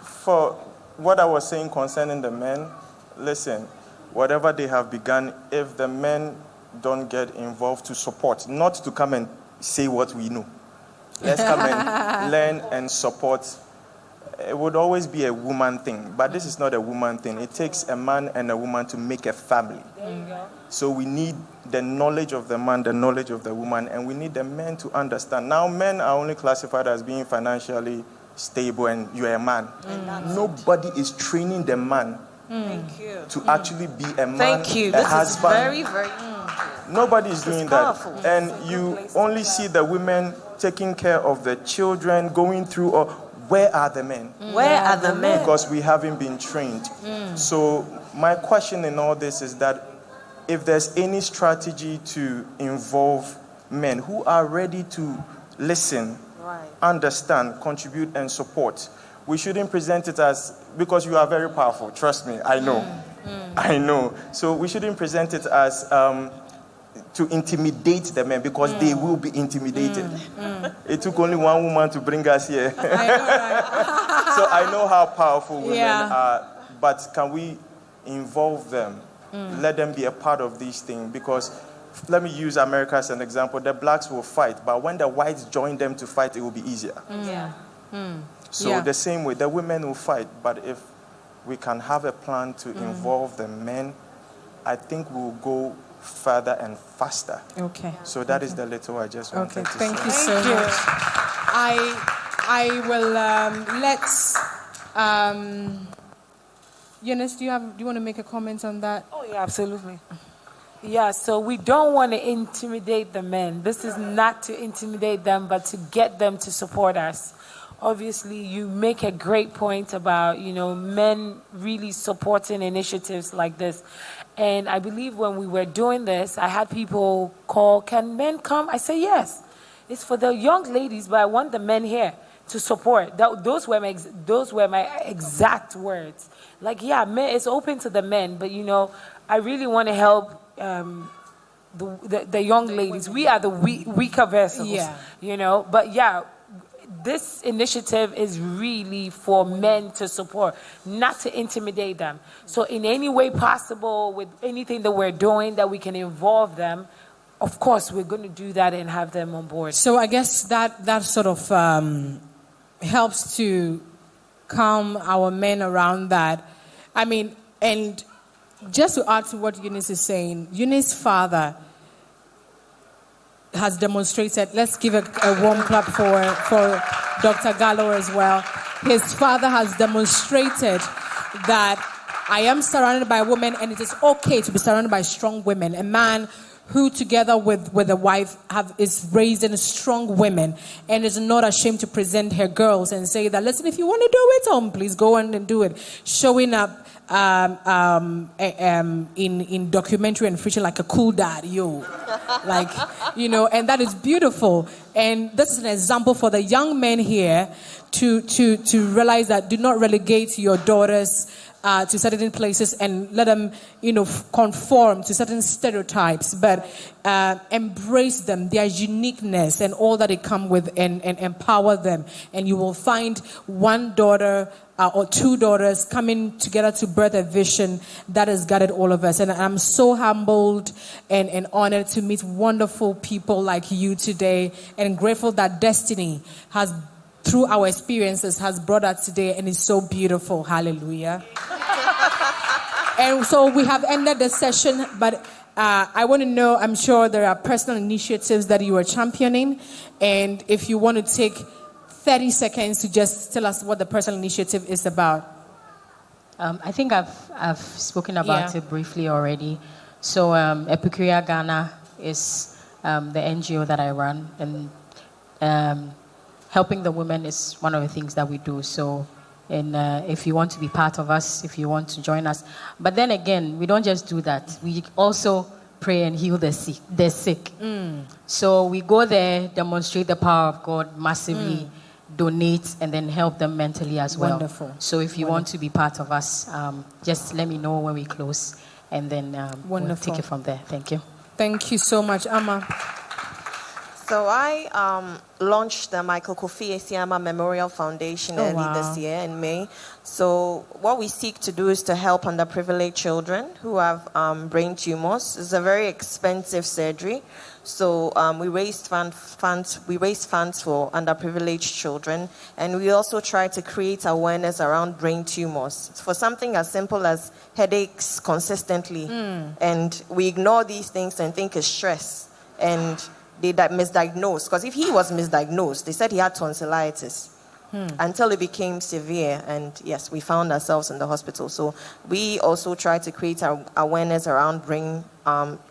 for what I was saying concerning the men, listen, whatever they have begun, if the men don't get involved to support, not to come and say what we know. Let's come and learn and support. It would always be a woman thing, but this is not a woman thing. It takes a man and a woman to make a family. So we need the knowledge of the man, the knowledge of the woman, and we need the men to understand. Now, men are only classified as being financially stable, and you're a man. Nobody is training the man to actually be a man, Thank you. a This husband. is very, very... Nobody is doing that. And you only see the women taking care of the children, going through, or where are the men? Where are the men? Because we haven't been trained. So my question in all this is that if there's any strategy to involve men who are ready to listen, understand, contribute, and support, we shouldn't present it as, because you are very powerful, trust me, I know. I know. So we shouldn't present it as to intimidate the men, because they will be intimidated. It took only one woman to bring us here. So I know how powerful women are, but can we involve them? Let them be a part of these things, because let me use America as an example. The blacks will fight, but when the whites join them to fight, it will be easier. So the same way, the women will fight, but if we can have a plan to involve the men, I think we'll go further and faster. So that is the little I just wanted to say. Thank you so much. I will let's Eunice, do you want to make a comment on that? Oh yeah, absolutely. Yeah, so we don't want to intimidate the men. This is not to intimidate them, but to get them to support us. obviously you make a great point about, men really supporting initiatives like this. And I believe when we were doing this, I had people call, can men come? I say, yes. It's for the young ladies, but I want the men here to support. Those were my exact words. Like, yeah, men, it's open to the men, but, I really want to help the young ladies. We are the weaker vessels, But, yeah, this initiative is really for men to support, not to intimidate them. So in any way possible, with anything that we're doing that we can involve them, of course, we're going to do that and have them on board. So I guess that sort of helps to calm our men around that. I mean, and just to add to what Eunice is saying, Eunice's father has demonstrated. Let's give a warm clap for Dr. Gallo as well. His father has demonstrated that I am surrounded by women, and it is okay to be surrounded by strong women. A man who, together with a wife, is raising strong women and is not ashamed to present her girls and say that, listen, if you want to do it, please go on and do it. Showing up in documentary and feature like a cool dad, and that is beautiful. And this is an example for the young men here to realize that do not relegate your daughters to certain places and let them, conform to certain stereotypes, but embrace them, their uniqueness and all that they come with, and empower them. And you will find one daughter or two daughters coming together to birth a vision that has guided all of us. And I'm so humbled and honored to meet wonderful people like you today, and grateful that destiny has, through our experiences, has brought us today, and it's so beautiful. Hallelujah. And so we have ended the session, but I want to know, I'm sure there are personal initiatives that you are championing, and if you want to take 30 seconds to just tell us what the personal initiative is about. I think I've spoken about it briefly already. So Epicuria Ghana is the NGO that I run, and helping the women is one of the things that we do. So, and if you want to be part of us, if you want to join us. But then again, we don't just do that. We also pray and heal the sick. So we go there, demonstrate the power of God massively, donate, and then help them mentally as well. Wonderful. So if you want to be part of us, just let me know when we close, and then we'll take it from there. Thank you. Thank you so much, Amma. So I launched the Michael Kofi Esiama Memorial Foundation early this year in May. So what we seek to do is to help underprivileged children who have brain tumors. It's a very expensive surgery. So we raised funds for underprivileged children, and we also try to create awareness around brain tumors for something as simple as headaches consistently. And we ignore these things and think it's stress, and they misdiagnosed, because if he was misdiagnosed, they said he had tonsillitis until it became severe, and yes, we found ourselves in the hospital. So we also try to create awareness around brain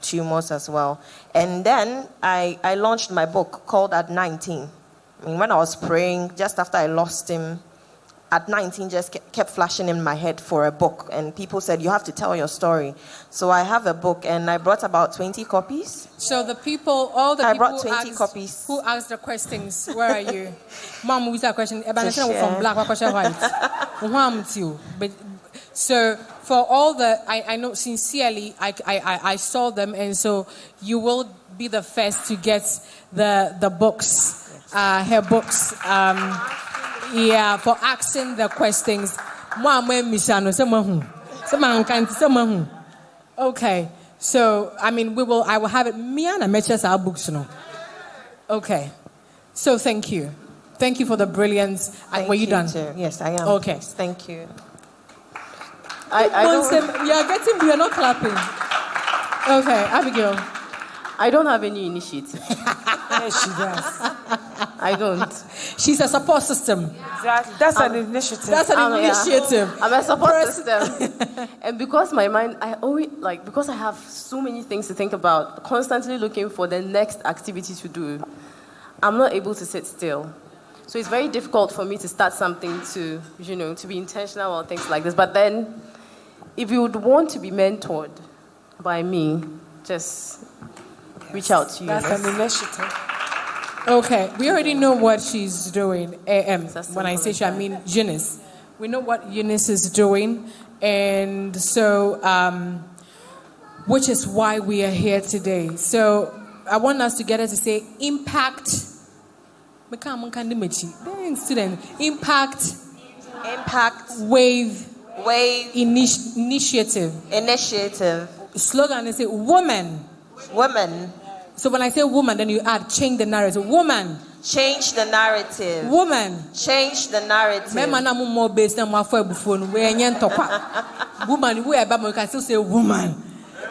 tumors as well. And then I launched my book called At 19. I mean, when I was praying, just after I lost him, at 19 just kept flashing in my head for a book, and people said, you have to tell your story. So I have a book, and I brought about 20 copies. So the people, all the I people brought 20 copies. Who asked the questions, where are you? Mom, who's that question? From black, what question white? But so for all the, I know sincerely, I saw them, and so you will be the first to get the books, her books. For asking the questions. Okay, so I mean, I will have it. Me and I matches our books, Okay, so thank you for the brilliance. Were you done? Too. Yes, I am. Okay, yes, thank you. We are not clapping. Okay, Abigail. I don't have any initiative. Yes, she does. I don't. She's a support system. Exactly. That's an initiative. That's an initiative. I'm a support system. And because my mind, because I have so many things to think about, constantly looking for the next activity to do, I'm not able to sit still. So it's very difficult for me to start something to be intentional on things like this. But then, if you would want to be mentored by me, just reach out to you. That's an initiative. Okay, we already know what she's doing. When I say she, I mean Eunice. We know what Eunice is doing, and so, which is why we are here today. So I want us together to say impact. Student, impact wave initiative. Slogan is woman. So when I say woman, then you add change the narrative. Woman. Change the narrative. Woman. Change the narrative. Woman, we can still say woman.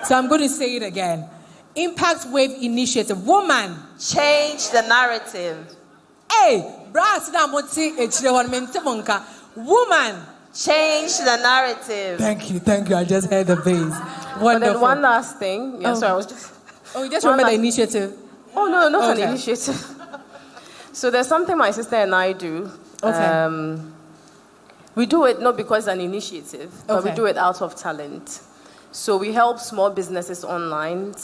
So I'm going to say it again. Impact Wave Initiative. Woman. Change the narrative. Hey, woman. Change the narrative. Thank you. I just heard the bass. Wonderful. But then one last thing. Yeah, sorry, I was just... Oh, you just remember the initiative? Oh, no, not an initiative. So there's something my sister and I do. Okay. We do it not because it's an initiative, but we do it out of talent. So we help small businesses online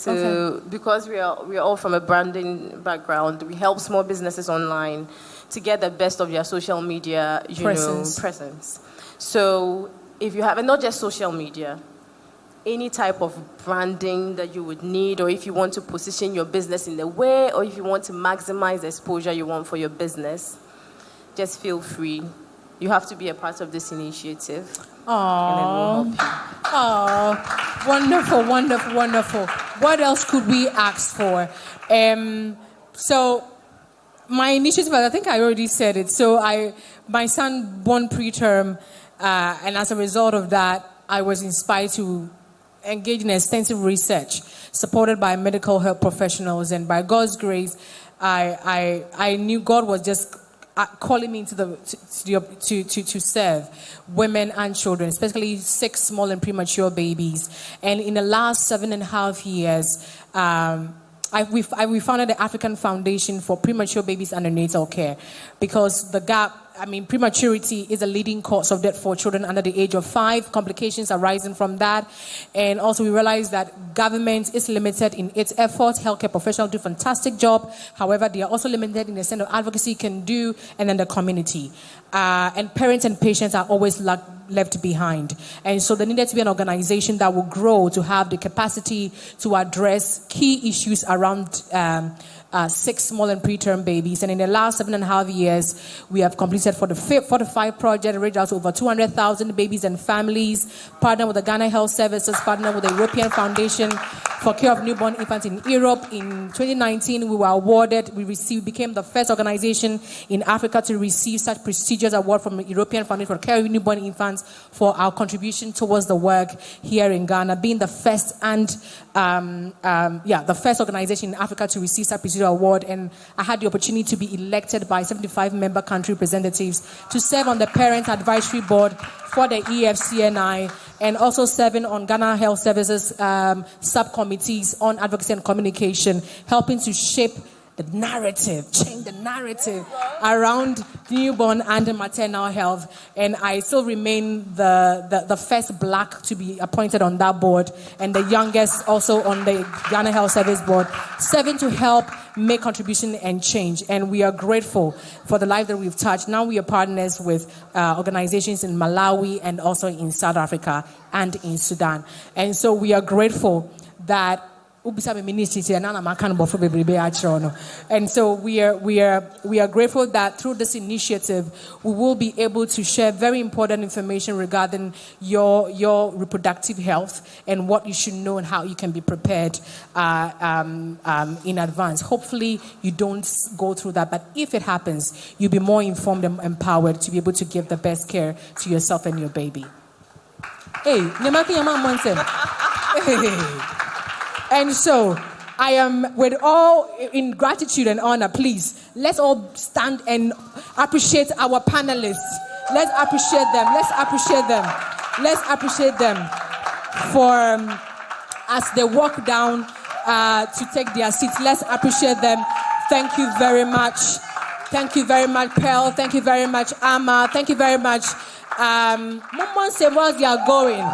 because we are all from a branding background. We help small businesses online to get the best of their social media presence. So if you have, and not just social media, any type of branding that you would need, or if you want to position your business in the way, or if you want to maximize the exposure you want for your business, just feel free. You have to be a part of this initiative. Oh, wonderful. What else could we ask for? So my initiative, I think I already said it. So my son born preterm, and as a result of that, I was inspired to engage in extensive research supported by medical health professionals, and by God's grace, I knew God was just calling me to serve women and children, especially 6 small and premature babies. And in the last 7.5 years, we founded the African Foundation for Premature Babies and Neonatal Care, because the gap, prematurity is a leading cause of death for children under the age of 5. Complications arising from that. And also we realize that government is limited in its efforts. Healthcare professionals do a fantastic job. However, they are also limited in the extent of advocacy can do, and then the community. And parents and patients are always left behind. And so there needed to be an organization that will grow to have the capacity to address key issues around 6 small and preterm babies. And in the last 7.5 years, we have completed for the 5 project, reached out to over 200,000 babies and families, partnered with the Ghana Health Services, partnered with the European Foundation for Care of Newborn Infants in Europe. In 2019, we were awarded, became the first organization in Africa to receive such prestigious award from the European Foundation for Care of Newborn Infants for our contribution towards the work here in Ghana, being the first the first organization in Africa to receive such prestigious award. And I had the opportunity to be elected by 75 member country representatives to serve on the Parent Advisory Board for the EFCNI, and also serving on Ghana Health Services subcommittees on advocacy and communication, helping to shape the narrative, change the narrative around newborn and maternal health. And I still remain the first Black to be appointed on that board, and the youngest also on the Ghana Health Service Board, serving to help make contribution and change. And we are grateful for the life that we've touched. Now we are partners with organizations in Malawi and also in South Africa and in Sudan. And so we are grateful that and so we are grateful that through this initiative we will be able to share very important information regarding your reproductive health and what you should know and how you can be prepared in advance. Hopefully you don't go through that, but if it happens, you'll be more informed and empowered to be able to give the best care to yourself and your baby. And so, I am, with all in gratitude and honor, please, let's all stand and appreciate our panelists. Let's appreciate them for as they walk down to take their seats. Let's appreciate them. Thank you very much. Thank you very much, Pearl. Thank you very much, Amma. Thank you very much. Momon say whilst they are going,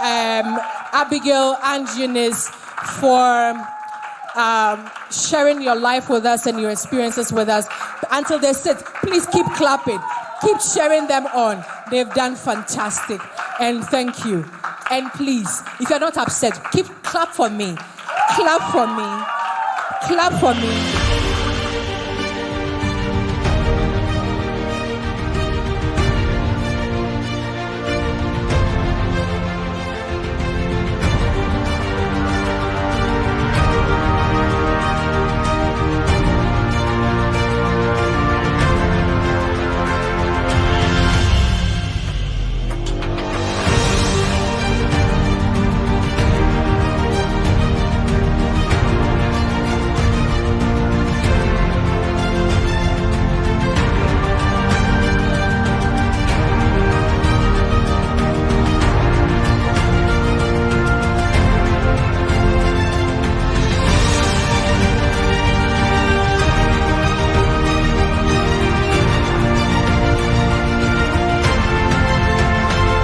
Abigail and Eunice for sharing your life with us and your experiences with us. Until they sit, please keep clapping. Keep sharing them on. They've done fantastic. And thank you. And please, if you're not upset, clap for me. Clap for me. Clap for me.